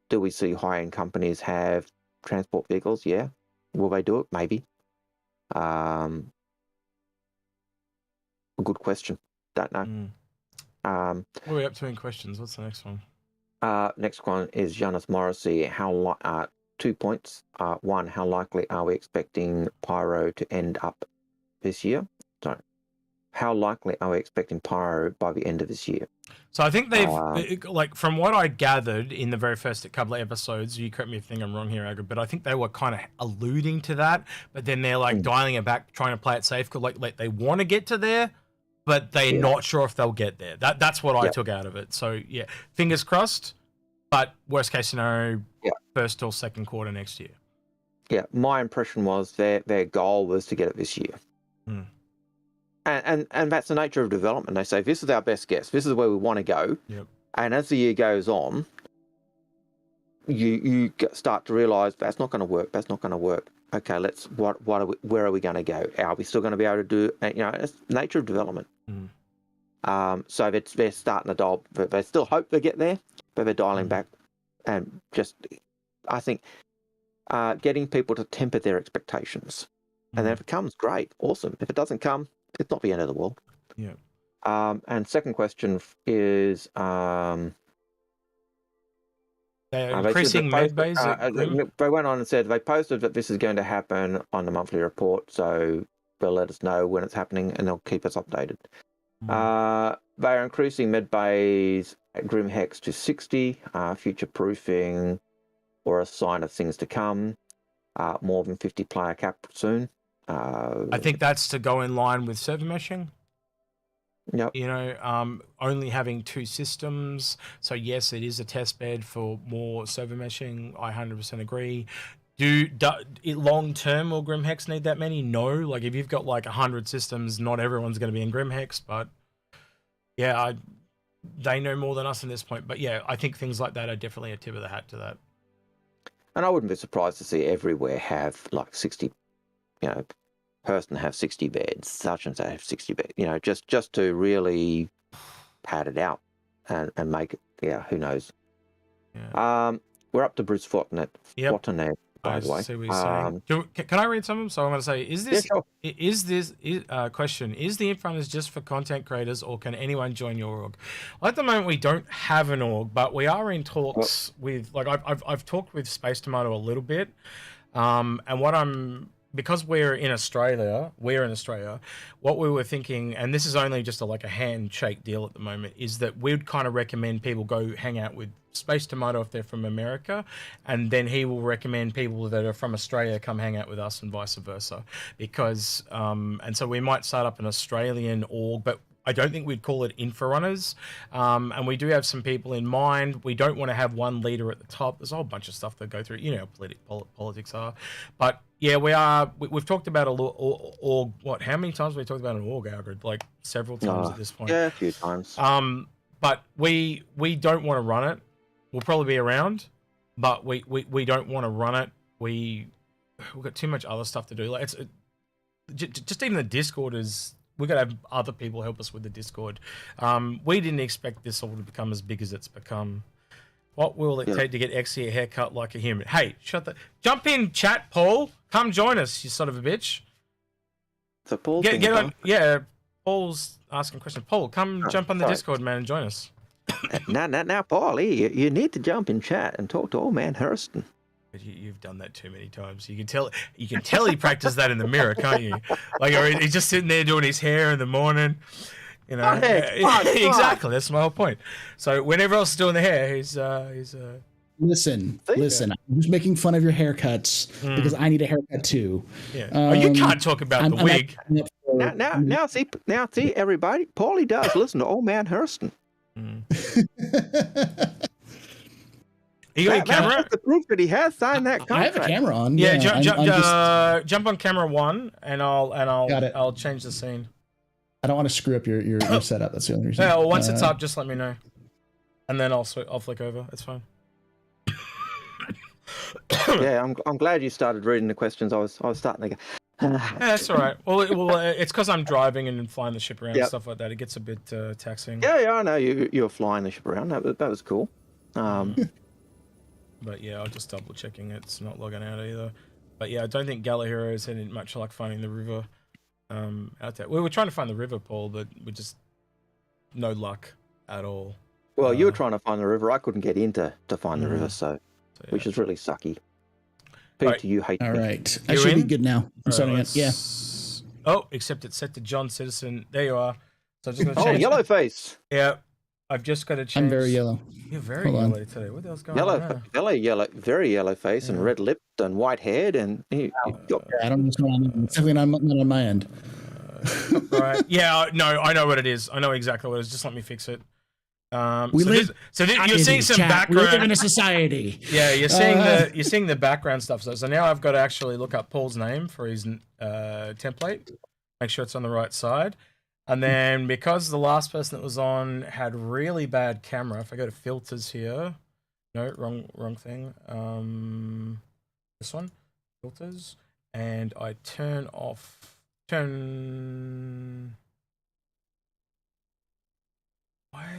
do we see high-end companies have transport vehicles? Yeah. Will they do it? Maybe. A good question. Don't know. What are we up to in questions? What's the next one? Next one is Giannis Morrissey. 2 points. One, how likely are we expecting Pyro to end up this year? So, how likely are we expecting Pyro by the end of this year? So I think they've, like, from what I gathered in the very first couple of episodes, you correct me if I think I'm wrong here, Algared, but I think they were kind of alluding to that, but then they're like dialing it back, trying to play it safe, because like they want to get to there, but they're not sure if they'll get there. That's what I took out of it. So yeah, fingers crossed, but worst case scenario, first or second quarter next year. Yeah, my impression was their goal was to get it this year. And that's the nature of development. They say, this is our best guess. This is where we want to go. Yep. And as the year goes on, you start to realise that's not going to work. That's not going to work. Okay, where are we going to go? Are we still going to be able to do? It's the nature of development. So they're starting to dial. They still hope they get there, but they're dialing back, and just I think getting people to temper their expectations. And then if it comes, great, awesome. If it doesn't come, it's not the end of the world. Yeah. And second question is, They're increasing med bays. they went on and said they posted that this is going to happen on the monthly report, so they'll let us know when it's happening and they'll keep us updated. They are increasing med bays at Grim Hex to 60, future proofing or a sign of things to come. More than 50 player cap soon. I think that's to go in line with server meshing. Yep. You know, only having 2 systems. So yes, it is a test bed for more server meshing. I 100% agree. Long term will Grimhex need that many? No. Like if you've got like 100 systems, not everyone's going to be in Grimhex. But yeah, they know more than us in this point. But yeah, I think things like that are definitely a tip of the hat to that. And I wouldn't be surprised to see everywhere have like 60, person have 60 beds, such and such have 60 beds, just to really pad it out and make it, who knows. Yeah. We're up to Bruce Fortinet. Yep. Fortinet, by the way. See what you're saying. Can I read some of them? So I'm going to say, is the Inforunners just for content creators or can anyone join your org? Well, at the moment, we don't have an org, but we are in talks with, like, I've talked with Space Tomato a little bit. And because we're in Australia, what we were thinking, and this is only just a handshake deal at the moment, is that we'd kind of recommend people go hang out with Space Tomato if they're from America, and then he will recommend people that are from Australia come hang out with us and vice versa. Because, and so we might start up an Australian org, but I don't think we'd call it Inforunners. And we do have some people in mind. We don't want to have one leader at the top. There's a whole bunch of stuff to go through. You know how politics are. But yeah, we've talked about org. How many times have we talked about an org, Algared? Like several times at this point. Yeah, a few times. But we don't want to run it. We'll probably be around, but we don't want to run it. We've got too much other stuff to do. Like just even the Discord is. We've got to have other people help us with the Discord. We didn't expect this all to become as big as it's become. What will it take to get Exy a haircut like a human? Hey, jump in chat, Paul. Come join us, you son of a bitch. So Paul, get on. Yeah, Paul's asking a question. Paul, come jump on the Discord, man, and join us. Now, Paul, you need to jump in chat and talk to old man Hurston. You've done that too many times. You can tell he practiced that in the mirror, can't you? Like he's just sitting there doing his hair in the morning. You know, exactly. That's my whole point. So whenever else is doing the hair, he's Listen. I'm just making fun of your haircuts because I need a haircut too. Yeah. You can't talk about the wig. Now, see, everybody. Paulie does listen to old man Hurston. You got your camera? That's the proof that he has signed that contract. I have a camera on. Yeah, jump on camera 1, and I'll change the scene. I don't want to screw up your setup. That's the only reason. Yeah, well, once it's up, just let me know, and then I'll flick over. It's fine. Yeah, I'm glad you started reading the questions. I was starting to go. Yeah, that's all right. Well, it's because I'm driving and flying the ship around and stuff like that. It gets a bit taxing. Yeah, I know you're flying the ship around. That was cool. But yeah, I'll just double checking it's not logging out either. But yeah, I don't think Galahero had much luck finding the river out there. We were trying to find the river, Paul, but we just no luck at all. Well, you were trying to find the river. I couldn't get in to find the river, which is really sucky. Pete, you hate all me. right. I should be good now. I'm starting it. Yeah. Oh, except it's set to John Citizen. There you are. So I'm just going to change. Yellow face. Yeah. I've just got to change. I'm very yellow. You're very yellow today. What the hell's going on? Yellow, very yellow face and red lipped and white haired and I don't know what's going on. It's definitely not on my end. Right. Yeah, no, I know what it is. I know exactly what it is. Just let me fix it. You're seeing some background. We live in a society. Yeah, you're seeing the background stuff. So now I've got to actually look up Paul's name for his template. Make sure it's on the right side. And then because the last person that was on had really bad camera, if I go to filters here, no, wrong thing. This one, filters, and I turn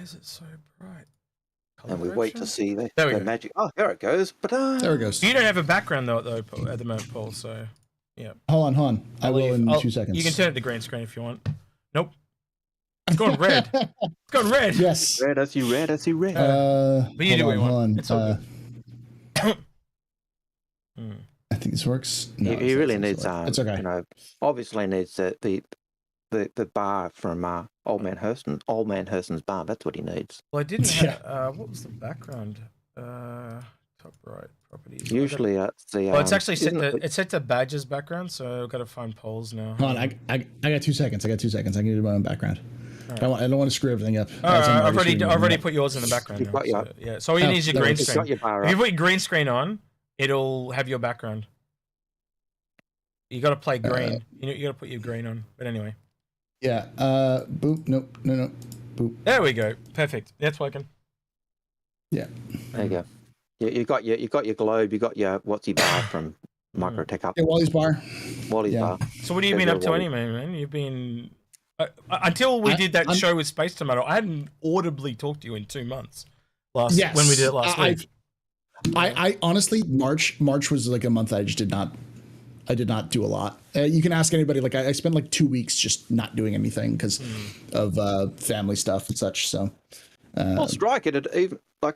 is it so bright? And we wait to see the There we go. magic. Oh, there it goes. But There it goes. You don't have a background though at the moment, Paul. So yeah. Hold on. I will in 2 seconds. You can turn it to green screen if you want. Nope. It's gone red. It's gone red. Yes. red, I see red, I see red. But you do what you want. It's all good. I think this works. No, he really needs. it's okay. You know, obviously needs the bar from Old Man Hurston's bar. That's what he needs. Well, I didn't have. What was the background? Top right properties. Usually it's the. Well, it's actually set to it's set to Badger's background, so I've got to find Paul's now. Hold on. I got 2 seconds. I got 2 seconds. I can do my own background. Right. I don't want to screw everything up. I've already put yours in the background. Now, so, yeah. So all you need is your green screen. Got your bar If you up. put your green screen on, it'll have your background. You got to play green. You got to put your green on. But anyway. Yeah. Boop. Nope. No. Boop. There we go. Perfect. That's working. Yeah. There you go. You got your globe. You got your what's he bar from Microtech up. Yeah, Wally's bar. Wally's bar. So what have you been up to anyway, man? You've been until we did that show with Space Tomato. I hadn't audibly talked to you in 2 months. When we did it last week. I honestly March was like a month I did not do a lot. You can ask anybody. Like I spent like 2 weeks just not doing anything because of family stuff and such. So, well, strike it.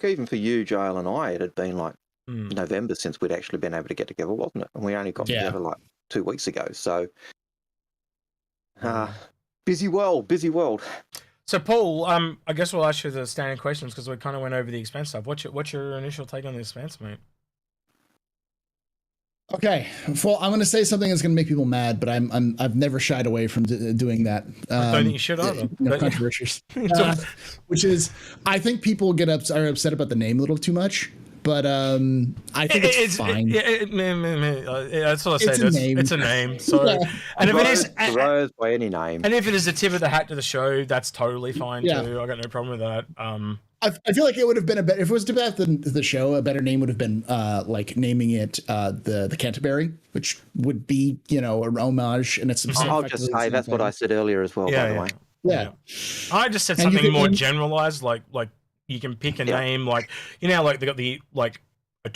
Even for you, Jael, and I, it had been like November since we'd actually been able to get together, wasn't it? And we only got together like 2 weeks ago. So, busy world. So Paul, I guess we'll ask you the standard questions because we kind of went over the Expanse stuff. What's your initial take on the Expanse, mate? Okay, well, I'm going to say something that's going to make people mad, but I've never shied away from doing that. I don't think you should either. Controversies, which is, I think people are upset about the name a little too much, but I think it's fine. That's what I say. It's a name. So, and if it is Rose by any name, and if it is a tip of the hat to the show, that's totally fine too. I got no problem with that. I feel like it would have been if it was about the show, a better name would have been like naming it the Canterbury, which would be an homage, and it's. I'll just say that's what I said earlier as well. By the way, yeah. I just said something more generalized, like you can pick a name, like like they got the a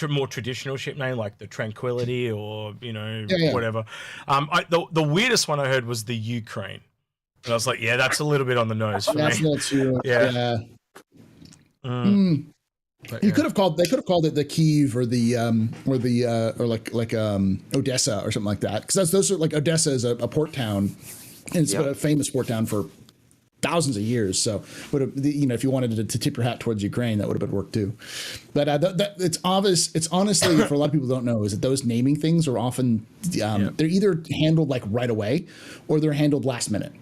more traditional ship name, like the Tranquility or whatever. The weirdest one I heard was the Ukraine, and I was like, yeah, that's a little bit on the nose for me. Yeah. They could have called it the Kyiv or Odessa or something like that, because those are like Odessa is a port town, and it's been a famous port town for thousands of years. So if you wanted to tip your hat towards Ukraine, that would have been work too. But it's obvious. It's honestly, for a lot of people who don't know, is that those naming things are often they're either handled like right away or they're handled last minute.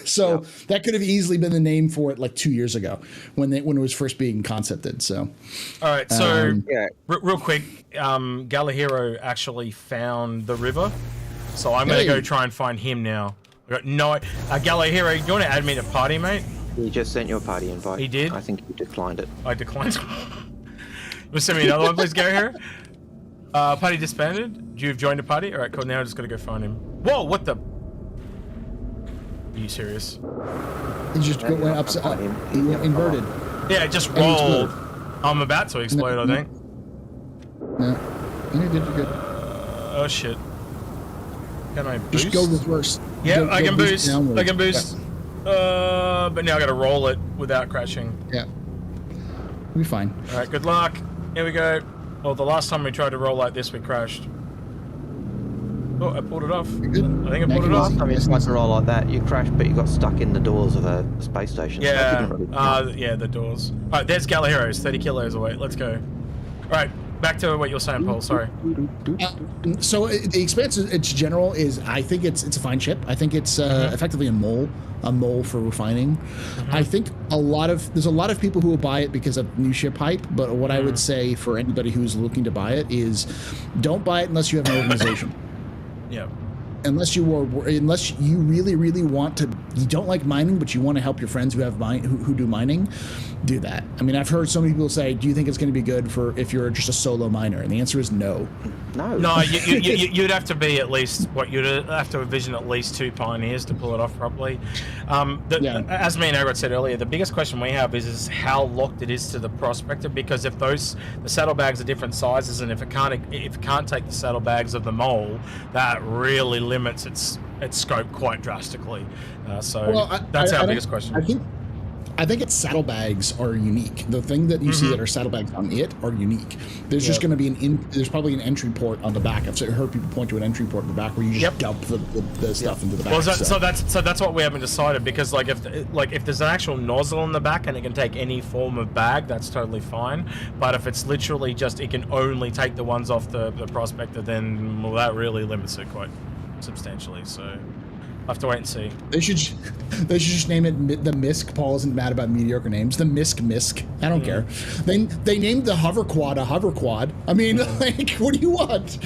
So that could have easily been the name for it like 2 years ago when it was first being concepted. So, all right. So real quick, Galahero actually found the river, so I'm gonna go try and find him now. I got no, Galahero, do you want to add me to party, mate? He just sent you a party invite. He did. I think you declined it. I declined. You send me another one, please, Galahero. Party disbanded. You've joined a party. All right, cool. Now I just gotta go find him. Whoa! What the? Are you serious? He just went upside. He inverted. Yeah, it just rolled. I'm about to explode. I think. No, you did good. Oh shit! Can I boost? Just go reverse. Yeah, I can boost. Downward. I can boost. But now I gotta roll it without crashing. Yeah, we'll be fine. All right, good luck. Here we go. Well, the last time we tried to roll like this, we crashed. Oh, I pulled it off. I think I pulled it off. Last time you tried to roll like that, you crashed, but you got stuck in the doors of a space station. Yeah, the doors. All right, there's Galahero's 30 kilos away. Let's go. All right, back to what you were saying, Paul. Sorry. So the Expanse, its general is, I think it's a fine ship. I think it's effectively a mole for refining. I think there's a lot of people who will buy it because of new ship hype. But what I would say for anybody who's looking to buy it is, don't buy it unless you have an organization. Yeah. unless you really want to, you don't like mining, but you want to help your friends who have who do mining, do that. I mean, I've heard so many people say, do you think it's going to be good for if you're just a solo miner? And the answer is no. No, you'd have to be at least you'd have to envision at least 2 pioneers to pull it off properly. As me and Algared said earlier, the biggest question we have is how locked it is to the prospector, because if the saddlebags are different sizes, and if it can't take the saddlebags of the mole, that really limits its scope quite drastically. That's our biggest question. I think its saddlebags are unique. The thing that you see that are saddlebags on it are unique. There's just going to be there's probably an entry port on the back. I've heard people point to an entry port in the back where you just dump the stuff into the back. So that's what we haven't decided, because if there's an actual nozzle in the back and it can take any form of bag, that's totally fine. But if it's literally just it can only take the ones off the prospector, then that really limits it quite substantially. So I'll have to wait and see. They should just name it the Misk. Paul isn't mad about mediocre names. The Misk. I don't care. They named the hover quad a hover quad. I mean, like, what do you want?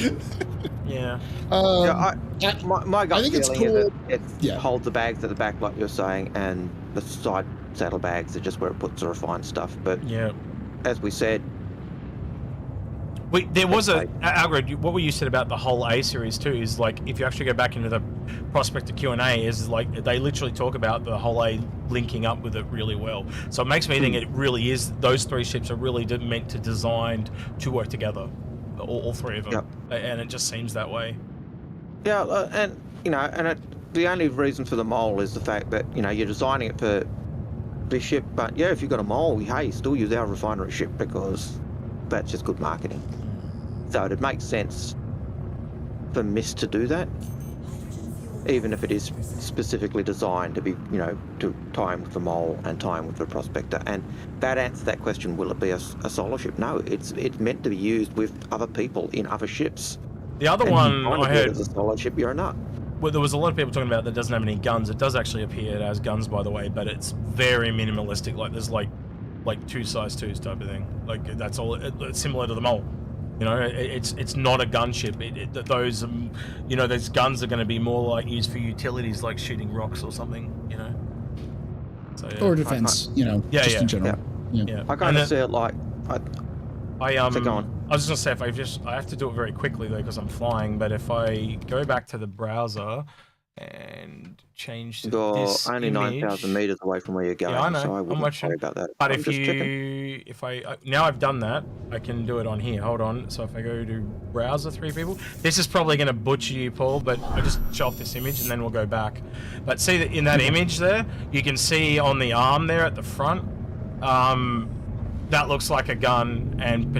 Yeah. My gut I think feeling it's cool. is that it holds the bags at the back, like you're saying, and the side saddlebags are just where it puts the refined stuff. But as we said, there was Algared, what you said about the whole A series too is like, if you actually go back into the prospector Q&A, is like they literally talk about the whole A linking up with it really well. So it makes me think it really is, those 3 ships are really meant to designed to work together, all 3 of them, and it just seems that way. Yeah, and the only reason for the mole is the fact that you're designing it for this ship, but if you've got a mole, hey, still use our refinery ship, because that's just good marketing. So it makes sense for Mist to do that, even if it is specifically designed to be, to tie in with the mole and tie in with the prospector. And that answers that question: will it be a solo ship? No, it's meant to be used with other people in other ships. The other one I heard as a solo ship, you're a nut. Well, there was a lot of people talking about that doesn't have any guns. It does actually appear it has guns, by the way, but it's very minimalistic. Like there's like 2 size 2s type of thing. Like that's all. It's similar to the mole. It's not a gunship. Those those guns are going to be more like used for utilities, like shooting rocks or something. So, or defense. In general. Yeah. I kind of see it like. So go on. I was just gonna say, I have to do it very quickly though because I'm flying. But if I go back to the browser and change to this only image, 9,000 meters away from where you're going. Yeah, I know. So I wouldn't worry about that. But if I now I've done that, I can do it on here. Hold on. So if I go to browser 3 people, this is probably going to butcher you, Paul. But I just show off this image and then we'll go back. But see that in that image there, you can see on the arm there at the front. That looks like a gun and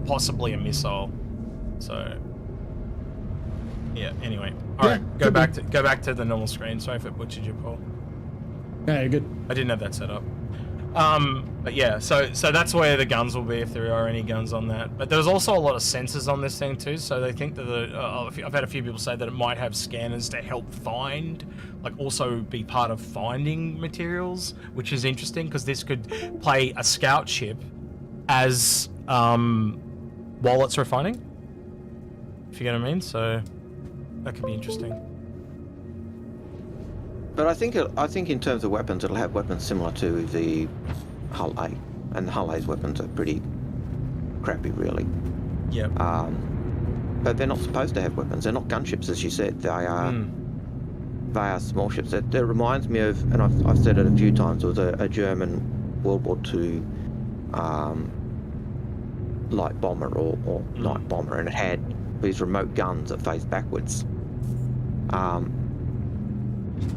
possibly a missile. So yeah. Anyway, all right. Go back to the normal screen. Sorry if it butchered you, Paul. Yeah, you're good. I didn't have that set up. But yeah, so that's where the guns will be if there are any guns on that. But there's also a lot of sensors on this thing too. So they think that I've had a few people say that it might have scanners to help find, like also be part of finding materials, which is interesting because this could play a scout ship as while it's refining. If you get what I mean. So that could be interesting. But I think in terms of weapons, it'll have weapons similar to the Hull A, and the Hull A's weapons are pretty crappy, really. Yeah. But they're not supposed to have weapons. They're not gunships, as you said. They are small ships. It reminds me of, and I've said it a few times, it was a German World War II light bomber or night bomber, and it had these remote guns that faced backwards.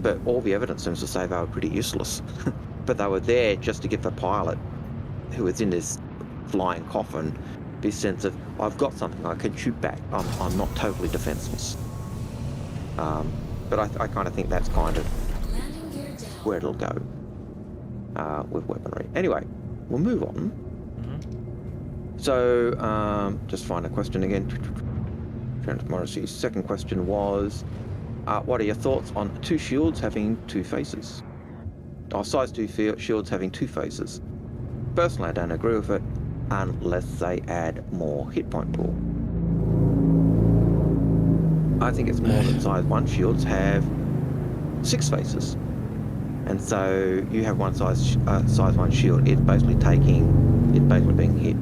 But all the evidence seems to say they were pretty useless. But they were there just to give the pilot, who was in this flying coffin, this sense of, I've got something I can shoot back. I'm not totally defenseless. But I kind of think that's kind of where it'll go with weaponry. Anyway, we'll move on. So, just find a question again. Trent Morrissey's second question was, what are your thoughts on 2 shields having 2 faces? Size 2 shields having 2 faces. Personally, I don't agree with it unless they add more hit point pool. I think it's more that size 1 shields have 6 faces. And so you have one size 1 shield, it's basically being hit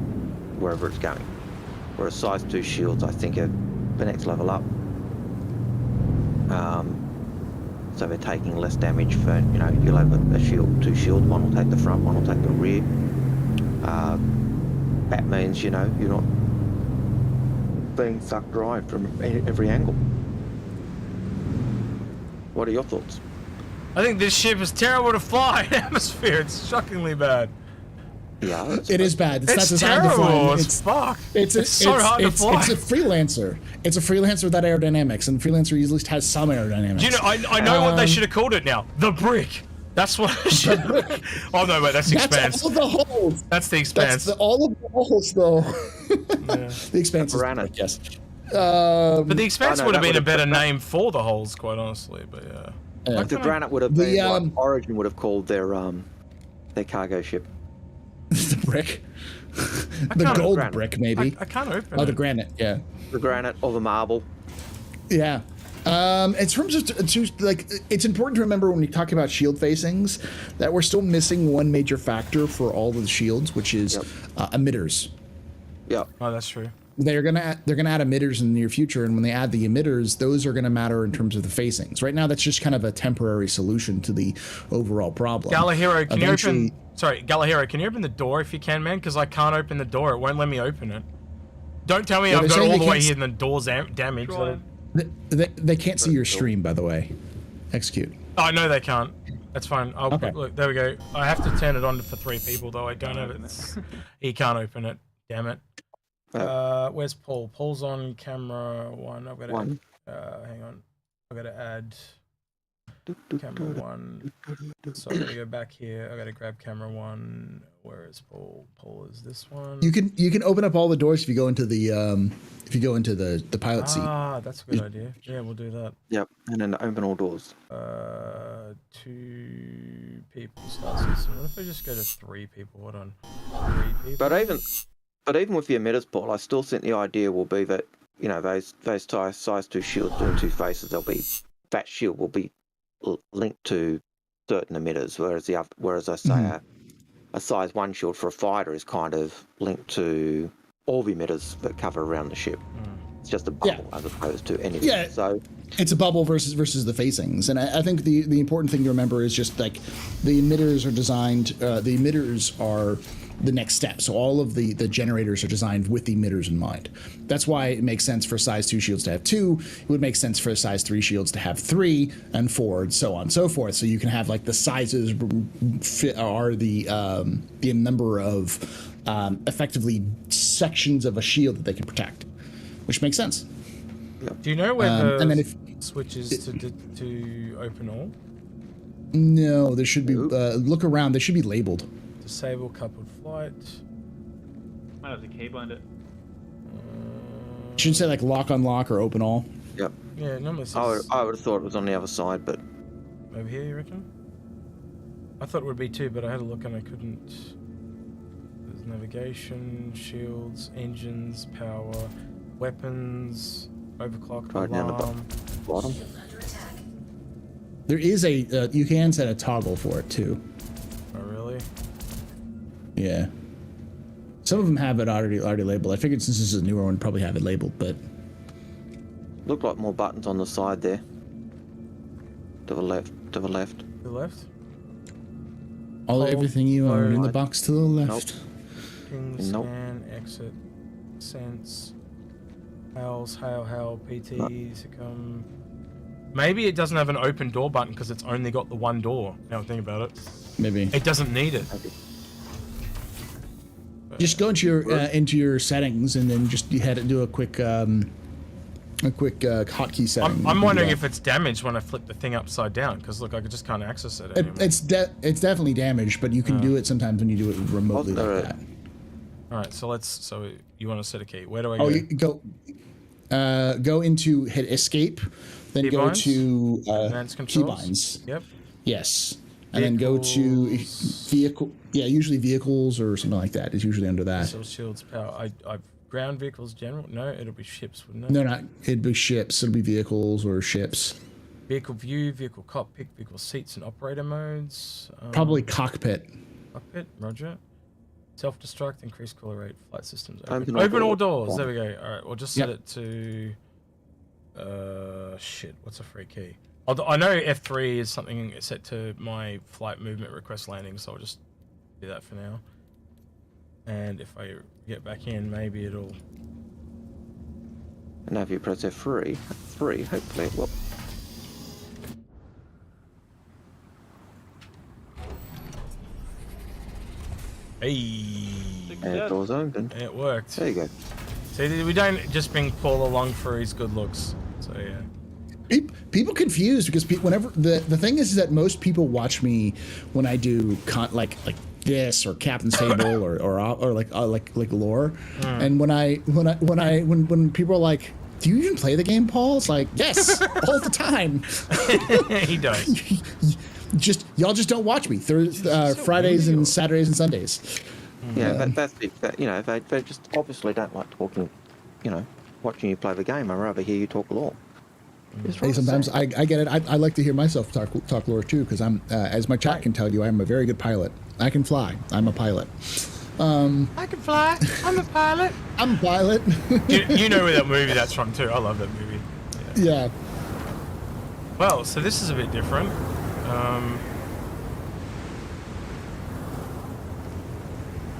wherever it's going. Whereas size 2 shields, I think, are the next level up. So they're taking less damage for, you'll have a shield, 2 shields, one will take the front, one will take the rear. That means, you're not being sucked dry from every angle. What are your thoughts? I think this ship is terrible to fly in atmosphere. It's shockingly bad. Yeah, it is bad. It's not designed terrible. to fly. It's fuck. It's so hard to fly. It's a freelancer. It's a freelancer without aerodynamics, and freelancer at least has some aerodynamics. Do you know? I know what they should have called it now. The brick. That's what. Oh no, wait, that's Expanse. That's all the holes. That's the Expanse. That's all of the holes, though. Yeah. The Expanse is Granite. yes. But the Expanse would have been a better been name for the holes, quite honestly. But yeah. Like the Granite would have been what Origin would have called their cargo ship. The brick. The gold brick, maybe. I can't open it. Oh, the granite, yeah. The Granite or the Marble. Yeah. In terms of, it's important to remember when we talk about shield facings that we're still missing one major factor for all of the shields, which is emitters. Yeah. Oh, that's true. They're gonna add emitters in the near future, and when they add the emitters, those are gonna matter in terms of the facings. Right now, that's just kind of a temporary solution to the overall problem. Galahero, can you open? Sorry, Galahero, can you open the door if you can, man? Because I can't open the door. It won't let me open it. Don't tell me I've got all the way here and the door's damaged. They can't see your stream, by the way. Execute. Oh no, they can't. That's fine. Okay. Look, there we go. I have to turn it on for 3 people though. I don't have it. He can't open it. Damn it. Where's Paul? Paul's on camera 1. I've got to one. Hang on. I've got to add camera 1. So I'm gonna go back here. I gotta grab camera 1. Where is Paul? Paul is this one. You can open up all the doors if you go into the pilot seat. Ah, that's a good idea. Yeah, we'll do that. Yep, and then open all doors. 2 people start system. What if I just go to 3 people? Hold on. 3 people. But even with the emitters, Paul, I still think the idea will be that those size 2 shields doing 2 faces, that shield will be linked to certain emitters, whereas I say a size 1 shield for a fighter is kind of linked to all the emitters that cover around the ship. It's just a bubble as opposed to anything. Yeah. So it's a bubble versus the facings, and I think the important thing to remember is just like the emitters are designed. The emitters are the next step. So all of the generators are designed with the emitters in mind. That's why it makes sense for size 2 shields to have 2. It would make sense for size 3 shields to have 3 and 4, and so on and so forth. So you can have like the sizes are the number of effectively sections of a shield that they can protect, which makes sense. Do you know where the and then if switch is to open all? No, there should be. Look around. They should be labeled. Disable coupled flight. Might have the key behind it. It should say like lock unlock or open all. Yep. Yeah, normally it says I would have thought it was on the other side, but over here, you reckon? I thought it would be 2, but I had a look and I couldn't. There's navigation, shields, engines, power, weapons, overclock, right down the alarm. bottom. There is a. You can set a toggle for it too. Oh really? Yeah. Some of them have it already labeled. I figured since this is a newer one, probably have it labeled, but Look like more buttons on the side there. To the left. To the left. To the left? everything you own in the right. box to the left. Ping, Nope. scan, exit, sense, hail, PT, succumb. Maybe it doesn't have an open door button because it's only got the one door. Now think about it. Maybe. It doesn't need it. Just go into your settings and then just you had to do a quick hotkey setting. I'm wondering if it's damaged when I flip the thing upside down because look, I just can't access it anymore. It's definitely damaged, but you can do it sometimes when you do it remotely like that. All right, so you want to set a key? Where do I go? Oh, you go into hit escape, then Keybinds? go to Advanced controls? keybinds. Yep. Yes, and then go to Vehicles. vehicle. Yeah, usually vehicles or something like that is usually under that. Missile shields, power. ground vehicles general? No, it'll be ships, wouldn't it? No, not. It'd be ships. It'll be vehicles or ships. Vehicle view, vehicle cockpit, vehicle seats and operator modes. Probably cockpit. Cockpit, roger. Self-destruct, increase cooler rate, flight systems. Open All all doors. doors. There we go. All right, we'll just set it to... shit, what's a free key? I know F3 is something set to my flight movement request landing, so I'll just do that for now. And if I get back in, maybe it'll... And now if you press F3, hopefully it will. Hey, And doors opened. it worked. There you go. See, we don't just bring Paul along for his good looks. So yeah. People confused because whenever the thing is that most people watch me when I do like this or Captain's Table or like lore, and when people are like, "Do you even play the game, Paul?" It's like, yes, all the time. He does. Y'all just don't watch me Fridays and Saturdays and Sundays. Yeah, that's it. That, you know, they just obviously don't like talking. You know, watching you play the game. I'd rather hear you talk law. Hey, sometimes I get it. I like to hear myself talk lore too, because I'm, as my chat can tell you, I'm a very good pilot. I can fly. I'm a pilot. I can fly. I'm a pilot. I'm a pilot. you know where that movie that's from too. I love that movie. Yeah. Well, so this is a bit different.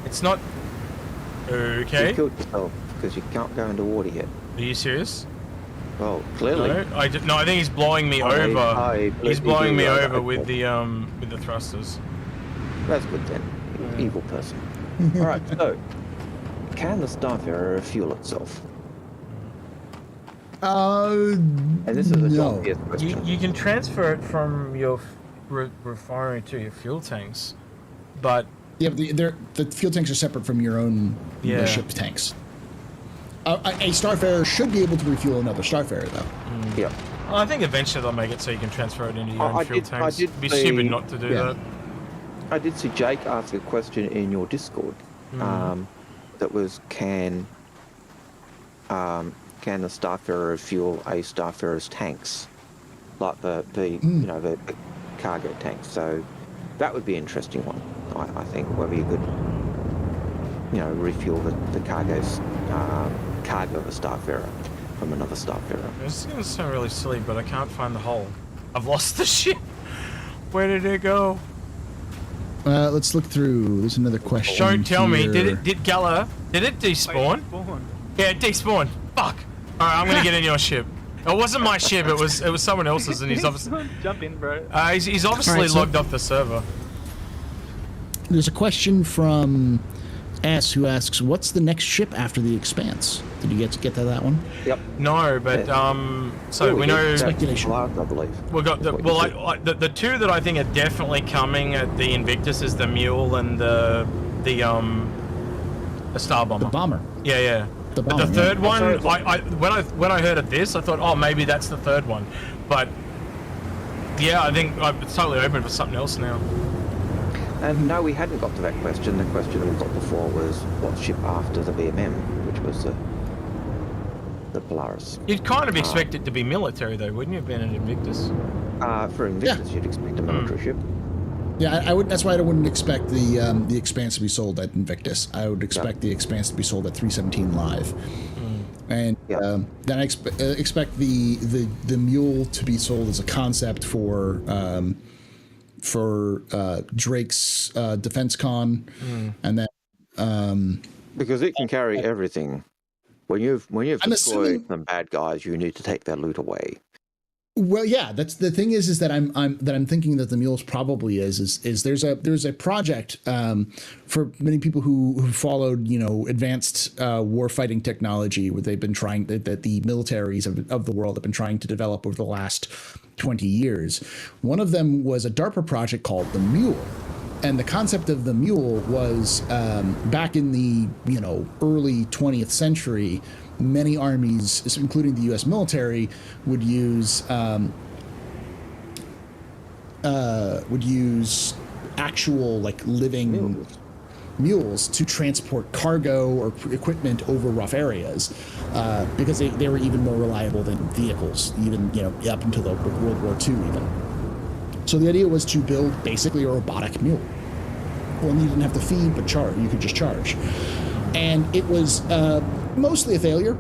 It's not okay. You killed yourself because you can't go into water yet. Are you serious? Well, clearly. No, I think he's blowing me over. He's blowing me over with the thrusters. That's good then. Evil person. All right. So, can the Starfarer refuel itself? And this is a obvious question. You can transfer it from your refinery to your fuel tanks, but Yeah, but the fuel tanks are separate from your own ship's tanks. A Starfarer should be able to refuel another Starfarer, though. Yeah. I think eventually they'll make it so you can transfer it into your own fuel tanks. It'd be stupid not to do that. I did see Jake ask a question in your Discord. That was, can the Starfarer refuel a Starfarer's tanks, like the cargo tanks? So that would be an interesting one. I think whether you could, refuel the cargo of a Starfarer from another Starfarer. This is going to sound really silly, but I can't find the hole. I've lost the ship. Where did it go? Let's look through. There's another question. Don't tell me. here. Did it despawn? Yeah, it despawned. Fuck. All right, I'm gonna get in your ship. It wasn't my ship. It was someone else's, and he's obviously jump in, bro. he's obviously Alright, so- logged off the server. There's a question from S who asks, "What's the next ship after the Expanse?" Did you get to that one? Yep. No, but so we know Speculation. I believe. we got the two that I think are definitely coming at the Invictus is the Mule and the Star Bomber. The bomber. Yeah. The But bomber. the third one, Oh, when I heard of this, I thought, oh, maybe that's the third one. But yeah, I think it's totally open for something else now. And no, we hadn't got to that question. The question that we got before was what ship after the BMM, which was the Polaris. You'd kind of expect it to be military, though, wouldn't you, being an Invictus? For Invictus, you'd expect a military ship. Yeah, I would. That's why I wouldn't expect the Expanse to be sold at Invictus. I would expect the Expanse to be sold at 317 Live, and then I expect the Mule to be sold as a concept for Drake's Defense Con, and then Because it can carry everything. When you've I'm destroyed assuming- some bad guys, you need to take their loot away. well, yeah, that's the thing is that I'm thinking that the Mules probably is there's a project for many people who followed advanced warfighting technology where they've been trying that the militaries of the world have been trying to develop over the last 20 years. One of them was a DARPA project called the Mule. And the concept of the Mule was back in the early 20th century, many armies, including the U.S. military, would use actual living Mules. mules to transport cargo or equipment over rough areas, because they were even more reliable than vehicles, even up until the World War II even. So the idea was to build basically a robotic mule. Well, you didn't have to feed, but you could just charge. And it was mostly a failure,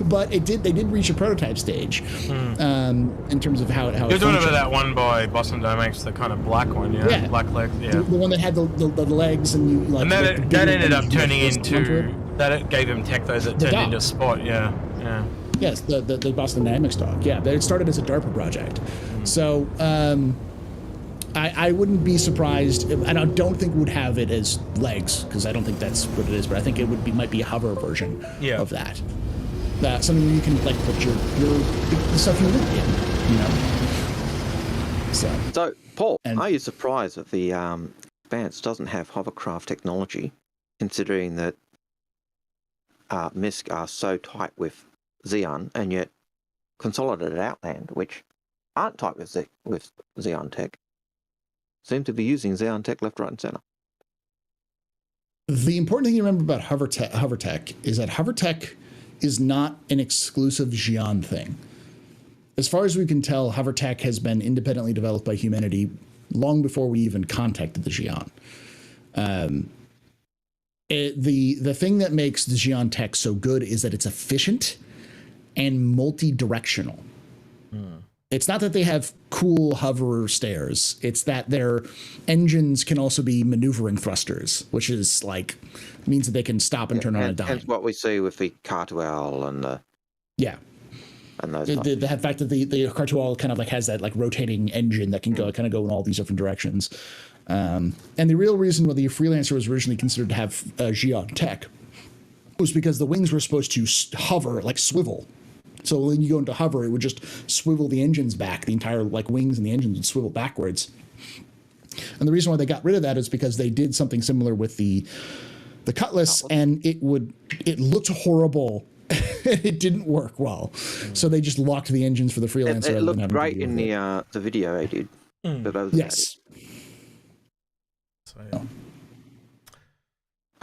but they did reach a prototype stage in terms of how You're doing about that one by Boston Dynamics, the kind of black one, yeah? Black legs, yeah. The one that had the legs and you like. And that ended up turning into that gave him tech those that turned into Spot, yeah. Yes, the Boston Dynamics dog, yeah. But it started as a DARPA project, so. I wouldn't be surprised, and I don't think we'd have it as legs, because I don't think that's what it is, but I think it might be a hover version of that. Something you can like put your the stuff you live in, So Paul, are you surprised that the Expanse doesn't have hovercraft technology, considering that MISC are so tight with Xeon, and yet Consolidated Outland, which aren't tight with Xeon tech, seem to be using Xeon tech left, right, and center. The important thing to remember about hovertech is that hovertech is not an exclusive Xeon thing. As far as we can tell, hovertech has been independently developed by humanity long before we even contacted the Xeon. The thing that makes the Xeon tech so good is that it's efficient and multi-directional. It's not that they have cool hover stairs. It's that their engines can also be maneuvering thrusters, which is means that they can stop and turn on a dime. That's what we see with the Cartwheel and the and those. The fact that the Cartwheel kind of has that rotating engine that can go in all these different directions. And the real reason why the Freelancer was originally considered to have Xeon tech was because the wings were supposed to hover, swivel. So when you go into hover, it would just swivel the engines back. The entire wings and the engines would swivel backwards. And the reason why they got rid of that is because they did something similar with the Cutlass, and it looked horrible. It didn't work well. So they just locked the engines for the Freelancer. It looked great in the video I did. Yes. So, yeah.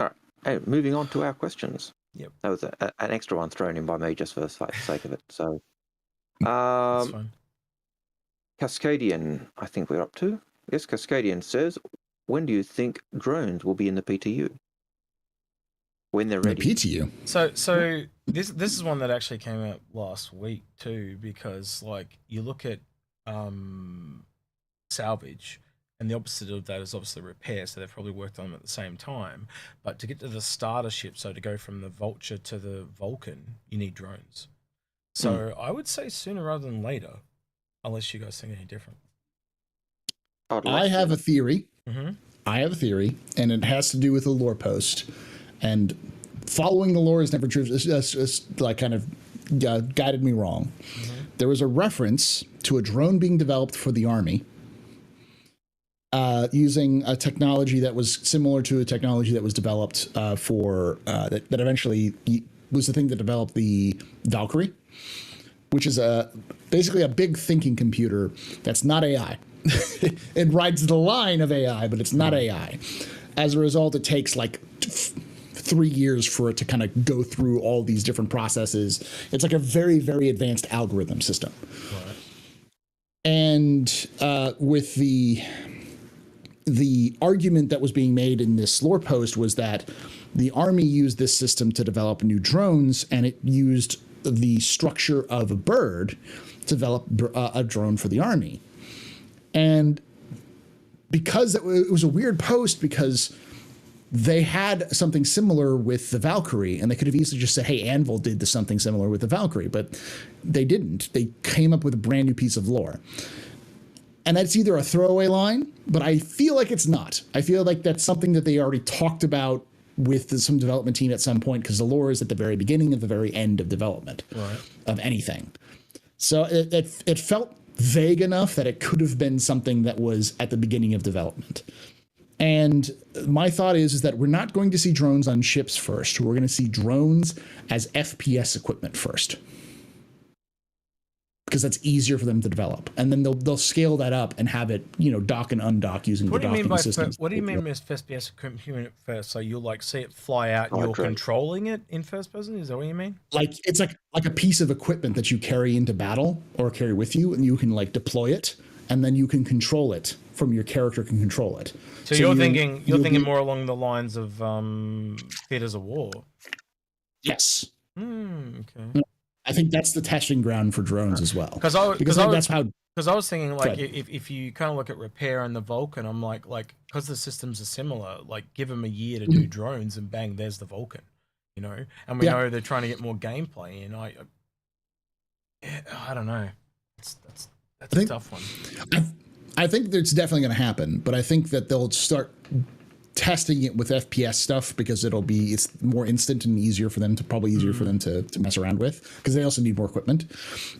All right. Hey, moving on to our questions. Yep. That was an extra one thrown in by me just for the sake of it. So, that's fine. Cascadian, I think we're up to. Yes, Cascadian says, when do you think drones will be in the PTU? When they're ready. The PTU. So this is one that actually came out last week too, because you look at salvage. And the opposite of that is obviously repair, so they've probably worked on them at the same time. But to get to the starter ship, so to go from the Vulture to the Vulcan, you need drones. So I would say sooner rather than later, unless you guys think any different. I have a theory. Mm-hmm. I have a theory, and it has to do with the lore post. And following the lore is never true. It's kind of guided me wrong. Mm-hmm. There was a reference to a drone being developed for the Army. Using a technology that was similar to a technology that was developed that eventually was the thing that developed the Valkyrie, which is basically a big thinking computer that's not AI. It rides the line of AI, but it's not AI. As a result, it takes 3 years for it to kind of go through all these different processes. It's a very, very advanced algorithm system. Right. And with the argument that was being made in this lore post was that the Army used this system to develop new drones, and it used the structure of a bird to develop a drone for the Army. And because it was a weird post, because they had something similar with the Valkyrie, and they could have easily just said, hey, Anvil did something similar with the Valkyrie, but they didn't. They came up with a brand new piece of lore. And that's either a throwaway line, but I feel like it's not. I feel like that's something that they already talked about with some development team at some point, because the lore is at the very beginning of the very end of development of anything. So it felt vague enough that it could have been something that was at the beginning of development. And my thought is that we're not going to see drones on ships first. We're going to see drones as FPS equipment first. because that's easier for them to develop. And then they'll scale that up and have it, dock and undock using What the do you mean docking by systems. what do you mean by FPS equipment first? So you'll like see it fly out and you're controlling it in first person? Is that what you mean? Like it's like a piece of equipment that you carry into battle or carry with you, and you can like deploy it, and then you can control it from your character can control it. So you're thinking more along the lines of theaters of war. Yes. Okay. I think that's the testing ground for drones as well. Because I was thinking like if you kind of look at repair and the Vulcan, I'm like because the systems are similar, like give them a year to do drones and bang, there's the Vulcan, And we know they're trying to get more gameplay, and I don't know. That's a tough one. I think that's definitely going to happen, but I think that they'll start testing it with FPS stuff because it's more instant and easier for them to mess around with, because they also need more equipment.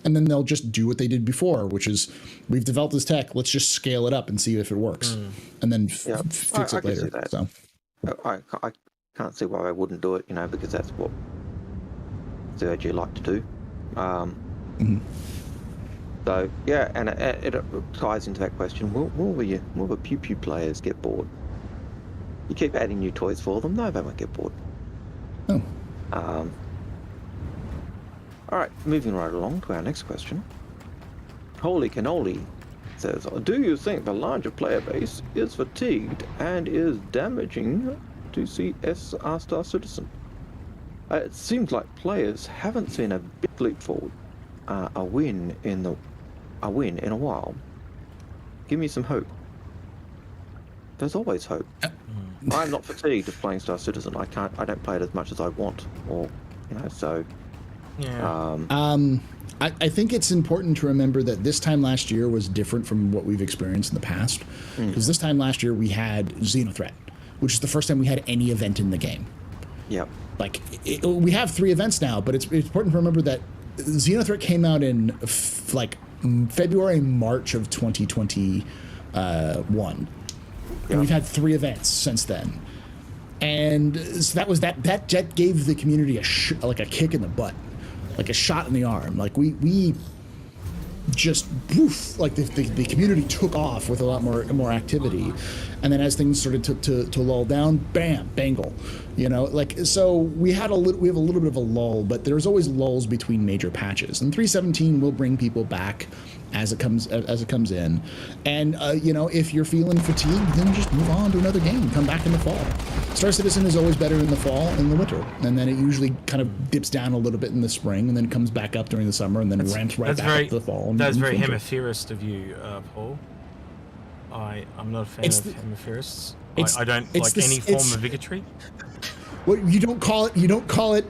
And then they'll just do what they did before, which is we've developed this tech, let's just scale it up and see if it works, and then fix it later. So I can't see why they wouldn't do it, because that's what COG like to do. So yeah, and it ties into that question: will the Pew Pew players get bored? You keep adding new toys for them, no, they won't get bored. Oh. All right, moving right along to our next question. Holy Cannoli says, do you think the larger player base is fatigued and is damaging to CSR Star Citizen? It seems like players haven't seen a big leap forward, a win in a while. Give me some hope. There's always hope. I'm not fatigued of playing Star Citizen. I don't play it as much as I want, or so. Yeah. I think it's important to remember that this time last year was different from what we've experienced in the past, because this time last year we had Xenothreat, which is the first time we had any event in the game. Yep. Like we have 3 events now, but it's important to remember that Xenothreat came out in February, March of 2021. And we've had 3 events since then, and so that jet gave the community a kick in the butt, like a shot in the arm. Like we just poof, like the community took off with a lot more activity, and then as things started to lull down, bam, bangle, so we have a little bit of a lull, but there's always lulls between major patches, and 3.17 will bring people back as it comes in, and if you're feeling fatigued, then just move on to another game, come back in the fall. Star Citizen is always better in the fall and the winter, and then it usually kind of dips down a little bit in the spring, and then comes back up during the summer, and then ramps right back up to the fall. That's very hemispherist of you, Paul. I'm not a fan of hemispherists. I don't like any form of bigotry. What you don't call it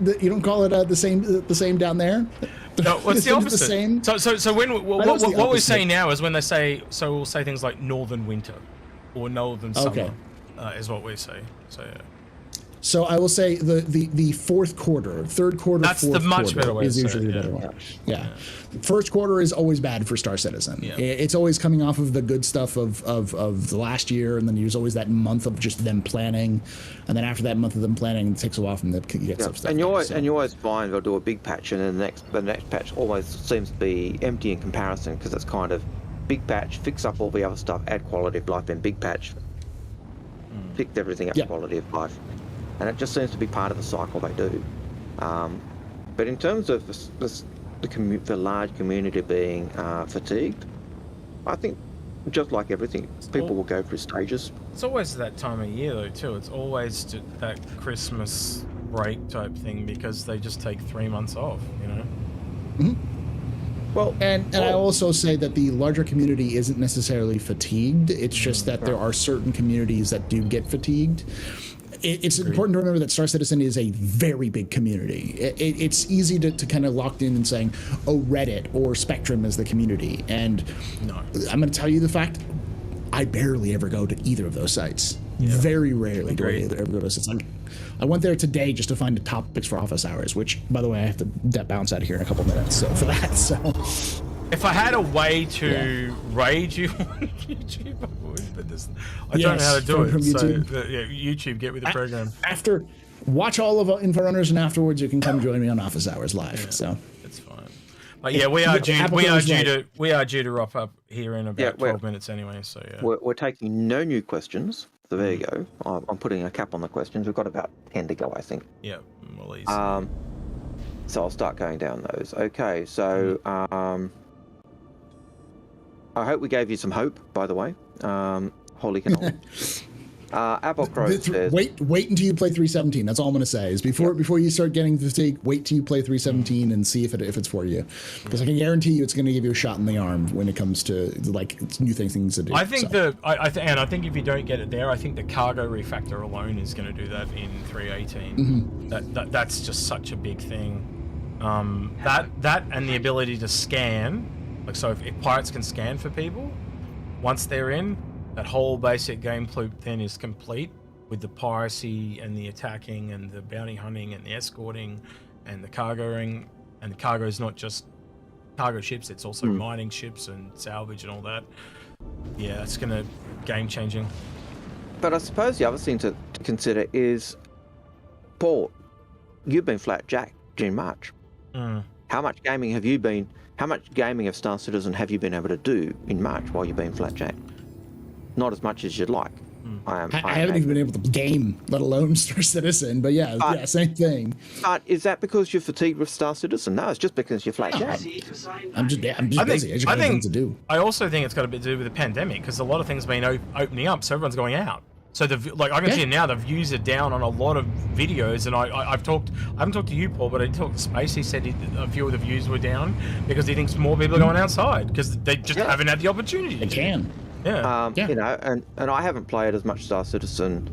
the same down there? No, what's the opposite? The same? So what we say now is when they say, so we'll say things like northern winter or northern summer, is what we say. So yeah. So I will say the fourth quarter, third quarter, that's the much better way is usually the better one. Yeah. First quarter is always bad for Star Citizen. Yeah. It's always coming off of the good stuff of the last year, and then there's always that month of just them planning, and then after that month of them planning, it takes a while from them to get stuff. And you always find they'll do a big patch, and then the next patch always seems to be empty in comparison, because it's kind of big patch, fix up all the other stuff, add quality of life, then big patch, fix everything up, quality of life. And it just seems to be part of the cycle they do. But in terms of the large community being fatigued, I think just like everything, people will go through stages. It's always that time of year though too. It's always that Christmas break type thing, because they just take 3 months off, Mm-hmm. Well, and I also say that the larger community isn't necessarily fatigued. It's just that there are certain communities that do get fatigued. It's important to remember that Star Citizen is a very big community. It's easy to kind of locked in and saying, oh, Reddit or Spectrum is the community. And I'm going to tell you the fact, I barely ever go to either of those sites. Yeah. Very rarely do I ever go to those sites. I went there today just to find the topics for office hours, which, by the way, I have to bounce out of here in a couple minutes. So for that, if I had a way to raid you on YouTube, I would, but I don't know how to do it. YouTube. So YouTube, get with the program. Watch all of Inforunners, and afterwards you can come join me on office hours live. Yeah, so it's fine. But yeah, we are due. Apple We are Crow's due right. to. We are due to wrap up here in Yeah, about 12 minutes anyway. So yeah. We're taking no new questions. So there you go. I'm putting a cap on the questions. We've got about 10 to go, I think. Yeah. Well, easy. So I'll start going down those. Okay, so I hope we gave you some hope, by the way. Holy cannoli. Apple Crow says... Wait until you play 317. That's all I'm going to say. Is before you start getting fatigued, wait till you play 317 and see if it's for you. Because I can guarantee you, it's going to give you a shot in the arm when it comes to like new things to do. I think I think if you don't get it there, I think the cargo refactor alone is going to do that in 318. That's just such a big thing. That and the ability to scan. Like, so if pirates can scan for people, once they're in, that whole basic game loop then is complete with the piracy and the attacking and the bounty hunting and the escorting and the cargoing. And the cargo is not just cargo ships, it's also mining ships and salvage and all that. Yeah, it's gonna game changing. But I suppose the other thing to consider is, Paul, you've been flat jacked during March. How much gaming of Star Citizen have you been able to do in March while you've been flat jacked? Not as much as you'd like. I haven't even been able to game, let alone Star Citizen. But yeah, same thing. But is that because you're fatigued with Star Citizen? No, it's just because you're flat jacked. I'm just busy. I just got things to do. I also think it's got a bit to do with the pandemic because a lot of things have been opening up, so everyone's going out. So I can see now the views are down on a lot of videos, and I haven't talked to you, Paul, but I talked to Space. He said a few of the views were down because he thinks more people are going outside because they just haven't had the opportunity. They can. Yeah. You know, and I haven't played as much Star Citizen,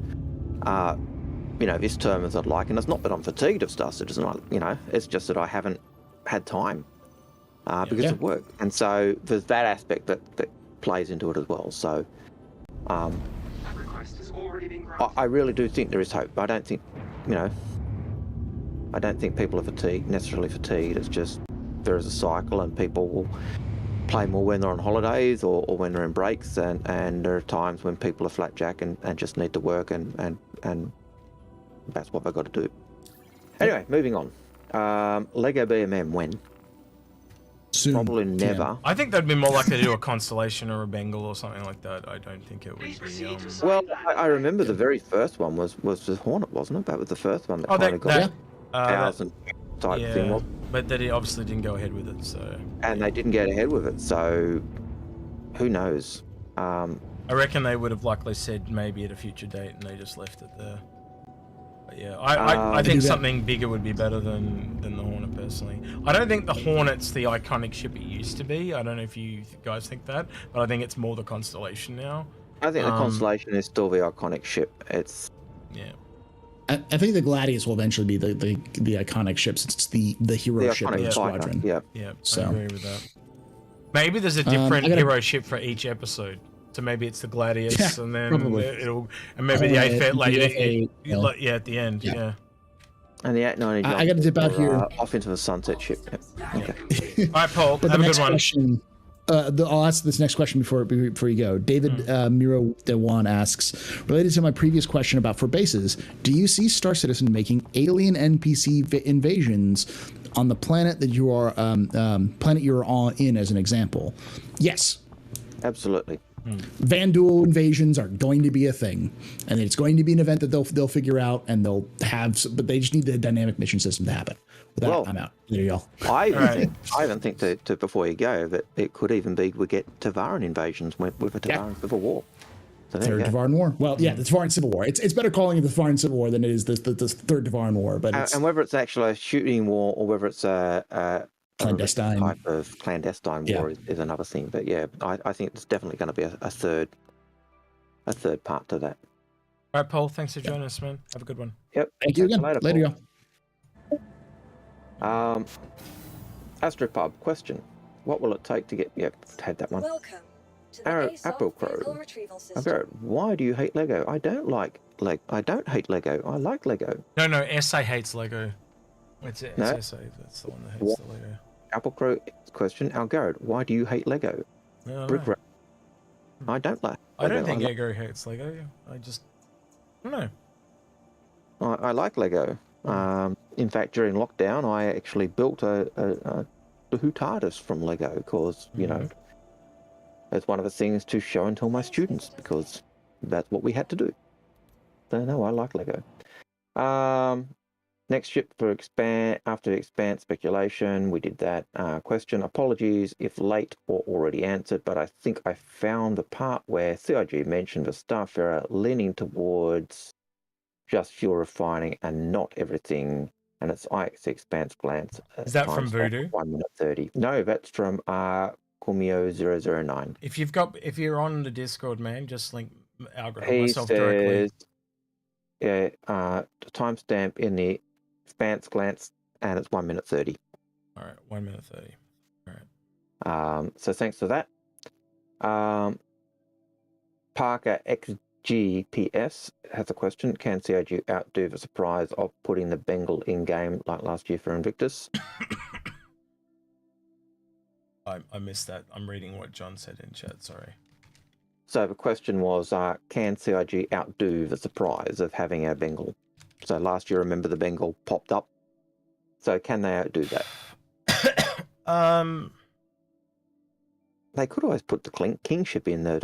this term as I'd like, and it's not that I'm fatigued of Star Citizen. It's just that I haven't had time because of work, and so there's that aspect that plays into it as well. So, I really do think there is hope. I don't think people are necessarily fatigued. It's just there is a cycle, and people will play more when they're on holidays or when they're in breaks, and there are times when people are flat jack and just need to work, and that's what they've got to do. Anyway, moving on. Lego BMM, when? Soon. Probably never. Yeah. I think they'd be more likely to do a Constellation or a Bengal or something like that. I don't think it would be. Well, I remember the very first one was the Hornet, wasn't it? That was the first one that kind of got 1,000 type thing. Wasn't it? But they obviously didn't go ahead with it, so. And they didn't get ahead with it, so who knows? I reckon they would have likely said maybe at a future date, and they just left it there. But yeah, I think something bigger would be better than the Hornet personally. I don't think the Hornet's the iconic ship it used to be. I don't know if you guys think that, but I think it's more the Constellation now. I think the Constellation is still the iconic ship. It's I think the Gladius will eventually be the iconic ships. It's the hero ship of the squadron. Yeah. So. I agree with that. Maybe there's a different hero ship for each episode. So maybe it's the Gladius, and then maybe the Aether later. At the end. Yeah. And the 890. I got to dip out here. Off into the sunset ship. Yep. Okay. All right, Paul. But have the a next good one. Question, I'll ask this next question before you go. David Miro Dewan asks, related to my previous question about for bases, do you see Star Citizen making alien NPC invasions on the planet that you are in, as an example? Yes. Absolutely. Vandal invasions are going to be a thing, and it's going to be an event that they'll figure out, and they'll have, but they just need the dynamic mission system to happen. With that, I'm out. There you go. I even think to before you go that it could even be we get Tavaran invasions with a Tavaran Civil War. So Third Tavaran War. Well, yeah, the Tavaran Civil War. It's better calling it the Tavaran Civil War than it is the Third Tavaran War. But and whether it's actually a shooting war or whether it's a clandestine type of clandestine war is another thing. But yeah, I think it's definitely going to be a third part to that. All right, Paul. Thanks for joining us, man. Have a good one. Yep. Thank you again. Later, y'all. Astropub question: what will it take to get? Yep, had that one. Welcome to the Apple Crow. Why do you hate Lego? I don't hate Lego. I like Lego. No. SA hates Lego. It's No? SA. That's the one that hates the Lego. Apple Crow question: Algared, why do you hate Lego? No, Brick Ray. I don't like. I don't think Lego hates Lego. I don't know. I like Lego. In fact, during lockdown, I actually built a Who TARDIS from Lego, because, you know, it's one of the things to show and tell my students, because that's what we had to do. So, no, I like Lego. Next ship for after Expanse speculation, we did that. Question, apologies if late or already answered, but I think I found the part where CIG mentioned the Starfarer leaning towards just fuel refining and not everything, and it's IX Expanse glance. Is that from Voodoo? 1 minute 30. No, that's from Kumio009. If you're on the Discord, man, just link Algared or He myself says, directly. yeah, the timestamp in the Expanse glance, and it's 1 minute 30. All right, 1 minute 30. All right. So thanks for that. Parker XGPS has a question. Can CIG outdo the surprise of putting the Bengal in game like last year for Invictus? I missed that. I'm reading what John said in chat. Sorry. So the question was, can CIG outdo the surprise of having our Bengal? So last year, remember, the Bengal popped up. So can they outdo that? They could always put the kingship in that.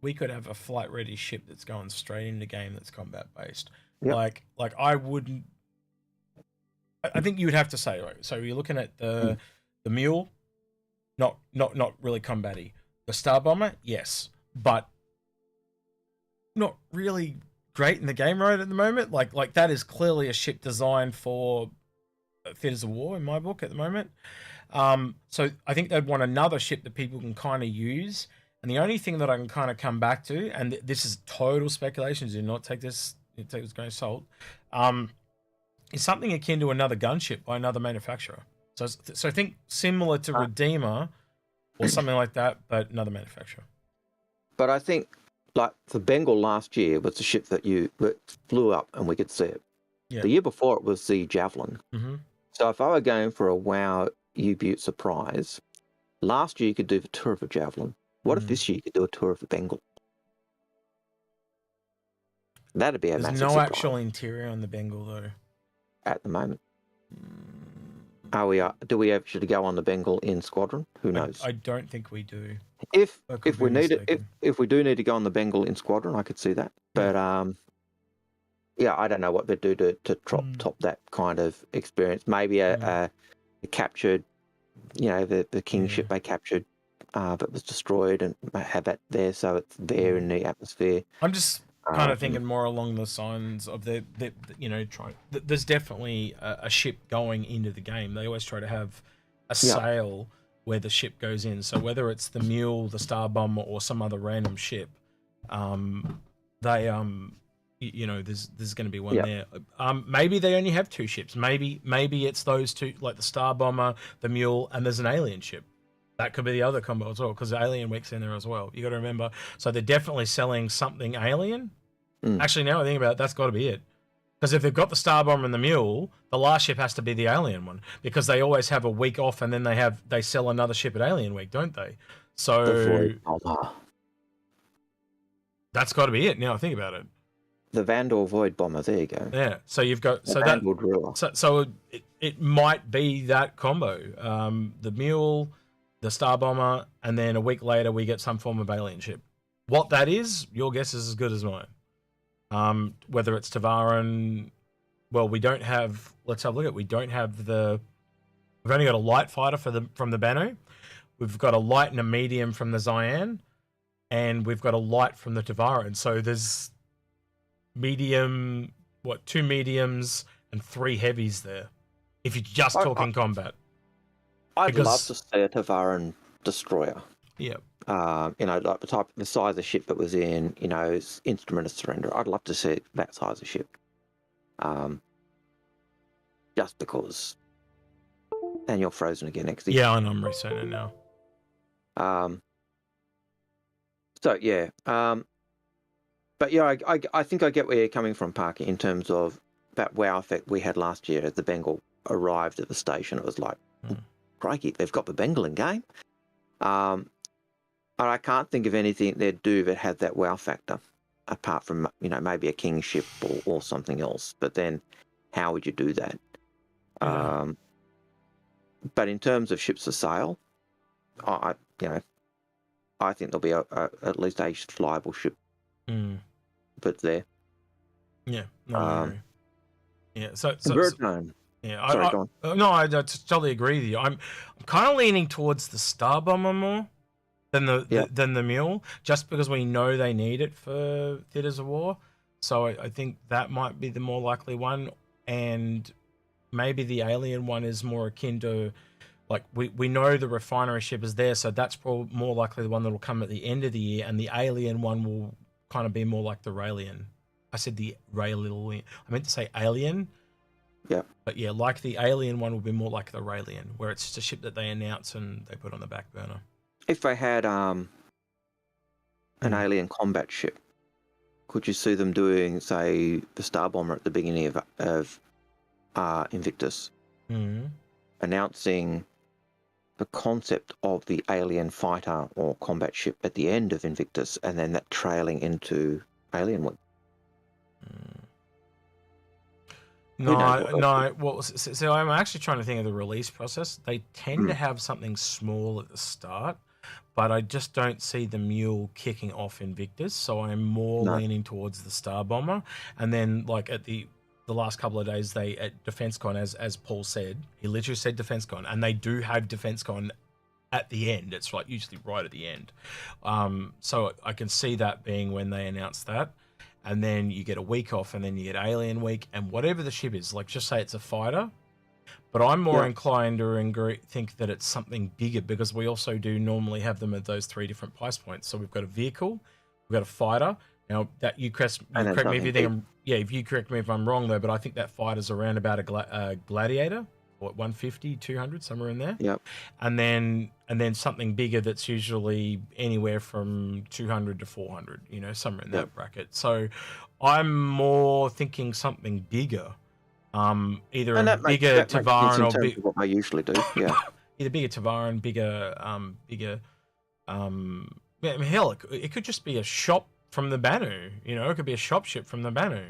We could have a flight ready ship that's going straight into game that's combat based. Yep. Like I wouldn't. I think you would have to say, right. So you're looking at the mule, not really combat-y. The Star Bomber, yes, but not really great in the game right at the moment. Like that is clearly a ship designed for theaters of war in my book at the moment. So I think they'd want another ship that people can kind of use. And the only thing that I can kind of come back to, and this is total speculation, do not take this with a grain of salt, is something akin to another gunship by another manufacturer. So I think similar to Redeemer or something like that, but another manufacturer. But I think, like, the Bengal last year was the ship that flew up and we could see it. Yeah. The year before it was the Javelin. Mm-hmm. So if I were going for a WoW U-Butte surprise, last year you could do the tour of the Javelin. What if this year you could do a tour of the Bengal? That'd be a massive surprise. There's no actual interior on the Bengal, though. At the moment. Do we actually go on the Bengal in Squadron? Who knows? I don't think we do. If we do need to go on the Bengal in Squadron, I could see that. But yeah, I don't know what they'd do to top that kind of experience. Maybe a captured, you know, the kingship they captured that was destroyed, and have that there so it's there in the atmosphere. I'm just kind of thinking more along the lines of the you know, there's definitely a ship going into the game. They always try to have a sail where the ship goes in. So whether it's the Mule, the Star Bomber, or some other random ship, they you know, there's going to be one there. Maybe they only have two ships. Maybe it's those two, like the Star Bomber, the Mule, and there's an alien ship. That could be the other combo as well, because the Alien Week's in there as well. You got to remember. So they're definitely selling something alien. Actually, now I think about it, that's got to be it. Because if they've got the Star Bomber and the Mule, the last ship has to be the Alien one, because they always have a week off, and then they sell another ship at Alien Week, don't they? So that's got to be it. Now I think about it. The Vandal Void Bomber. There you go. Yeah. So you've got Vandal Driller. So it might be that combo. The Mule, the Star Bomber, and then a week later we get some form of alien ship. What that is, your guess is as good as mine. Whether it's Tavaran, well, we don't have. Let's have a look at. We don't have the. We've only got a light fighter from the Banu. We've got a light and a medium from the Cyan, and we've got a light from the Tavaran. So there's medium, two mediums and 3 heavies there. If you're just talking combat. I'd love to see a Tavaran destroyer. Yeah. You know, like the size of ship that was in, you know, Instrument of Surrender. I'd love to see that size of ship. Just because. And you're frozen again next to you. Yeah, and I'm resetting now. So yeah. But yeah, I think I get where you're coming from, Parker, in terms of that wow effect we had last year as the Bengal arrived at the station. It was like, crikey, they've got the Bengal in game. And I can't think of anything they'd do that had that wow factor, apart from, you know, maybe a kingship or something else. But then, how would you do that? But in terms of ships for sale, I I think there'll be at least a flyable ship that's there. Yeah, no, I agree. Yeah, so yeah, Sorry, go on. no, I totally agree with you. I'm kind of leaning towards the Star Bomber more than the Mule, just because we know they need it for Theatres of War. So I think that might be the more likely one, and maybe the Alien one is more akin to, like, we know the refinery ship is there, so that's probably more likely the one that will come at the end of the year, and the Alien one will kind of be more like the Raelian. I said the Raelian. I meant to say Alien. Yeah. But yeah, like the Alien one will be more like the Raelian, where it's just a ship that they announce and they put on the back burner. If they had an alien combat ship, could you see them doing, say, the Star Bomber at the beginning of Invictus, announcing the concept of the alien fighter or combat ship at the end of Invictus, and then that trailing into Alien Week? No. Well, so I'm actually trying to think of the release process. They tend to have something small at the start, but I just don't see the Mule kicking off Invictus. So I'm more leaning towards the Star Bomber. And then, like, at the last couple of days, they at DefenseCon, as Paul said, he literally said DefenseCon, and they do have DefenseCon at the end. It's like usually right at the end. So I can see that being when they announce that. And then you get a week off, and then you get Alien Week, and whatever the ship is, like, just say it's a fighter. But I'm more inclined to think that it's something bigger, because we also do normally have them at those 3 different price points. So we've got a vehicle, we've got a fighter. Now, that you correct me if you correct me if I'm wrong, though, but I think that fighter's around about a Gladiator, what, 150, 200, somewhere in there. Yep. And then something bigger that's usually anywhere from 200 to 400, somewhere in that bracket. So I'm more thinking something bigger, either a bigger Tavaran or big. What I usually do, yeah. Either bigger Tavaran, bigger. Hell, it could just be a shop from the Banu. It could be a shop ship from the Banu.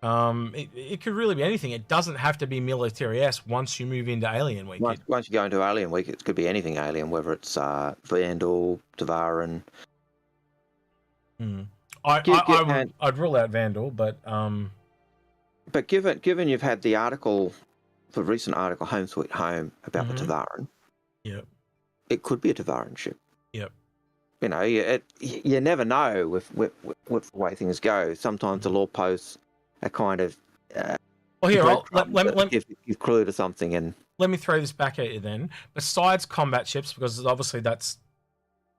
It could really be anything. It doesn't have to be military-esque once you move into Alien Week. Once you go into Alien Week, it could be anything alien, whether it's Vandal, Tavaran. I'd rule out Vandal, but given you've had the article, the recent article, Home Sweet Home, about the Tavaran, it could be a Tavaran ship. Yep. You never know with the way things go. Sometimes the law posts are kind of give clue to something. And let me throw this back at you then. Besides combat ships, because obviously that's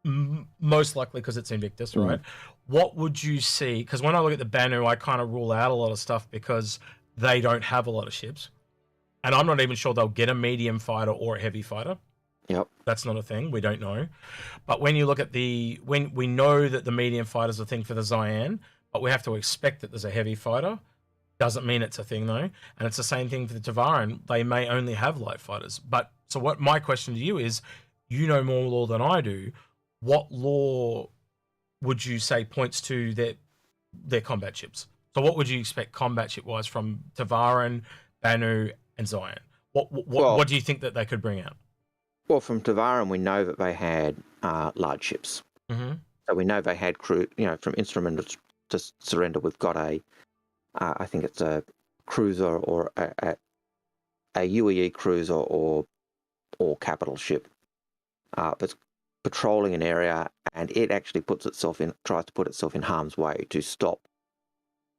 most likely because it's Invictus, right? What would you see? Because when I look at the Banu, I kind of rule out a lot of stuff because they don't have a lot of ships, and I'm not even sure they'll get a medium fighter or a heavy fighter. Yep. That's not a thing. We don't know. But when you look at when we know that the medium fighter is a thing for the Cyan, but we have to expect that there's a heavy fighter. Doesn't mean it's a thing, though. And it's the same thing for the Tavaran. They may only have light fighters. But so what my question to you is, you know more law than I do. What law would you say points to their combat ships? So what would you expect combat ship-wise from Tavaran, Banu, and Cyan? What do you think that they could bring out? Well, from Tavaran, we know that they had large ships. So we know they had crew. From Instrument to Surrender, we've got I think it's a cruiser or a UEE cruiser or capital ship that's patrolling an area, and it actually tries to put itself in harm's way to stop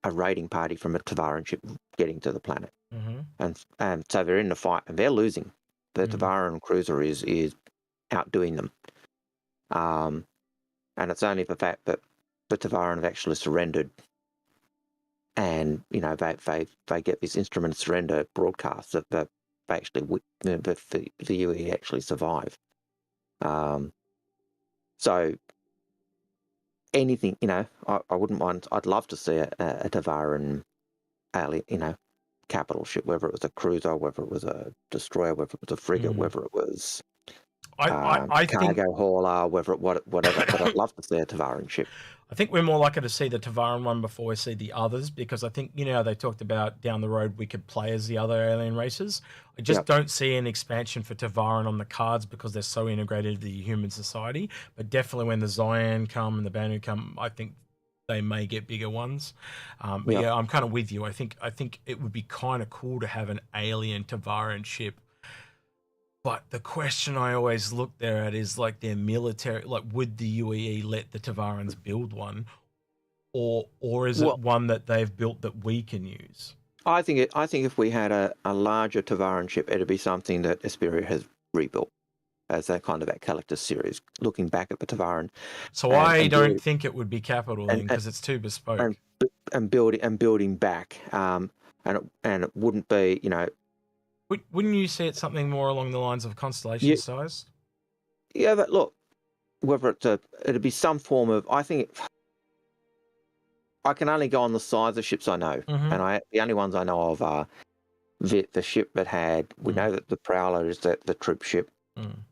a raiding party from a Tavaran ship getting to the planet. And so they're in the fight, and they're losing. The Tavaran cruiser is outdoing them. And it's only the fact that the Tavaran have actually surrendered, and they get this instrument surrender broadcast that they actually the UE actually survive. So anything, I wouldn't mind. I'd love to see a Tavaran alien, capital ship, whether it was a cruiser, whether it was a destroyer, whether it was a frigate, whether it was I think cargo hauler, whatever. But I'd love to see a Tavaran ship. I think we're more likely to see the Tavaran one before we see the others, because I think, you know, they talked about down the road we could play as the other alien races. I just don't see an expansion for Tavaran on the cards because they're so integrated into the human society. But definitely when the Zion come and the Banu come, I think they may get bigger ones. But yeah, I'm kind of with you. I think it would be kind of cool to have an alien Tavaran ship. But the question I always look there at is like their military, like would the UEE let the Tavarans build one, or is it one that they've built that we can use? I think if we had a larger Tavaran ship, it'd be something that Esperia has rebuilt as that kind of that Callictus series, looking back at the Tavaran. So I don't think it would be capital then, because it's too bespoke. And building back, and it wouldn't be, you know. Wouldn't you see it something more along the lines of constellation size? Yeah, but look, whether it'd be some form of. I think I can only go on the size of ships I know, and the only ones I know of are the ship that had. We know that the Prowler is the troop ship.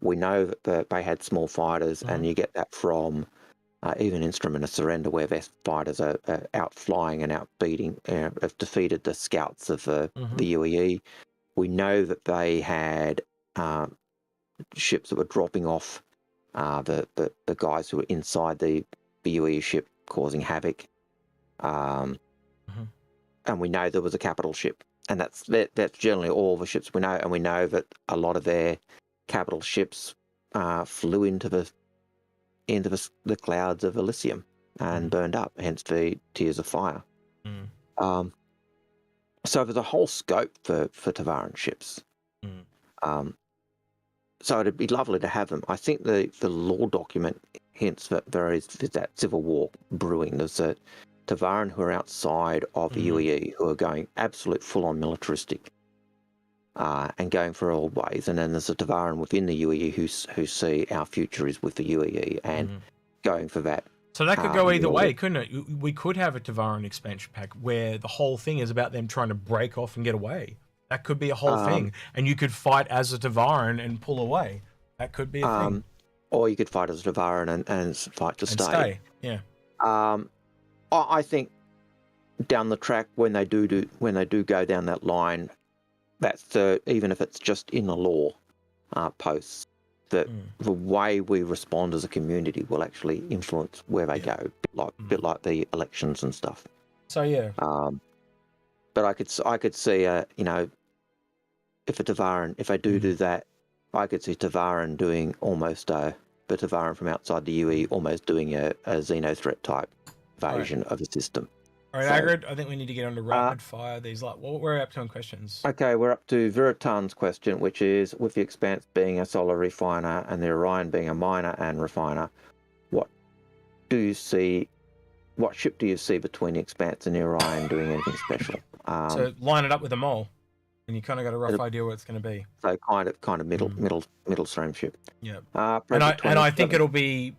We know that they had small fighters, and you get that from even Instrument of Surrender, where their fighters are out flying and out beating, have defeated the scouts of the UEE. We know that they had ships that were dropping off the guys who were inside the UEE ship, causing havoc. And we know there was a capital ship, and that's generally all the ships we know. And we know that a lot of their capital ships flew into the clouds of Elysium and burned up, hence the Tears of Fire. So there's a whole scope for Tavaran ships. So it'd be lovely to have them. I think the law document hints that there's that civil war brewing. There's a Tavaran who are outside of the UEE who are going absolute full-on militaristic and going for all ways. And then there's a Tavaran within the UEE who see our future is with the UEE and going for that. So that could go either way, couldn't it? We could have a Tavaran expansion pack where the whole thing is about them trying to break off and get away. That could be a whole thing. And you could fight as a Tavaran and pull away. That could be a thing. Or you could fight as a Tavaran and fight to stay. Yeah. I think down the track when they do go down that line, that's even if it's just in the law posts, that the way we respond as a community will actually influence where they go, bit like the elections and stuff. So yeah. But I could see you know, if they do that, I could see Tavaran doing almost the Tavaran from outside the UE almost doing a Xeno threat type version of the system. All right, Algared, I think we need to get on to rapid fire. These what we're up to on questions. Okay, we're up to Viritan's question, which is, with the Expanse being a solar refiner and the Orion being a miner and refiner, what ship do you see between the Expanse and the Orion doing anything special? So line it up with a mole, and you kind of got a rough idea what it's going to be. So kind of middle stream ship. Yeah. And I think it'll be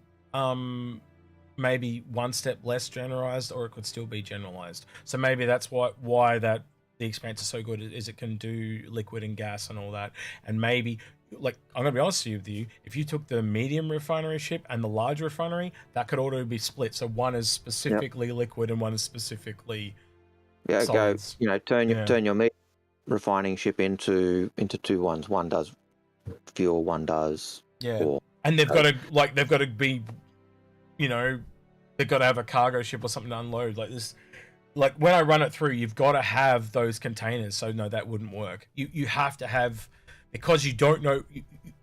maybe one step less generalized, or it could still be generalized. So maybe that's why the Expanse is so good, is it can do liquid and gas and all that. And maybe, like, I'm gonna be honest with you, if you took the medium refinery ship and the large refinery, that could auto be split. So one is specifically liquid and one is specifically solids. Go, you know, turn your medium refining ship into two ones. One does fuel, one does and they've got to be, you know, they've got to have a cargo ship or something to unload. Like this, like when I run it through, you've got to have those containers. So no, that wouldn't work. You have to have, because you don't know,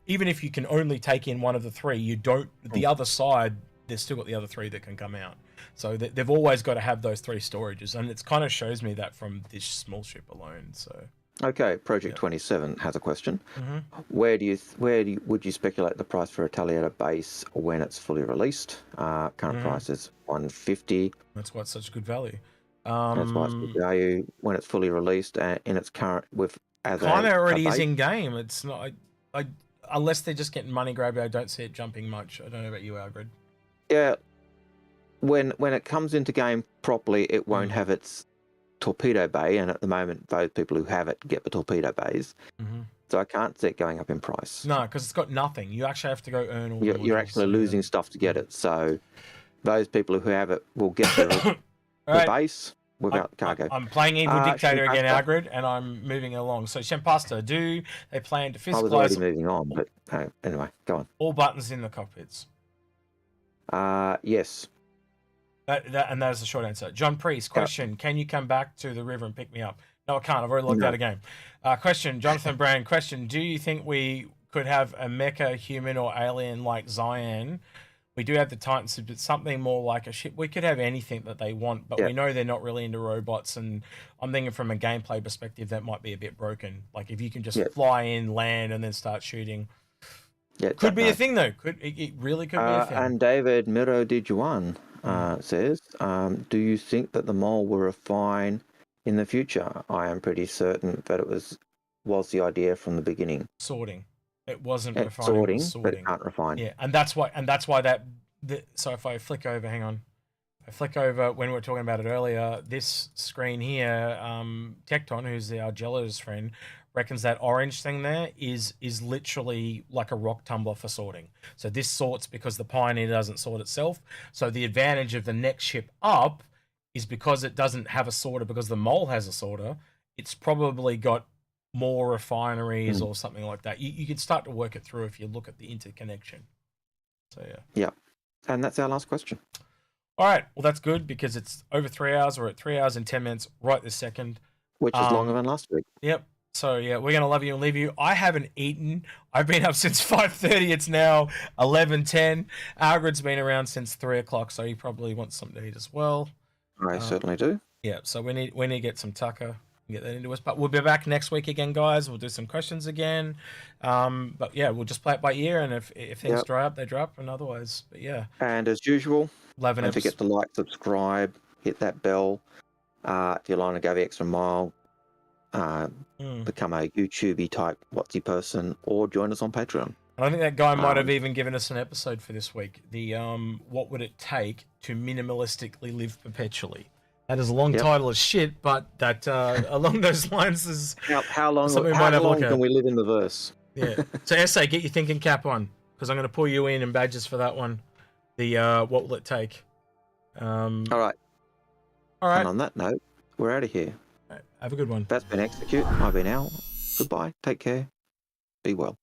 even if you can only take in one of the three, you don't, the other side, they've still got the other three that can come out. So they've always got to have those three storages. And it kind of shows me that from this small ship alone. So. Okay, Project 27 has a question. Would you speculate the price for a Taliator base when it's fully released? Current price is $150. That's why it's such good value. That's why it's good value when it's fully released in its current kind of already is in game. It's not unless they're just getting money grabbed. I don't see it jumping much. I don't know about you, Algared. Yeah, when it comes into game properly, it won't have its torpedo bay, and at the moment those people who have it get the torpedo bays. So I can't see it going up in price. No, because it's got nothing. You actually have to go earn all the You're modules, actually so, losing stuff to get it. So those people who have it will get the Alright, base without cargo. I'm playing Evil Dictator again, Shempasta. Algared, and I'm moving along. So, Shempasta, do they plan to I was already physicalize moving on, but anyway, go on. all buttons in the cockpits? Yes. And that is the short answer. John Priest, question: can you come back to the river and pick me up? No, I can't. I've already logged out a game. Question: Jonathan Brand, question: do you think we could have a mecha human or alien like Zion? We do have the Titans, but something more like a ship. We could have anything that they want, but we know they're not really into robots. And I'm thinking from a gameplay perspective, that might be a bit broken. Like if you can just fly in, land, and then start shooting. Yeah, could be a thing though. It really could be a thing. And David Miro Dijuan says, do you think that the mole will refine in the future? I am pretty certain that it was the idea from the beginning. Sorting. It wasn't It's refining. sorting, it was but sorting. it can't refine. Yeah, and that's why that. So if I flick over, hang on. I flick over when we were talking about it earlier. This screen here, Tecton, who's our Jello's friend, reckons that orange thing there is literally like a rock tumbler for sorting. So this sorts because the Pioneer doesn't sort itself. So the advantage of the next ship up is because it doesn't have a sorter, because the Mole has a sorter, it's probably got more refineries or something like that. You could start to work it through if you look at the interconnection. So yeah. And that's our last question. All right. Well, that's good because it's over 3 hours. We're at 3 hours and 10 minutes right this second. Which is longer than last week. Yep. So, yeah, we're going to love you and leave you. I haven't eaten. I've been up since 5:30. It's now 11:10. Algared's been around since 3 o'clock, so he probably wants something to eat as well. I certainly do. Yeah, so we need to get some tucker and get that into us. But we'll be back next week again, guys. We'll do some questions again. But, yeah, we'll just play it by ear, and if things dry up, they dry up, and otherwise, but, yeah. And as usual, 11 don't forget to like, subscribe, hit that bell. If you're lying to go the extra mile, become a YouTubey type Whatsy person, or join us on Patreon. I think that guy might have even given us an episode for this week. The what would it take to minimalistically live perpetually? That is a long title as shit, but that along those lines is how long something we might have a look at. Can we live in the verse? Yeah. So SA, get your thinking cap on, because I'm going to pull you in and badges for that one. The what will it take? All right. And on that note, we're out of here. Have a good one. That's been Execute. I've been Al. Goodbye. Take care. Be well.